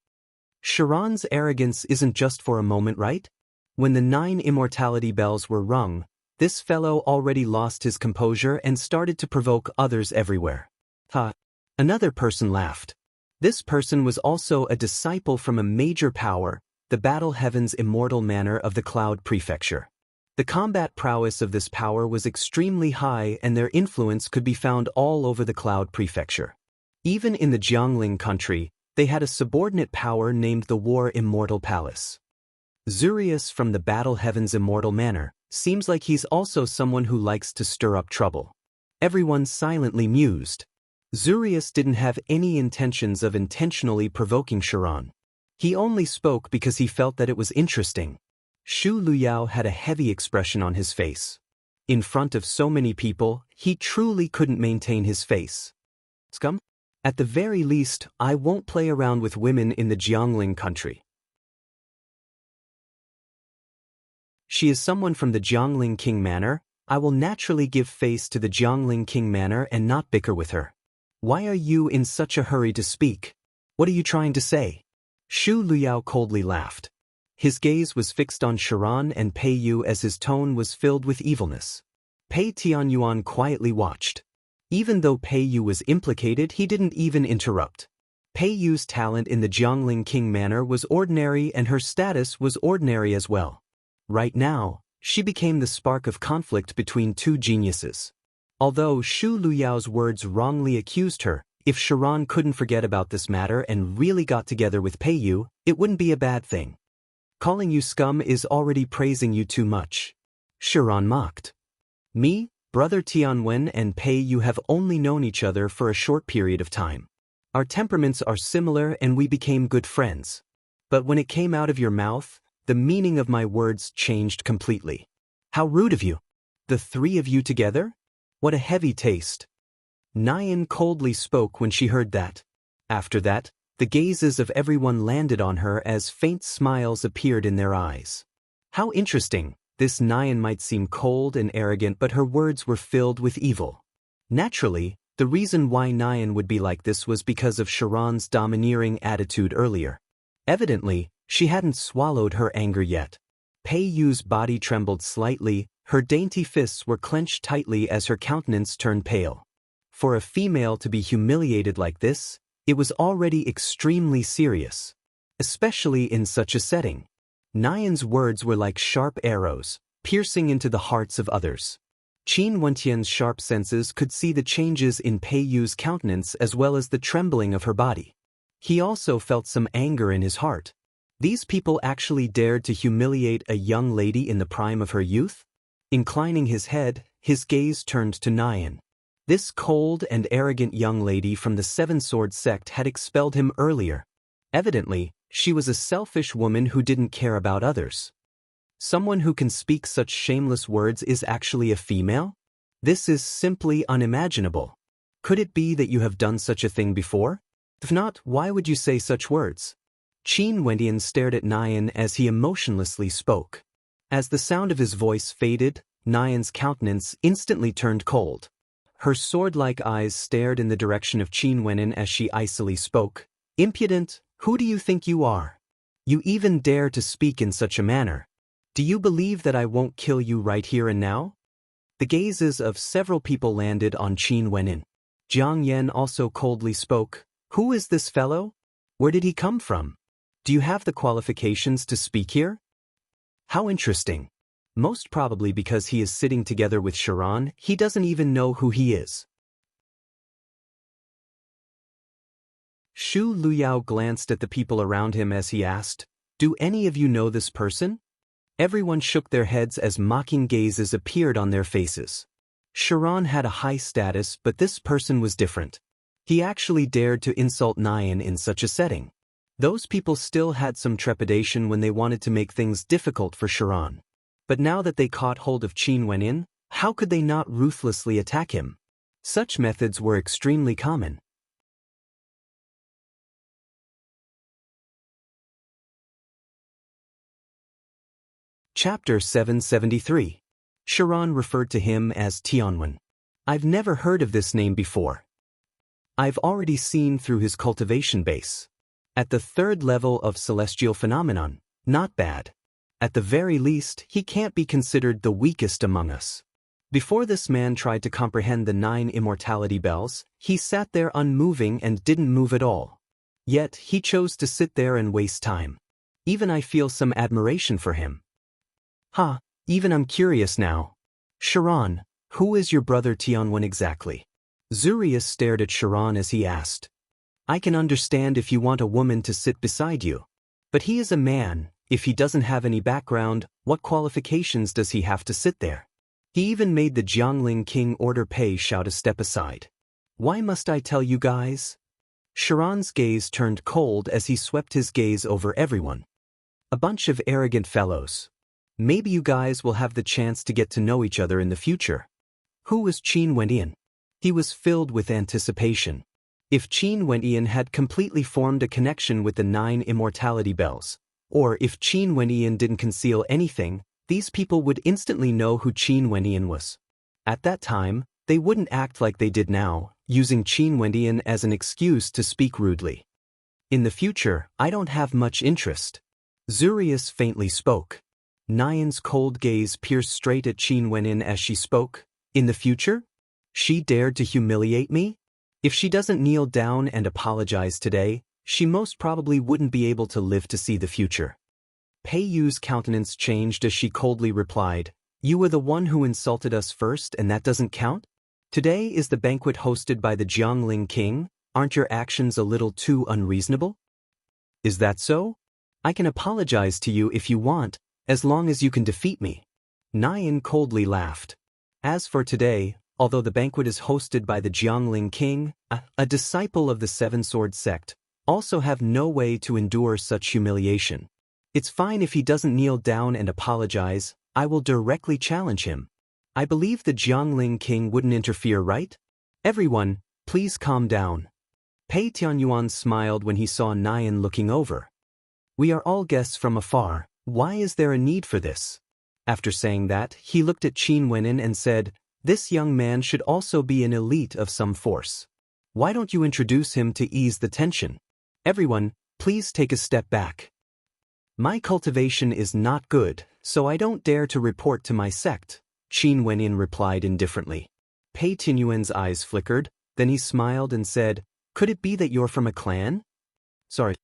Sharon's arrogance isn't just for a moment, right? When the 9 immortality bells were rung, this fellow already lost his composure and started to provoke others everywhere. Ha! Another person laughed. This person was also a disciple from a major power, the Battle Heaven's immortal manor of the Cloud Prefecture. The combat prowess of this power was extremely high and their influence could be found all over the Cloud Prefecture. Even in the Jiangling country, they had a subordinate power named the War Immortal Palace. Zurius from the Battle Heaven's immortal manor, seems like he's also someone who likes to stir up trouble. Everyone silently mused. Zurius didn't have any intentions of intentionally provoking Sharon. He only spoke because he felt that it was interesting. Shu Luyao had a heavy expression on his face. In front of so many people, he truly couldn't maintain his face. Scum? At the very least, I won't play around with women in the Jiangling country. She is someone from the Jiangling King Manor. I will naturally give face to the Jiangling King Manor and not bicker with her. Why are you in such a hurry to speak? What are you trying to say? Shu Luyao coldly laughed. His gaze was fixed on Sharon and Pei Yu as his tone was filled with evilness. Pei Tianyuan quietly watched. Even though Pei Yu was implicated, he didn't even interrupt. Pei Yu's talent in the Jiangling King Manor was ordinary and her status was ordinary as well. Right now, she became the spark of conflict between two geniuses. Although Shu Luyao's words wrongly accused her, if Sharon couldn't forget about this matter and really got together with Pei Yu, it wouldn't be a bad thing. Calling you scum is already praising you too much. Sharon mocked. Me, Brother Tianwen and Pei Yu have only known each other for a short period of time. Our temperaments are similar and we became good friends. But when it came out of your mouth, the meaning of my words changed completely. How rude of you. The 3 of you together? What a heavy taste. Nyan coldly spoke when she heard that. After that, the gazes of everyone landed on her as faint smiles appeared in their eyes. How interesting, this Nyan might seem cold and arrogant but her words were filled with evil. Naturally, the reason why Nyan would be like this was because of Sharon's domineering attitude earlier. Evidently, she hadn't swallowed her anger yet. Pei Yu's body trembled slightly, her dainty fists were clenched tightly as her countenance turned pale. For a female to be humiliated like this, it was already extremely serious. Especially in such a setting. Nyan's words were like sharp arrows, piercing into the hearts of others. Qin Wentian's sharp senses could see the changes in Pei Yu's countenance as well as the trembling of her body. He also felt some anger in his heart. These people actually dared to humiliate a young lady in the prime of her youth? Inclining his head, his gaze turned to Nyan. This cold and arrogant young lady from the Seven Sword sect had expelled him earlier. Evidently, she was a selfish woman who didn't care about others. Someone who can speak such shameless words is actually a female? This is simply unimaginable. Could it be that you have done such a thing before? If not, why would you say such words? Qin Wendian stared at Nyan as he emotionlessly spoke. As the sound of his voice faded, Nyan's countenance instantly turned cold. Her sword-like eyes stared in the direction of Qin Wendian as she icily spoke. Impudent, who do you think you are? You even dare to speak in such a manner. Do you believe that I won't kill you right here and now? The gazes of several people landed on Qin Wendian. Jiang Yan also coldly spoke. Who is this fellow? Where did he come from? Do you have the qualifications to speak here? How interesting. Most probably because he is sitting together with Sharon, he doesn't even know who he is. Shu Luyao glanced at the people around him as he asked, Do any of you know this person? Everyone shook their heads as mocking gazes appeared on their faces. Sharon had a high status, but this person was different. He actually dared to insult Nyan in such a setting. Those people still had some trepidation when they wanted to make things difficult for Sharon. But now that they caught hold of Qin Wendian, how could they not ruthlessly attack him? Such methods were extremely common. Chapter 773. Sharon referred to him as Tianwen. I've never heard of this name before. I've already seen through his cultivation base. At the third level of celestial phenomenon, not bad. At the very least, he can't be considered the weakest among us. Before this man tried to comprehend the 9 immortality bells, he sat there unmoving and didn't move at all. Yet, he chose to sit there and waste time. Even I feel some admiration for him. Even I'm curious now. Sharon, who is your brother Tianwen exactly? Zurius stared at Sharon as he asked. I can understand if you want a woman to sit beside you. But he is a man. If he doesn't have any background, what qualifications does he have to sit there? He even made the Jiangling King order Pei Xiao to step aside. Why must I tell you guys? Sharon's gaze turned cold as he swept his gaze over everyone. A bunch of arrogant fellows. Maybe you guys will have the chance to get to know each other in the future. Who was Qin Wendian? He was filled with anticipation. If Qin Wendian had completely formed a connection with the 9 immortality bells, or if Qin Wendian didn't conceal anything, these people would instantly know who Qin Wendian was. At that time, they wouldn't act like they did now, using Qin Wendian as an excuse to speak rudely. In the future, I don't have much interest. Zurius faintly spoke. Nyan's cold gaze pierced straight at Qin Wendian as she spoke. In the future? She dared to humiliate me? If she doesn't kneel down and apologize today, she most probably wouldn't be able to live to see the future. Pei Yu's countenance changed as she coldly replied, You were the one who insulted us first and that doesn't count? Today is the banquet hosted by the Jiangling King, aren't your actions a little too unreasonable? Is that so? I can apologize to you if you want, as long as you can defeat me. Nyan coldly laughed. As for today, although the banquet is hosted by the Jiangling King, a disciple of the Seven Sword sect, also have no way to endure such humiliation. It's fine if he doesn't kneel down and apologize, I will directly challenge him. I believe the Jiangling King wouldn't interfere, right? Everyone, please calm down. Pei Tianyuan smiled when he saw Nyan looking over. We are all guests from afar, why is there a need for this? After saying that, he looked at Qin Wendian and said, This young man should also be an elite of some force. Why don't you introduce him to ease the tension? Everyone, please take a step back. My cultivation is not good, so I don't dare to report to my sect, Qin Wendian replied indifferently. Pei Tianyuan's eyes flickered, then he smiled and said, Could it be that you're from a clan? Sorry.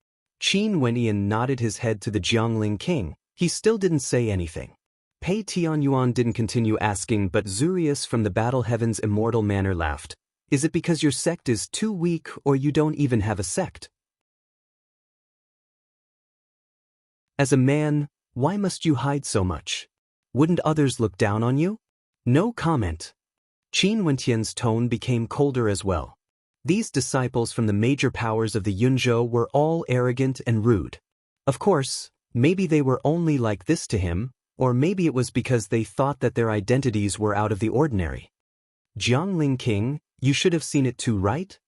Qin Wendian nodded his head to the Jiangling King. He still didn't say anything. Pei Tianyuan didn't continue asking, but Zurius from the Battle Heaven's immortal manor laughed. Is it because your sect is too weak or you don't even have a sect? As a man, why must you hide so much? Wouldn't others look down on you? No comment. Qin Wendian's tone became colder as well. These disciples from the major powers of the Yunzhou were all arrogant and rude. Of course, maybe they were only like this to him, or maybe it was because they thought that their identities were out of the ordinary. Jiangling King, you should have seen it too, right?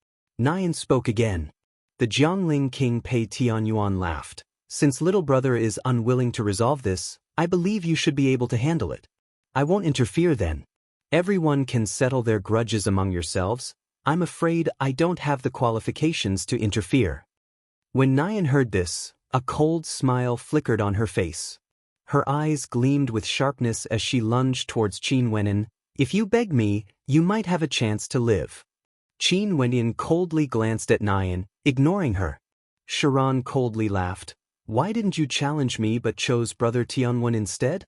Nian spoke again. The Jiangling King Pei Tianyuan laughed. Since little brother is unwilling to resolve this, I believe you should be able to handle it. I won't interfere then. Everyone can settle their grudges among yourselves. I'm afraid I don't have the qualifications to interfere. When Nian heard this, a cold smile flickered on her face. Her eyes gleamed with sharpness as she lunged towards Qin Wenyin. If you beg me, you might have a chance to live. Qin Wenyin coldly glanced at Nian, ignoring her. Sharon coldly laughed. Why didn't you challenge me but chose Brother Tianwen instead?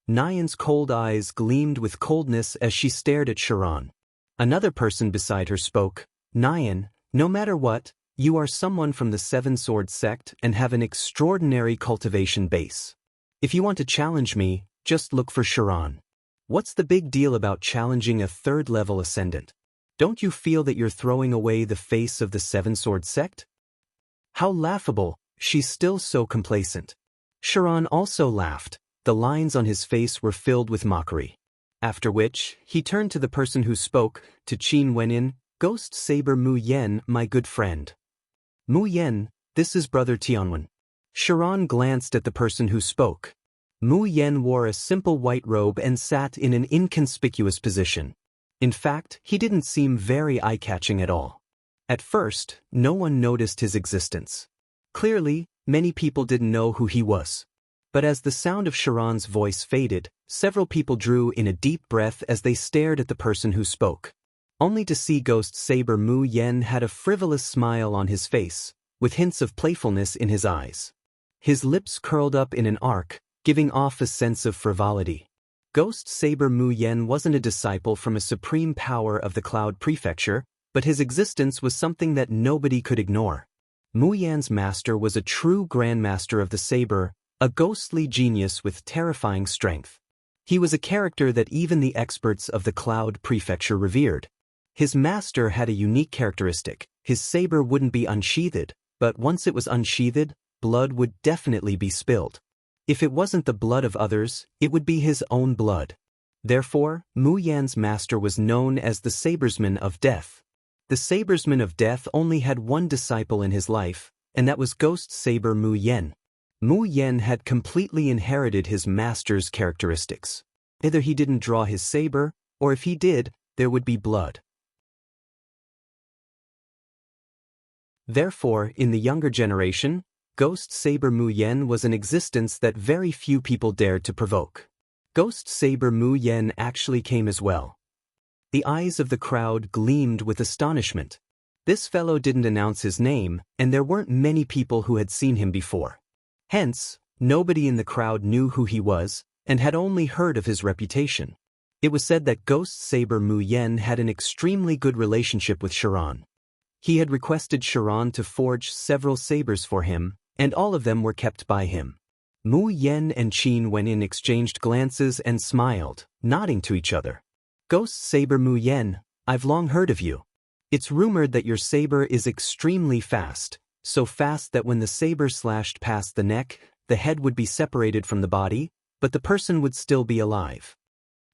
Nian's cold eyes gleamed with coldness as she stared at Sharon. Another person beside her spoke. Nian, no matter what, you are someone from the Seven Sword sect and have an extraordinary cultivation base. If you want to challenge me, just look for Sharon. What's the big deal about challenging a third-level ascendant? Don't you feel that you're throwing away the face of the Seven Sword sect? How laughable, she's still so complacent. Sharon also laughed. The lines on his face were filled with mockery. After which, he turned to the person who spoke, to Qin Wenyin, Ghost Saber Mu Yen, my good friend. Mu Yen, this is Brother Tianwen. Sharon glanced at the person who spoke. Mu Yen wore a simple white robe and sat in an inconspicuous position. In fact, he didn't seem very eye-catching at all. At first, no one noticed his existence. Clearly, many people didn't know who he was. But as the sound of Sharon's voice faded, several people drew in a deep breath as they stared at the person who spoke. Only to see Ghost Saber Mu Yen had a frivolous smile on his face, with hints of playfulness in his eyes. His lips curled up in an arc, giving off a sense of frivolity. Ghost Saber Mu Yen wasn't a disciple from a supreme power of the Cloud Prefecture, but his existence was something that nobody could ignore. Mu Yan's master was a true grandmaster of the saber, a ghostly genius with terrifying strength. He was a character that even the experts of the Cloud Prefecture revered. His master had a unique characteristic. His saber wouldn't be unsheathed, but once it was unsheathed, blood would definitely be spilled. If it wasn't the blood of others, it would be his own blood. Therefore, Mu Yan's master was known as the Sabersman of Death. The Sabersman of Death only had one disciple in his life, and that was Ghost Saber Mu Yen. Mu Yen had completely inherited his master's characteristics. Either he didn't draw his saber, or if he did, there would be blood. Therefore, in the younger generation, Ghost Saber Mu Yen was an existence that very few people dared to provoke. Ghost Saber Mu Yen actually came as well. The eyes of the crowd gleamed with astonishment. This fellow didn't announce his name, and there weren't many people who had seen him before. Hence, nobody in the crowd knew who he was, and had only heard of his reputation. It was said that Ghost Saber Mu Yen had an extremely good relationship with Sharon. He had requested Sharon to forge several sabers for him, and all of them were kept by him. Mu Yen and Qin Wenyin exchanged glances and smiled, nodding to each other. Ghost Saber Mu Yen, I've long heard of you. It's rumored that your saber is extremely fast, so fast that when the saber slashed past the neck, the head would be separated from the body, but the person would still be alive.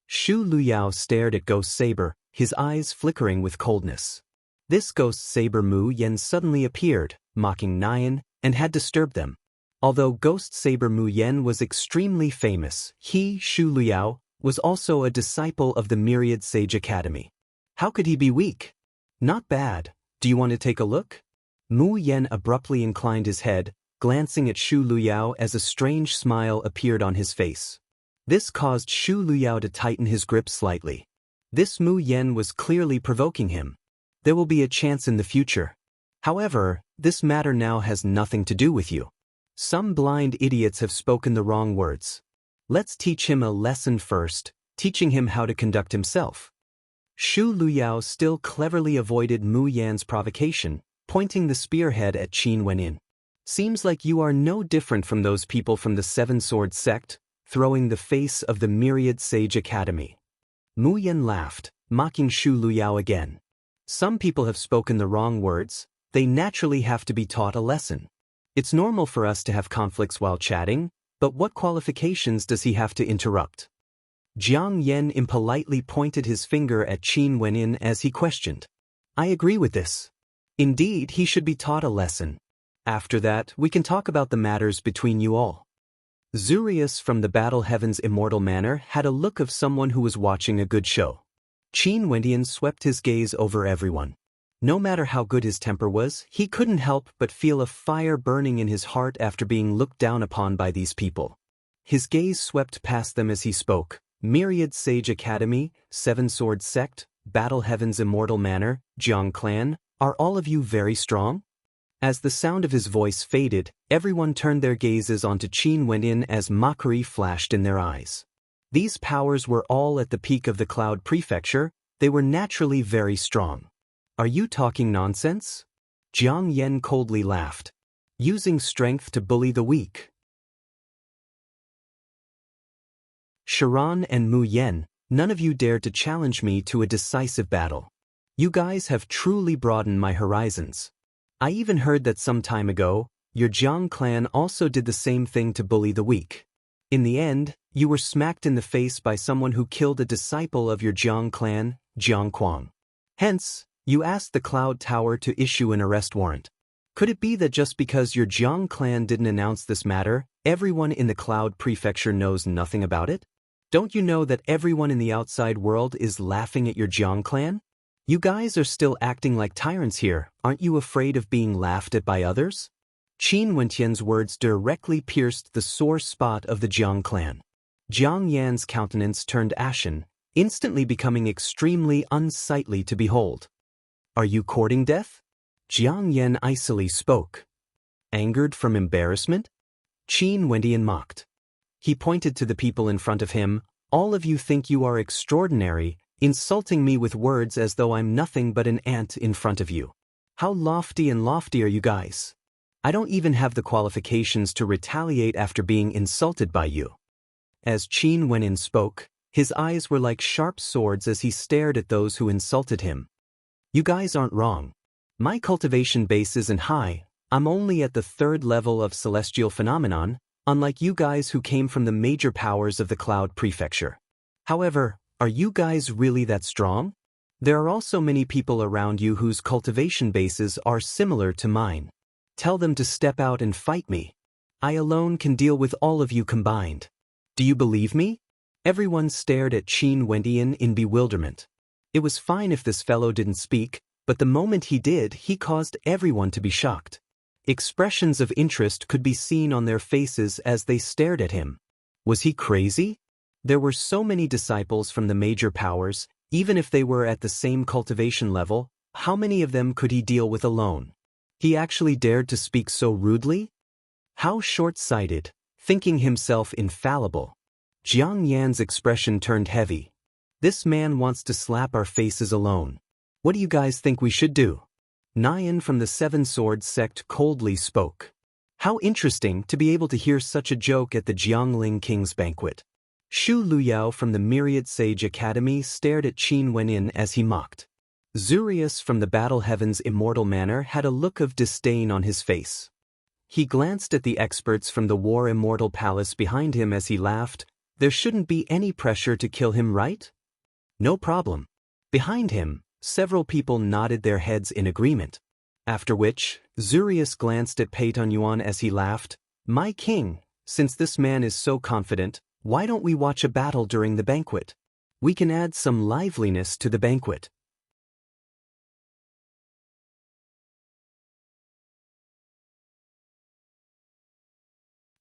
Shu Luyao stared at Ghost Saber, his eyes flickering with coldness. This Ghost Saber Mu Yen suddenly appeared, mocking Nian, and had disturbed them. Although Ghost Saber Mu Yen was extremely famous, he, Shu Luyao, was also a disciple of the Myriad Sage Academy. How could he be weak? Not bad. Do you want to take a look? Mu Yen abruptly inclined his head, glancing at Shu Luyao as a strange smile appeared on his face. This caused Shu Luyao to tighten his grip slightly. This Mu Yen was clearly provoking him. There will be a chance in the future. However, this matter now has nothing to do with you. Some blind idiots have spoken the wrong words. Let's teach him a lesson first, teaching him how to conduct himself. Shu Luyao still cleverly avoided Mu Yan's provocation, pointing the spearhead at Qin Wenyin. Seems like you are no different from those people from the Seven Sword sect, throwing the face of the Myriad Sage Academy. Mu Yen laughed, mocking Shu Luyao again. Some people have spoken the wrong words. They naturally have to be taught a lesson. It's normal for us to have conflicts while chatting, but what qualifications does he have to interrupt? Jiang Yan impolitely pointed his finger at Qin Wenin as he questioned. I agree with this. Indeed, he should be taught a lesson. After that, we can talk about the matters between you all. Zurius from the Battle Heaven's immortal manor had a look of someone who was watching a good show. Qin Wendian swept his gaze over everyone. No matter how good his temper was, he couldn't help but feel a fire burning in his heart after being looked down upon by these people. His gaze swept past them as he spoke. Myriad Sage Academy, Seven Sword Sect, Battle Heaven's immortal manor, Jiang Clan, are all of you very strong? As the sound of his voice faded, everyone turned their gazes onto Qin Wendian as mockery flashed in their eyes. These powers were all at the peak of the Cloud Prefecture. They were naturally very strong. Are you talking nonsense? Jiang Yan coldly laughed. Using strength to bully the weak. Sharan and Mu Yen, none of you dared to challenge me to a decisive battle. You guys have truly broadened my horizons. I even heard that some time ago, your Jiang clan also did the same thing to bully the weak. In the end, you were smacked in the face by someone who killed a disciple of your Jiang clan, Jiang Quang. Hence, you asked the Cloud Tower to issue an arrest warrant. Could it be that just because your Jiang clan didn't announce this matter, everyone in the Cloud Prefecture knows nothing about it? Don't you know that everyone in the outside world is laughing at your Jiang clan? You guys are still acting like tyrants here. Aren't you afraid of being laughed at by others? Qin Wentian's words directly pierced the sore spot of the Jiang clan. Jiang Yan's countenance turned ashen, instantly becoming extremely unsightly to behold. Are you courting death? Jiang Yan icily spoke. Angered from embarrassment? Qin Wendian mocked. He pointed to the people in front of him. All of you think you are extraordinary, insulting me with words as though I'm nothing but an ant in front of you. How lofty and lofty are you guys? I don't even have the qualifications to retaliate after being insulted by you. As Qin Wendian spoke, his eyes were like sharp swords as he stared at those who insulted him. You guys aren't wrong. My cultivation base isn't high. I'm only at the 3rd level of celestial phenomenon, unlike you guys who came from the major powers of the Cloud Prefecture. However, are you guys really that strong? There are also many people around you whose cultivation bases are similar to mine. Tell them to step out and fight me. I alone can deal with all of you combined. Do you believe me? Everyone stared at Qin Wendian in bewilderment. It was fine if this fellow didn't speak, but the moment he did, he caused everyone to be shocked. Expressions of interest could be seen on their faces as they stared at him. Was he crazy? There were so many disciples from the major powers, even if they were at the same cultivation level, how many of them could he deal with alone? He actually dared to speak so rudely? How short-sighted, thinking himself infallible. Jiang Yan's expression turned heavy. This man wants to slap our faces alone. What do you guys think we should do? Nian from the Seven Swords sect coldly spoke. How interesting to be able to hear such a joke at the Jiangling King's banquet. Shu Luyao from the Myriad Sage Academy stared at Qin Wendian as he mocked. Zurius from the Battle Heaven's immortal manor had a look of disdain on his face. He glanced at the experts from the War Immortal Palace behind him as he laughed. There shouldn't be any pressure to kill him, right? No problem. Behind him, several people nodded their heads in agreement. After which, Zurius glanced at Peiton Yuan as he laughed. My king, since this man is so confident, why don't we watch a battle during the banquet? We can add some liveliness to the banquet.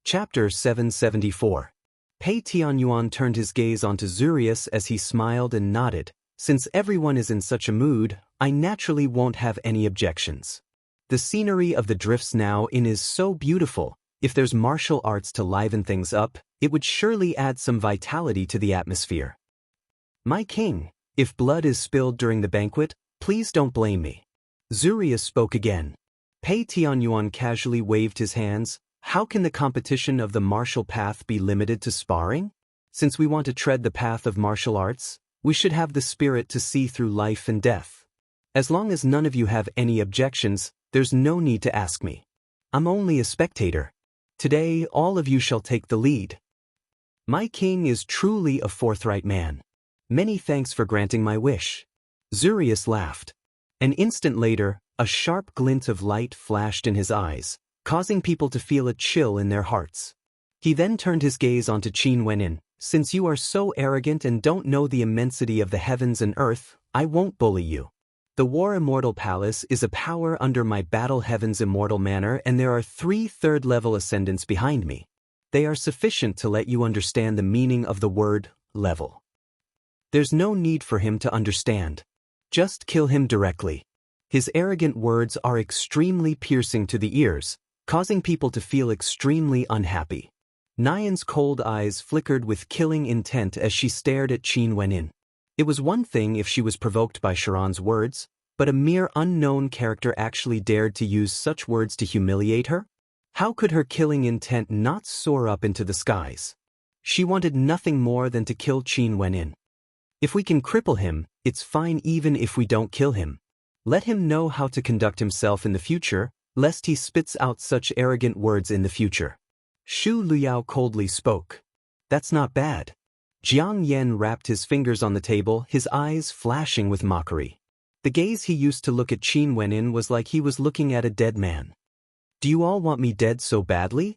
Chapter 774. Pei Tianyuan turned his gaze onto Zurius as he smiled and nodded. Since everyone is in such a mood, I naturally won't have any objections. The scenery of the drifts now in is so beautiful. If there's martial arts to liven things up, it would surely add some vitality to the atmosphere. My king, if blood is spilled during the banquet, please don't blame me. Zurius spoke again. Pei Tianyuan casually waved his hands. How can the competition of the martial path be limited to sparring? Since we want to tread the path of martial arts, we should have the spirit to see through life and death. As long as none of you have any objections, there's no need to ask me. I'm only a spectator. Today, all of you shall take the lead. My king is truly a forthright man. Many thanks for granting my wish. Zurius laughed. An instant later, a sharp glint of light flashed in his eyes, causing people to feel a chill in their hearts. He then turned his gaze onto Qin Wenin. Since you are so arrogant and don't know the immensity of the heavens and earth, I won't bully you. The War Immortal Palace is a power under my Battle Heaven's immortal manor, and there are 3 third-level ascendants behind me. They are sufficient to let you understand the meaning of the word level. There's no need for him to understand. Just kill him directly. His arrogant words are extremely piercing to the ears, causing people to feel extremely unhappy. Nyan's cold eyes flickered with killing intent as she stared at Qin Wenin. It was one thing if she was provoked by Sharon's words, but a mere unknown character actually dared to use such words to humiliate her? How could her killing intent not soar up into the skies? She wanted nothing more than to kill Qin Wenin. If we can cripple him, it's fine even if we don't kill him. Let him know how to conduct himself in the future, lest he spits out such arrogant words in the future. Shu Luyao coldly spoke. That's not bad. Jiang Yen rapped his fingers on the table, his eyes flashing with mockery. The gaze he used to look at Qin Wenin was like he was looking at a dead man. Do you all want me dead so badly?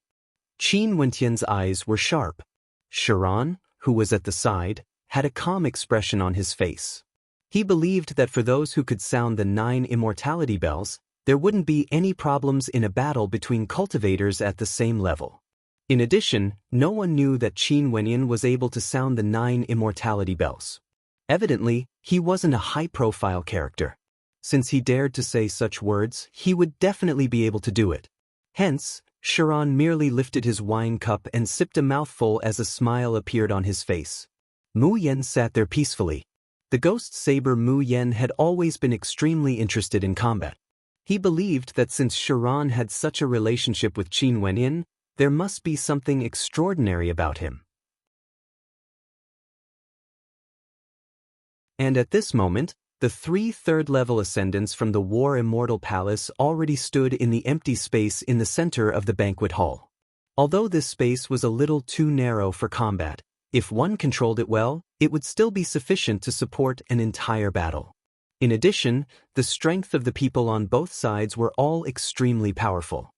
Qin Wentian's eyes were sharp. Sharon, who was at the side, had a calm expression on his face. He believed that for those who could sound the 9 immortality bells, there wouldn't be any problems in a battle between cultivators at the same level. In addition, no one knew that Qin Wenin was able to sound the 9 immortality bells. Evidently, he wasn't a high-profile character. Since he dared to say such words, he would definitely be able to do it. Hence, Sharon merely lifted his wine cup and sipped a mouthful as a smile appeared on his face. Mu Yen sat there peacefully. The ghost saber Mu Yen had always been extremely interested in combat. He believed that since Sharon had such a relationship with Qin Wenin, there must be something extraordinary about him. And at this moment, the 3 third-level ascendants from the War Immortal Palace already stood in the empty space in the center of the banquet hall. Although this space was a little too narrow for combat, if one controlled it well, it would still be sufficient to support an entire battle. In addition, the strength of the people on both sides were all extremely powerful.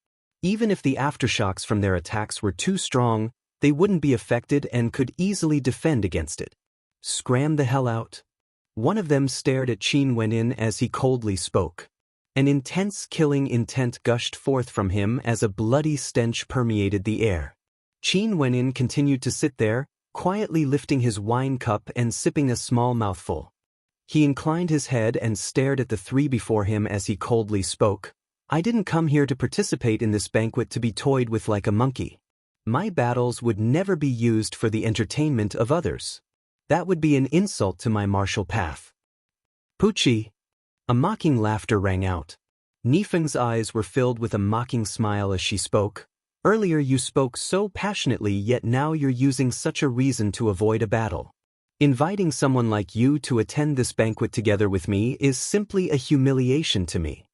Even if the aftershocks from their attacks were too strong, they wouldn't be affected and could easily defend against it. Scram the hell out. One of them stared at Qin Wenin as he coldly spoke. An intense killing intent gushed forth from him as a bloody stench permeated the air. Qin Wenin continued to sit there, quietly lifting his wine cup and sipping a small mouthful. He inclined his head and stared at the 3 before him as he coldly spoke. I didn't come here to participate in this banquet to be toyed with like a monkey. My battles would never be used for the entertainment of others. That would be an insult to my martial path. Pucci! A mocking laughter rang out. Nifeng's eyes were filled with a mocking smile as she spoke. Earlier you spoke so passionately, yet now you're using such a reason to avoid a battle. Inviting someone like you to attend this banquet together with me is simply a humiliation to me.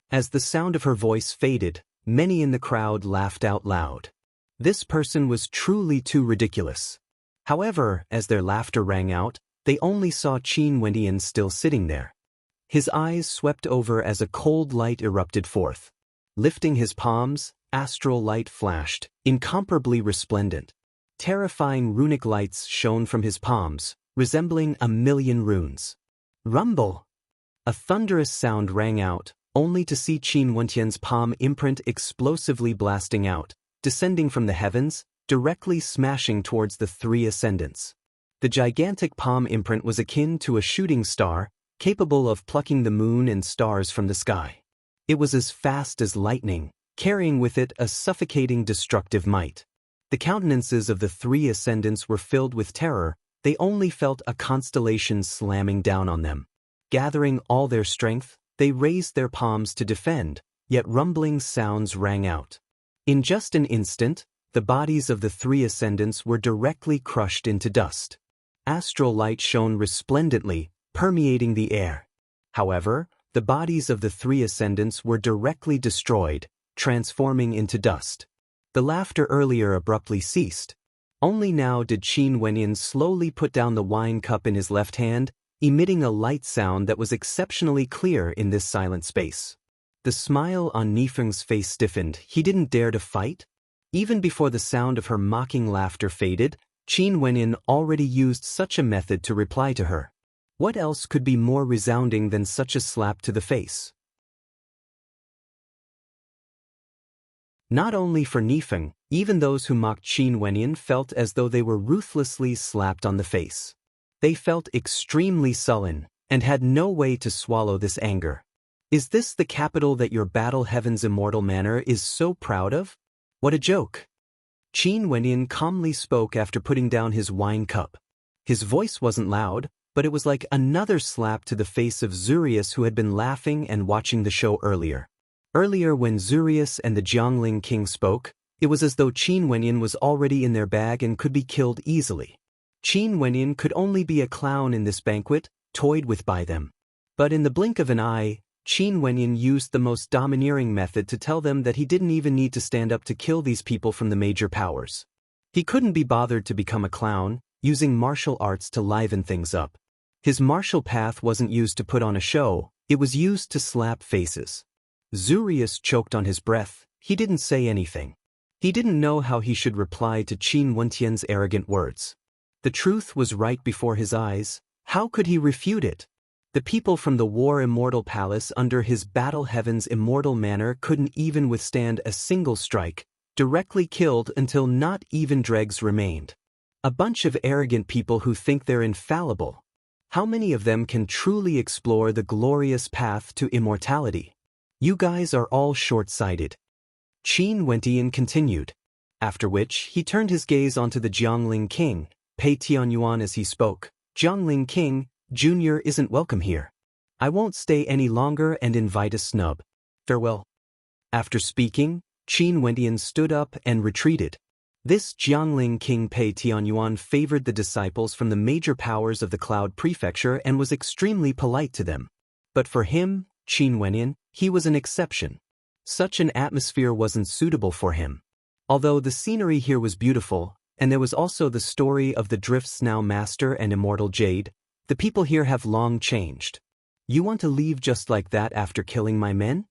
As the sound of her voice faded, many in the crowd laughed out loud. This person was truly too ridiculous. However, as their laughter rang out, they only saw Qin Wenin still sitting there. His eyes swept over as a cold light erupted forth. Lifting his palms, astral light flashed, incomparably resplendent. Terrifying runic lights shone from his palms, resembling a million runes. Rumble! A thunderous sound rang out, only to see Qin Wentian's palm imprint explosively blasting out, descending from the heavens, directly smashing towards the 3 ascendants. The gigantic palm imprint was akin to a shooting star, capable of plucking the moon and stars from the sky. It was as fast as lightning, carrying with it a suffocating destructive might. The countenances of the 3 ascendants were filled with terror. They only felt a constellation slamming down on them. Gathering all their strength, they raised their palms to defend, yet rumbling sounds rang out. In just an instant, the bodies of the 3 ascendants were directly crushed into dust. Astral light shone resplendently, permeating the air. However, the bodies of the 3 ascendants were directly destroyed, transforming into dust. The laughter earlier abruptly ceased. Only now did Qin Wenyan slowly put down the wine cup in his left hand, emitting a light sound that was exceptionally clear in this silent space. The smile on Nifeng's face stiffened. He didn't dare to fight? Even before the sound of her mocking laughter faded, Qin Wenyan already used such a method to reply to her. What else could be more resounding than such a slap to the face? Not only for Nifeng, even those who mocked Qin Wenyan felt as though they were ruthlessly slapped on the face. They felt extremely sullen, and had no way to swallow this anger. Is this the capital that your Battle Heaven's immortal manor is so proud of? What a joke! Qin Wenyan calmly spoke after putting down his wine cup. His voice wasn't loud, but it was like another slap to the face of Zurius, who had been laughing and watching the show earlier. Earlier, when Zurius and the Jiangling king spoke, it was as though Qin Wenyan was already in their bag and could be killed easily. Qin Wenyan could only be a clown in this banquet, toyed with by them. But in the blink of an eye, Qin Wenyan used the most domineering method to tell them that he didn't even need to stand up to kill these people from the major powers. He couldn't be bothered to become a clown, using martial arts to liven things up. His martial path wasn't used to put on a show, it was used to slap faces. Zurius choked on his breath. He didn't say anything. He didn't know how he should reply to Qin Wentian's arrogant words. The truth was right before his eyes. How could he refute it? The people from the War Immortal Palace under his Battle Heaven's immortal manor couldn't even withstand a single strike, directly killed until not even dregs remained. A bunch of arrogant people who think they're infallible. How many of them can truly explore the glorious path to immortality? You guys are all short-sighted. Qin Wentian continued, after which he turned his gaze onto the Jiangling king, Pei Tianyuan, as he spoke. Jiangling king, Junior isn't welcome here. I won't stay any longer and invite a snub. Farewell. After speaking, Qin Wentian stood up and retreated. This Jiangling king Pei Tianyuan favored the disciples from the major powers of the Cloud Prefecture and was extremely polite to them. But for him, Qin Wenyan, he was an exception. Such an atmosphere wasn't suitable for him. Although the scenery here was beautiful, and there was also the story of the Drift's now master and immortal Jade, the people here have long changed. You want to leave just like that after killing my men?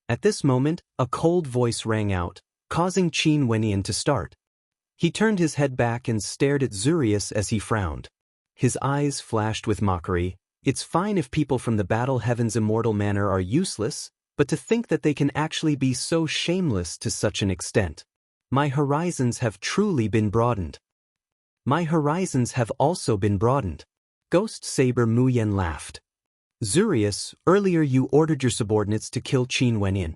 At this moment, a cold voice rang out, causing Qin Wenyan to start. He turned his head back and stared at Zurius as he frowned. His eyes flashed with mockery. It's fine if people from the Battle Heaven's immortal manor are useless, but to think that they can actually be so shameless to such an extent. My horizons have truly been broadened. My horizons have also been broadened. Ghost Saber Muyen laughed. Zurius, earlier you ordered your subordinates to kill Qin Wenyan.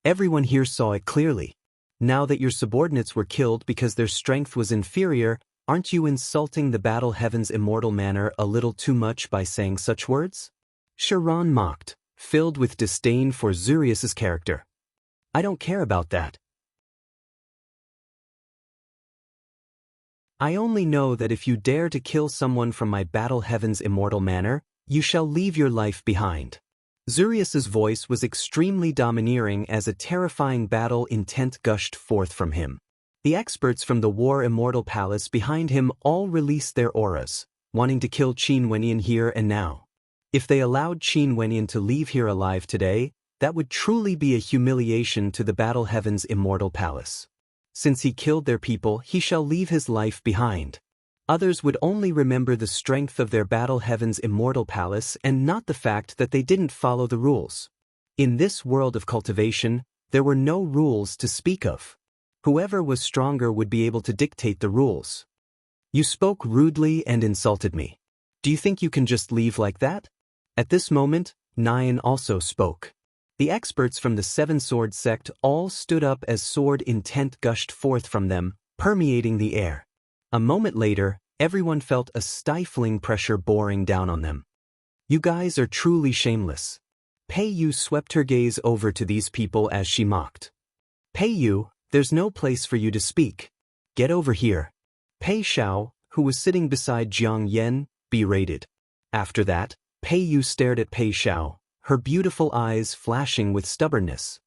Everyone here saw it clearly. Now that your subordinates were killed because their strength was inferior, aren't you insulting the Battle Heaven's immortal manor a little too much by saying such words? Sharon mocked, filled with disdain for Zurius's character. I don't care about that. I only know that if you dare to kill someone from my Battle Heaven's immortal manor, you shall leave your life behind. Zurius's voice was extremely domineering as a terrifying battle intent gushed forth from him. The experts from the War Immortal Palace behind him all released their auras, wanting to kill Qin Wenyan here and now. If they allowed Qin Wenyan to leave here alive today, that would truly be a humiliation to the Battle Heaven's immortal palace. Since he killed their people, he shall leave his life behind. Others would only remember the strength of their Battle Heaven's immortal palace and not the fact that they didn't follow the rules. In this world of cultivation, there were no rules to speak of. Whoever was stronger would be able to dictate the rules. You spoke rudely and insulted me. Do you think you can just leave like that? At this moment, Nyan also spoke. The experts from the Seven Sword sect all stood up as sword intent gushed forth from them, permeating the air. A moment later, everyone felt a stifling pressure boring down on them. You guys are truly shameless. Pei Yu swept her gaze over to these people as she mocked. Pei Yu, there's no place for you to speak. Get over here. Pei Shao, who was sitting beside Jiang Yen, berated. After that, Pei Yu stared at Pei Shao, her beautiful eyes flashing with stubbornness.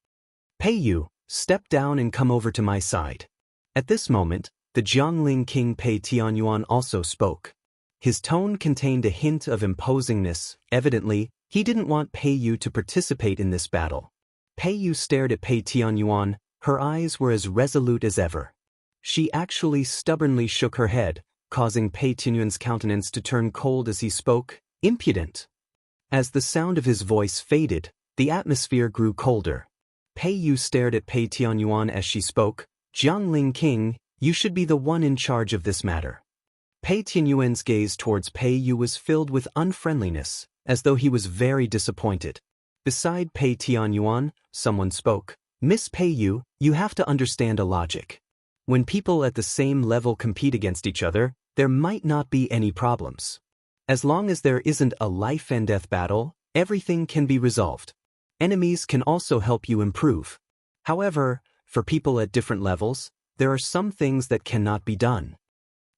Pei Yu, step down and come over to my side. At this moment, The Jiangling king Pei Tianyuan also spoke. His tone contained a hint of imposingness. Evidently, he didn't want Pei Yu to participate in this battle. Pei Yu stared at Pei Tianyuan. Her eyes were as resolute as ever. She actually stubbornly shook her head, causing Pei Tianyuan's countenance to turn cold as he spoke. Impudent. As the sound of his voice faded, the atmosphere grew colder. Pei Yu stared at Pei Tianyuan as she spoke. Jiangling king, you should be the one in charge of this matter. Pei Tianyuan's gaze towards Pei Yu was filled with unfriendliness, as though he was very disappointed. Beside Pei Tianyuan, someone spoke. Miss Pei Yu, you have to understand a logic. When people at the same level compete against each other, there might not be any problems. As long as there isn't a life-and-death battle, everything can be resolved. Enemies can also help you improve. However, for people at different levels, there are some things that cannot be done.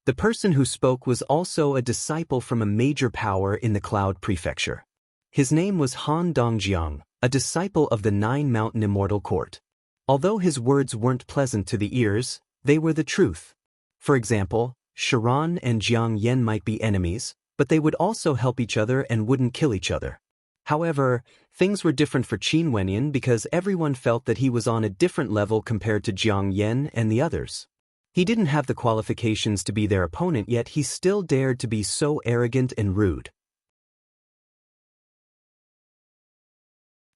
The person who spoke was also a disciple from a major power in the Cloud Prefecture. His name was Han Dongjiang, a disciple of the Nine Mountain Immortal Court. Although his words weren't pleasant to the ears, they were the truth. For example, Sharon and Jiang Yan might be enemies, but they would also help each other and wouldn't kill each other. However, things were different for Qin Wenyan because everyone felt that he was on a different level compared to Jiang Yan and the others. He didn't have the qualifications to be their opponent, yet he still dared to be so arrogant and rude.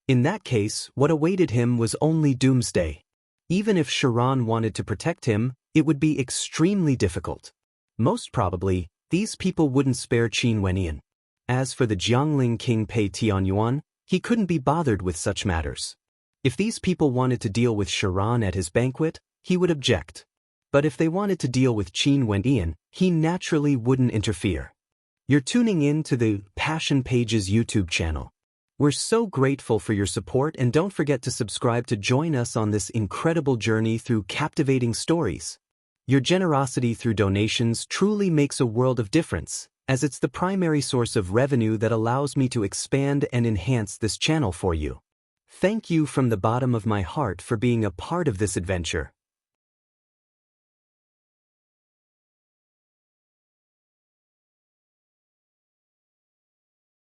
In that case, what awaited him was only doomsday. Even if Sharon wanted to protect him, it would be extremely difficult. Most probably, these people wouldn't spare Qin Wenyan. As for the Jiangling king Pei Tianyuan, he couldn't be bothered with such matters. If these people wanted to deal with Sharon at his banquet, he would object. But if they wanted to deal with Qin Wenyan, he naturally wouldn't interfere. You're tuning in to the Passion Pages YouTube channel. We're so grateful for your support, and don't forget to subscribe to join us on this incredible journey through captivating stories. Your generosity through donations truly makes a world of difference, as it's the primary source of revenue that allows me to expand and enhance this channel for you. Thank you from the bottom of my heart for being a part of this adventure.